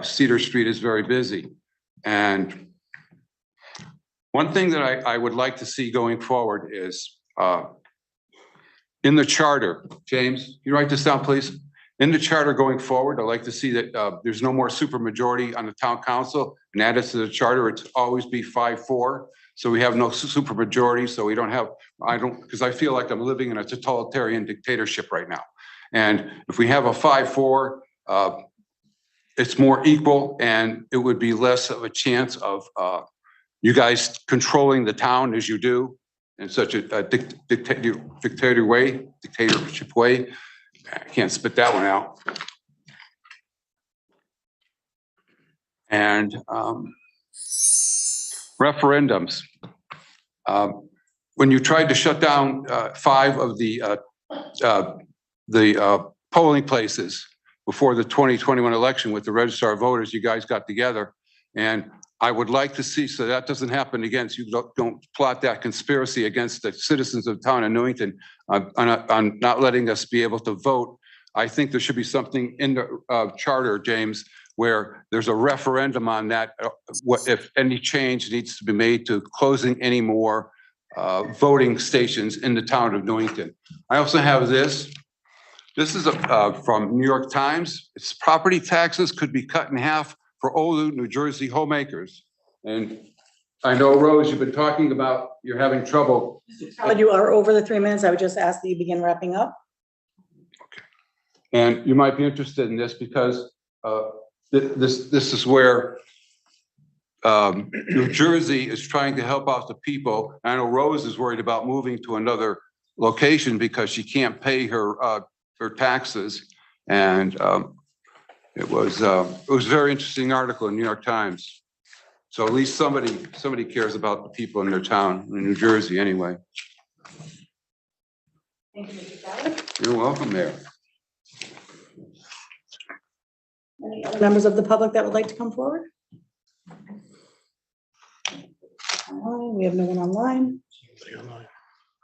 [SPEAKER 17] Cedar Street is very busy. And one thing that I would like to see going forward is, in the charter, James, you write this down, please. In the charter going forward, I'd like to see that there's no more supermajority on the town council, and added to the charter, it's always be 5-4. So we have no supermajority, so we don't have, because I feel like I'm living in a totalitarian dictatorship right now. And if we have a 5-4, it's more equal and it would be less of a chance of you guys controlling the town as you do in such a dictatorship way. I can't spit that one out. And referendums. When you tried to shut down 5 of the polling places before the 2021 election with the registrar of voters, you guys got together. And I would like to see, so that doesn't happen again, so you don't plot that conspiracy against the citizens of the town of Newington on not letting us be able to vote. I think there should be something in the charter, James, where there's a referendum on that, what if any change needs to be made to closing any more voting stations in the town of Newington. I also have this. This is from New York Times. It's property taxes could be cut in half for old New Jersey homemakers. And I know, Rose, you've been talking about you're having trouble.
[SPEAKER 1] But you are over the 3 minutes. I would just ask that you begin wrapping up.
[SPEAKER 17] And you might be interested in this because this is where New Jersey is trying to help out the people. I know Rose is worried about moving to another location because she can't pay her taxes. And it was a very interesting article in New York Times. So at least somebody cares about the people in their town, in New Jersey anyway.
[SPEAKER 1] Thank you, Mr. Fowler.
[SPEAKER 17] You're welcome there.
[SPEAKER 1] Any other members of the public that would like to come forward? We have no one online.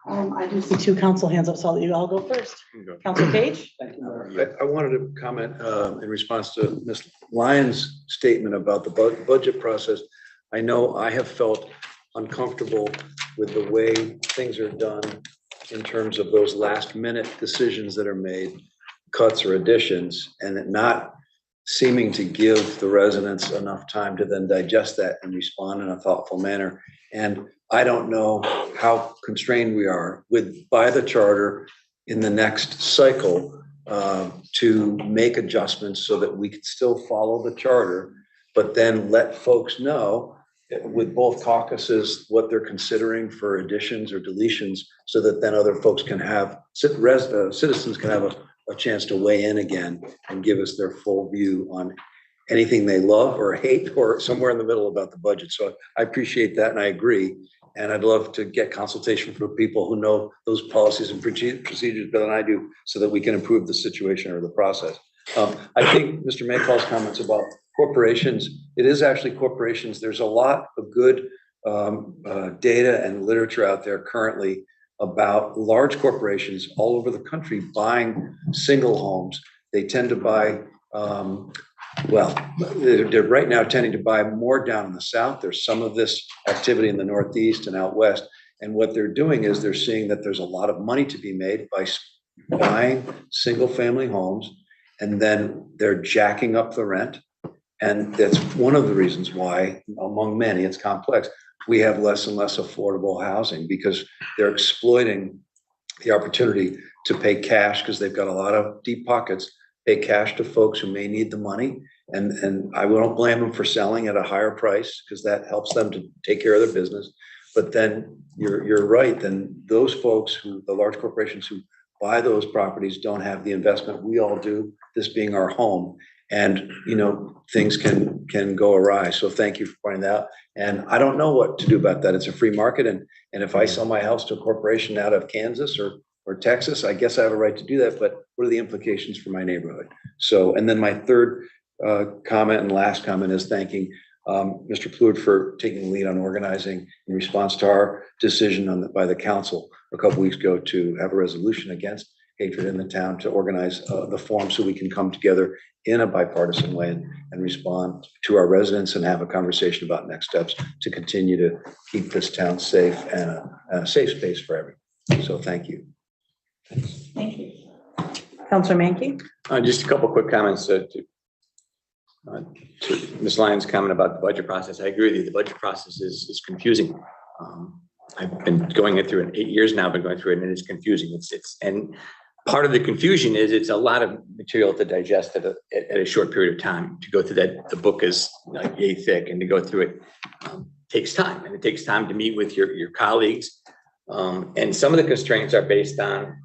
[SPEAKER 1] I do see 2 council hands up, so I'll let you all go first. Council Page?
[SPEAKER 8] I wanted to comment in response to Ms. Lyons' statement about the budget process. I know I have felt uncomfortable with the way things are done in terms of those last minute decisions that are made, cuts or additions, and it not seeming to give the residents enough time to then digest that and respond in a thoughtful manner. And I don't know how constrained we are by the charter in the next cycle to make adjustments so that we can still follow the charter, but then let folks know with both caucuses what they're considering for additions or deletions, so that then other folks can have, citizens can have a chance to weigh in again and give us their full view on anything they love or hate or somewhere in the middle about the budget. So I appreciate that and I agree. And I'd love to get consultation from people who know those policies and procedures better than I do so that we can improve the situation or the process. I think Mr. Mayall's comments about corporations, it is actually corporations. There's a lot of good data and literature out there currently about large corporations all over the country buying single homes. They tend to buy, they're right now tending to buy more down in the south. There's some of this activity in the northeast and out west. And what they're doing is they're seeing that there's a lot of money to be made by buying single family homes, and then they're jacking up the rent. And that's one of the reasons why, among many, it's complex, we have less and less affordable housing, because they're exploiting the opportunity to pay cash because they've got a lot of deep pockets, pay cash to folks who may need the money. And I won't blame them for selling at a higher price because that helps them to take care of their business. But then you're right, then those folks the large corporations who buy those properties don't have the investment we all do, this being our home. And, things can go awry. So thank you for pointing that out. And I don't know what to do about that. It's a free market. And if I sell my house to a corporation out of Kansas or Texas, I guess I have a right to do that. But what are the implications for my neighborhood? So, and then my third comment and last comment is thanking Mr. Plourde for taking the lead on organizing in response to our decision by the council a couple weeks ago to have a resolution against hatred in the town, to organize the forum so we can come together in a bipartisan way and respond to our residents and have a conversation about next steps to continue to keep this town safe and a safe space for everyone. So thank you.
[SPEAKER 1] Thank you. Councilor Mankey?
[SPEAKER 3] Just a couple quick comments to Ms. Lyons' comment about the budget process. I agree with you. The budget process is confusing. I've been going through it 8 years now, been going through it, and it's confusing. And part of the confusion is it's a lot of material to digest at a short period of time. To go through that, the book is like yay thick, and to go through it takes time, and it takes time to meet with your colleagues. And some of the constraints are based on,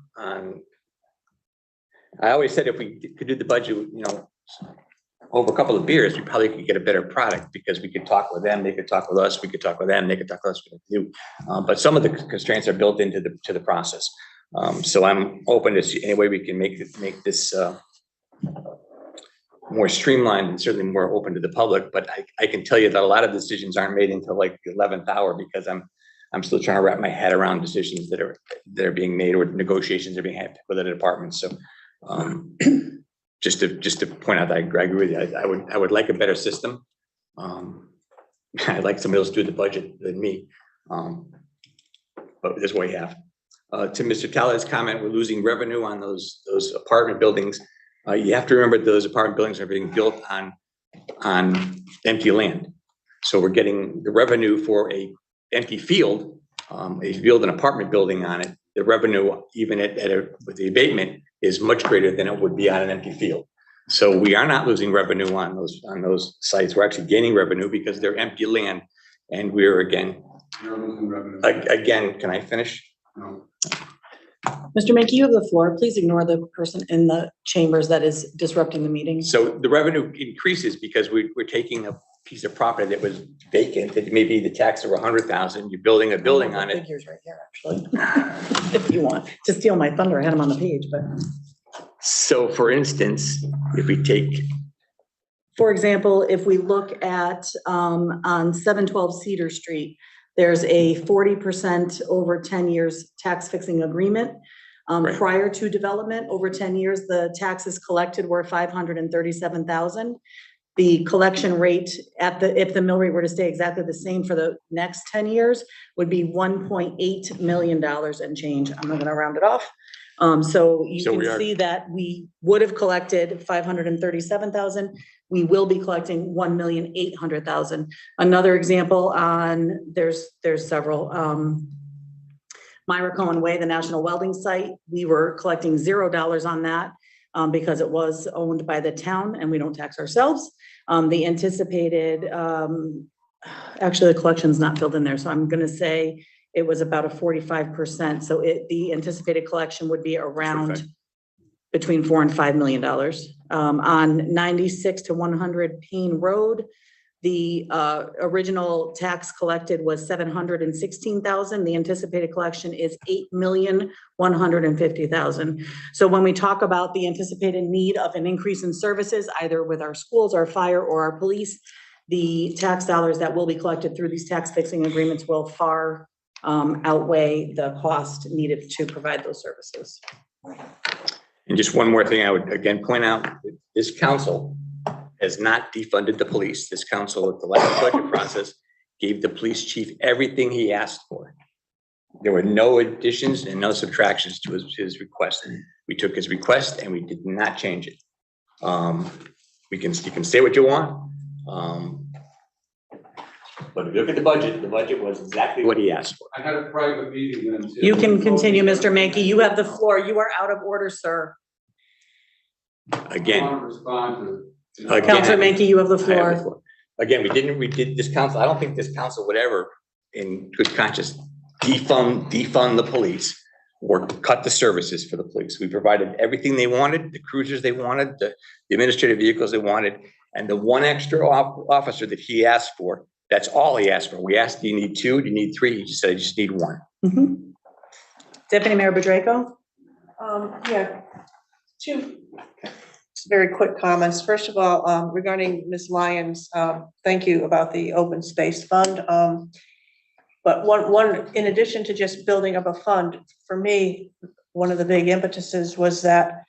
[SPEAKER 3] I always said if we could do the budget, over a couple of beers, we probably could get a better product because we could talk with them, they could talk with us, we could talk with them, they could talk with us. But some of the constraints are built into the process. So I'm open to see any way we can make this more streamlined and certainly more open to the public. But I can tell you that a lot of decisions aren't made until like the 11th hour because I'm still trying to wrap my head around decisions that are being made or negotiations are being had with the department. So just to point out that I agree with you. I would like a better system. I'd like somebody else to do the budget than me. But this is what we have. To Mr. Tala's comment, we're losing revenue on those apartment buildings. You have to remember those apartment buildings are being built on empty land. So we're getting the revenue for a empty field. If you build an apartment building on it, the revenue, even with the abatement, is much greater than it would be on an empty field. So we are not losing revenue on those sites. We're actually gaining revenue because they're empty land. And we're again, can I finish?
[SPEAKER 17] No.
[SPEAKER 1] Mr. Mankey, you have the floor. Please ignore the person in the chambers that is disrupting the meeting.
[SPEAKER 3] So the revenue increases because we're taking a piece of property that was vacant, that maybe the tax over 100,000, you're building a building on it.
[SPEAKER 1] Figures right here, actually. If you want to steal my thunder, I had them on the page, but.
[SPEAKER 3] So for instance, if we take.
[SPEAKER 1] For example, if we look at on 712 Cedar Street, there's a 40% over 10 years tax fixing agreement.
[SPEAKER 3] Right.
[SPEAKER 1] Prior to development, over 10 years, the taxes collected were 537,000. The collection rate if the mill rate were to stay exactly the same for the next 10 years would be $1.8 million and change. I'm not gonna round it off. So you can see that we would have collected 537,000. We will be collecting 1,800,000. Another example on there's several. Myra Cohen Way, the National Welding Site, we were collecting $0 on that because it was owned by the town and we don't tax ourselves. The anticipated, actually the collection's not filled in there, so I'm gonna say it was about a 45%. So the anticipated collection would be around between $4 and $5 million. On 96 to 100 Payne Road, the original tax collected was 716,000. The anticipated collection is 8,150,000. So when we talk about the anticipated need of an increase in services, either with our schools, our fire, or our police, the tax dollars that will be collected through these tax fixing agreements will far outweigh the cost needed to provide those services.
[SPEAKER 3] And just one more thing I would again point out, this council has not defunded the police. This council at the last budget process gave the police chief everything he asked for. There were no additions and no subtractions to his request. We took his request and we did not change it. You can say what you want. But if you look at the budget was exactly what he asked for.
[SPEAKER 17] I had a private meeting then too.
[SPEAKER 1] You can continue, Mr. Mankey. You have the floor. You are out of order, sir.
[SPEAKER 3] Again.
[SPEAKER 17] I want to respond to.
[SPEAKER 1] Councilor Mankey, you have the floor.
[SPEAKER 3] Again, we did this council. I don't think this council would ever, in good conscience, defund the police or cut the services for the police. We provided everything they wanted, the cruisers they wanted, the administrative vehicles they wanted, and the one extra officer that he asked for. That's all he asked for. We asked, do you need 2? Do you need 3? He just said, I just need 1.
[SPEAKER 1] Mm-hmm. Deputy Mayor Bedrejko?
[SPEAKER 6] Yeah, 2 very quick comments. First of all, regarding Ms. Lyons, thank you about the open space fund. But one, in addition to just building up a fund, for me, one of the big impetuses was that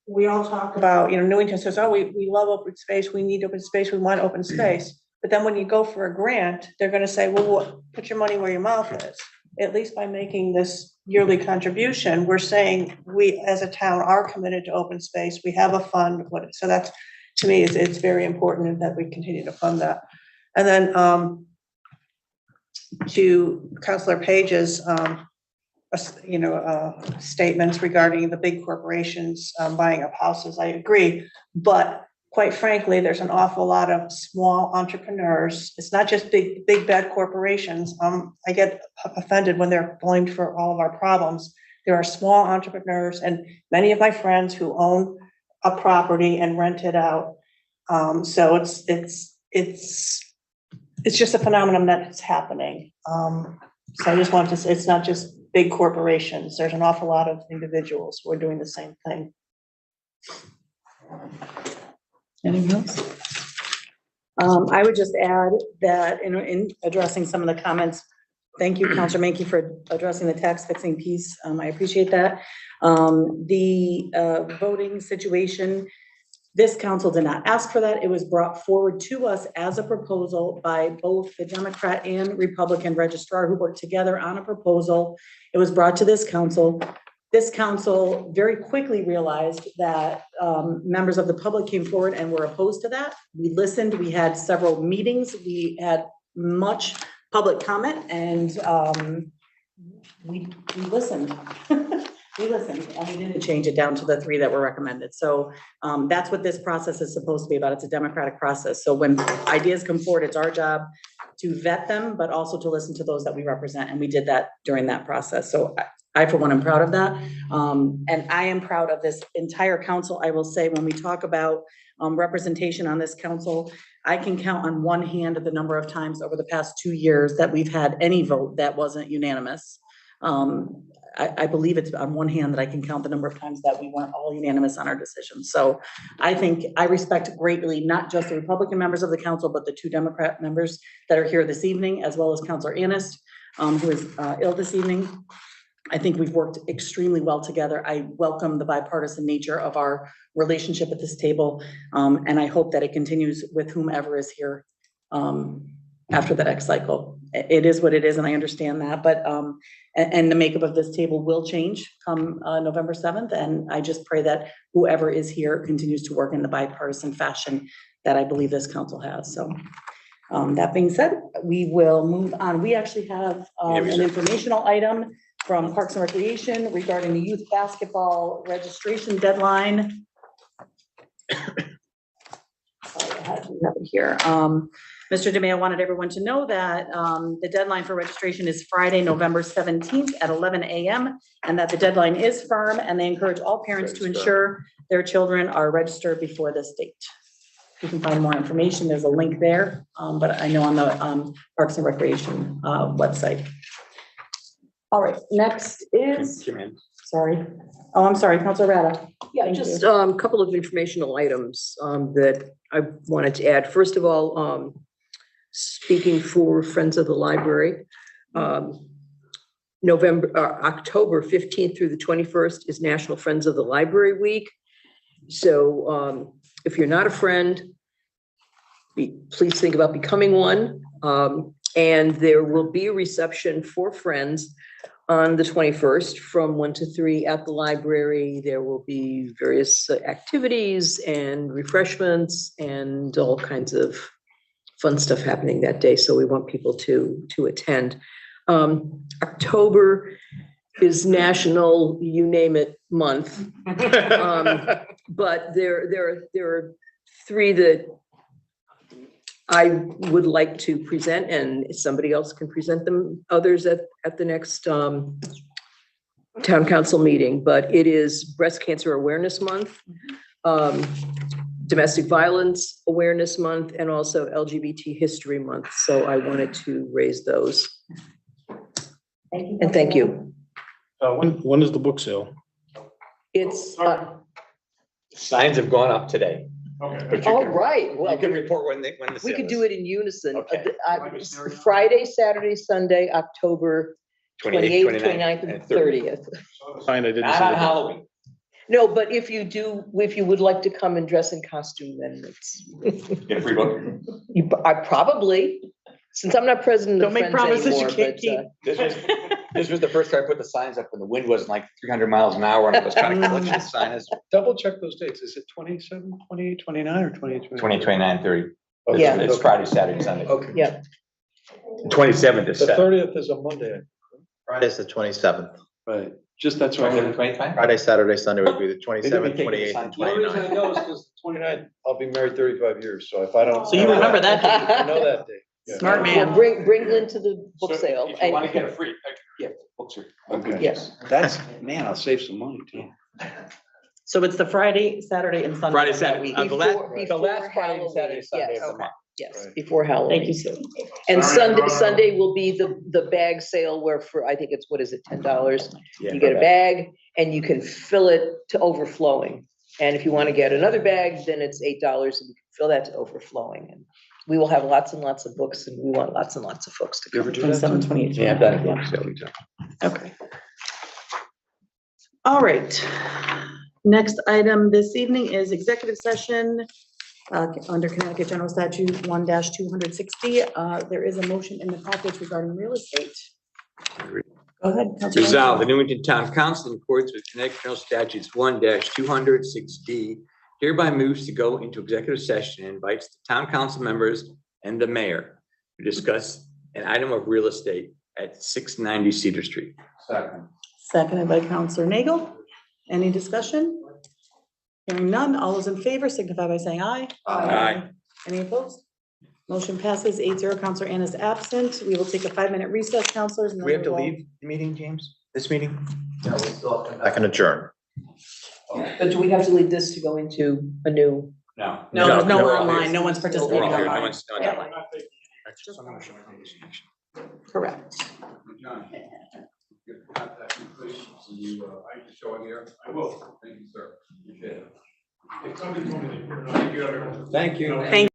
[SPEAKER 6] we all talk about, Newington says, oh, we love open space, we need open space, we want open space. But then when you go for a grant, they're gonna say, well, put your money where your mouth is. At least by making this yearly contribution, we're saying we as a town are committed to open space. We have a fund. So that's, to me, it's very important that we continue to fund that. And then to Councilor Page's statements regarding the big corporations buying up houses. I agree. But quite frankly, there's an awful lot of small entrepreneurs. It's not just big bad corporations. I get offended when they're blamed for all of our problems. There are small entrepreneurs and many of my friends who own a property and rent it out. So it's just a phenomenon that's happening. So I just wanted to say, it's not just big corporations. There's an awful lot of individuals who are doing the same thing.
[SPEAKER 1] Anything else? I would just add that in addressing some of the comments, thank you, Councilor Menke, for addressing the tax fixing piece. I appreciate that. The voting situation, this council did not ask for that. It was brought forward to us as a proposal by both the Democrat and Republican registrar who worked together on a proposal. It was brought to this council. This council very quickly realized that members of the public came forward and were opposed to that. We listened, we had several meetings, we had much public comment, and we listened. We listened, and we didn't change it down to the 3 that were recommended. So that's what this process is supposed to be about. It's a democratic process. So when ideas come forward, it's our job to vet them, but also to listen to those that we represent. And we did that during that process. So I, for one, am proud of that. And I am proud of this entire council. I will say, when we talk about representation on this council, I can count on one hand the number of times over the past 2 years that we've had any vote that wasn't unanimous. I believe it's on one hand that I can count the number of times that we weren't all unanimous on our decisions. So I think I respect greatly, not just the Republican members of the council, but the 2 Democrat members that are here this evening, as well as Councilor Anist, who is ill this evening. I think we've worked extremely well together. I welcome the bipartisan nature of our relationship at this table. And I hope that it continues with whomever is here after the next cycle. It is what it is, and I understand that, but and the makeup of this table will change come November 7th. And I just pray that whoever is here continues to work in the bipartisan fashion that I believe this council has. So that being said, we will move on. We actually have an informational item from Parks and Recreation regarding the youth basketball registration deadline. I have it here. Mr. DeMayo wanted everyone to know that the deadline for registration is Friday, November 17th at 11 a.m. and that the deadline is firm, and they encourage all parents to ensure their children are registered before this date. You can find more information. There's a link there, but I know on the Parks and Recreation website. All right, next is, sorry. Oh, I'm sorry, Councilor Rada.
[SPEAKER 10] Yeah, just a couple of informational items that I wanted to add. First of all, speaking for Friends of the Library, October 15th through the 21st is National Friends of the Library Week. So if you're not a friend, please think about becoming one. And there will be a reception for friends on the 21st from 1 to 3 at the library. There will be various activities and refreshments and all kinds of fun stuff happening that day. So we want people to attend. October is National You Name It Month. But there are 3 that I would like to present, and somebody else can present them, others at the next town council meeting. But it is Breast Cancer Awareness Month, Domestic Violence Awareness Month, and also LGBT History Month. So I wanted to raise those.
[SPEAKER 1] Thank you.
[SPEAKER 10] And thank you.
[SPEAKER 20] When is the book sale?
[SPEAKER 10] It's
[SPEAKER 3] Signs have gone up today.
[SPEAKER 20] Okay.
[SPEAKER 10] all right. Well,
[SPEAKER 3] You can report when the
[SPEAKER 10] we
[SPEAKER 3] sale
[SPEAKER 10] could
[SPEAKER 3] is.
[SPEAKER 10] do it in unison.
[SPEAKER 3] Okay.
[SPEAKER 10] Friday, Saturday, Sunday, October 28th, 29th, and 30th.
[SPEAKER 20] Sign I didn't
[SPEAKER 3] Not
[SPEAKER 20] see.
[SPEAKER 3] on
[SPEAKER 20] the book.
[SPEAKER 3] Halloween.
[SPEAKER 10] No, but if you would like to come and dress in costume, then it's,
[SPEAKER 3] Get a free book.
[SPEAKER 10] I probably, since I'm not president of
[SPEAKER 1] Don't make
[SPEAKER 10] Friends
[SPEAKER 1] promises you
[SPEAKER 10] anymore,
[SPEAKER 1] can't
[SPEAKER 10] but,
[SPEAKER 1] keep.
[SPEAKER 3] This was the first time I put the signs up when the wind wasn't like 300 miles an hour and it was kind of glitching. The sign is
[SPEAKER 4] Double check those dates. Is it 27, 28, 29, or 28?
[SPEAKER 3] 20, 29, 30.
[SPEAKER 10] Yeah.
[SPEAKER 3] It's Friday, Saturday, Sunday.
[SPEAKER 4] Okay.
[SPEAKER 10] yeah.
[SPEAKER 3] 27th is
[SPEAKER 4] The
[SPEAKER 3] set.
[SPEAKER 4] 30th is a Monday.
[SPEAKER 2] Friday's the 27th.
[SPEAKER 8] Right, just that's right.
[SPEAKER 4] Friday, Saturday, Sunday would be the 27th,
[SPEAKER 8] take
[SPEAKER 4] 28th,
[SPEAKER 8] the
[SPEAKER 4] and
[SPEAKER 8] The only reason I
[SPEAKER 4] 29th.
[SPEAKER 8] know is because the 29th, I'll be married 35 years, so if I don't.
[SPEAKER 10] So you remember that date.
[SPEAKER 8] I know that date. Yeah.
[SPEAKER 10] Smart man. Well, bring Lynn to the book
[SPEAKER 3] So
[SPEAKER 10] sale.
[SPEAKER 3] If you want to get a free gift, books are.
[SPEAKER 8] Okay.
[SPEAKER 10] Yes.
[SPEAKER 8] That's, man, I'll save some money too.
[SPEAKER 1] So it's the Friday, Saturday and Sunday.
[SPEAKER 3] Friday,
[SPEAKER 1] of that
[SPEAKER 3] Saturday,
[SPEAKER 1] week.
[SPEAKER 3] the last,
[SPEAKER 10] Before-
[SPEAKER 3] the last
[SPEAKER 10] before
[SPEAKER 3] Friday and Saturday,
[SPEAKER 10] Halloween,
[SPEAKER 3] Sunday
[SPEAKER 10] yes.
[SPEAKER 3] of the month.
[SPEAKER 10] Yes,
[SPEAKER 8] Right.
[SPEAKER 10] before Halloween.
[SPEAKER 1] Thank you, Sue.
[SPEAKER 10] And Sunday will be the bag sale where for, I think it's, what is it, $10?
[SPEAKER 3] Yeah,
[SPEAKER 10] You get a
[SPEAKER 3] okay.
[SPEAKER 10] bag and you can fill it to overflowing. And if you want to get another bag, then it's $8 and you can fill that to overflowing. And we will have lots and lots of books and we want lots and lots of folks to come.
[SPEAKER 1] 27, 28.
[SPEAKER 3] Yeah, I've done it before, so we do.
[SPEAKER 1] Okay. All right. Next item this evening is executive session under Connecticut General Statute 1-260. There is a motion in the package regarding real estate. Go ahead. Councilor
[SPEAKER 3] Resolved, the
[SPEAKER 1] Weinstein.
[SPEAKER 3] Newington Town Council in accordance with Connecticut General Statutes 1-206D hereby moves to go into executive session and invites the town council members and the mayor to discuss an item of real estate at 690 Cedar Street.
[SPEAKER 8] Second.
[SPEAKER 1] Seconded by Councilor Nagel. Any discussion? Hearing none, all those in favor signify by saying aye.
[SPEAKER 3] Aye.
[SPEAKER 1] Any opposed? Motion passes 8-0. Councilor Ann is absent. We will take a 5-minute recess, councilors. and
[SPEAKER 4] Do
[SPEAKER 1] then
[SPEAKER 4] we have to
[SPEAKER 1] will-
[SPEAKER 4] leave the meeting, James? This meeting?
[SPEAKER 8] No, we still have to.
[SPEAKER 4] I can adjourn.
[SPEAKER 10] But do we have to leave this to go into a new?
[SPEAKER 3] No.
[SPEAKER 1] No, there's no
[SPEAKER 3] we're
[SPEAKER 1] one
[SPEAKER 3] all here.
[SPEAKER 1] online. No one's
[SPEAKER 3] We're
[SPEAKER 1] participating
[SPEAKER 3] all here. No
[SPEAKER 1] online.
[SPEAKER 3] one's, no one's
[SPEAKER 1] Yeah.
[SPEAKER 3] online.
[SPEAKER 1] Correct.
[SPEAKER 17] John, get contact me, please. So you, I can show it here. I will. Thank you, sir. Appreciate it. If somebody told me they put it on. Thank you, everyone.
[SPEAKER 3] Thank you.
[SPEAKER 1] Thank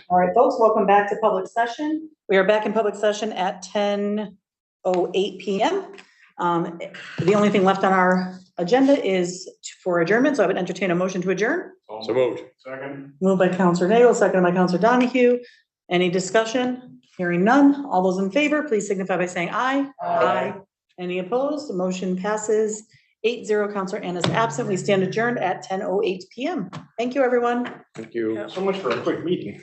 [SPEAKER 1] All right, folks, welcome back to public session. We are back in public session at 10:08 PM. The only thing left on our agenda is for adjournment, so I would entertain a motion to adjourn.
[SPEAKER 3] So moved.
[SPEAKER 13] Second.
[SPEAKER 1] Moved by Counselor Nagel, seconded by Counselor Donahue. Any discussion? Hearing none. All those in favor, please signify by saying aye. Aye. Any opposed? The motion passes 8-0. Counselor Ann is absent. We stand adjourned at 10:08 PM. Thank you, everyone.
[SPEAKER 3] Thank you.
[SPEAKER 13] So much for a quick meeting.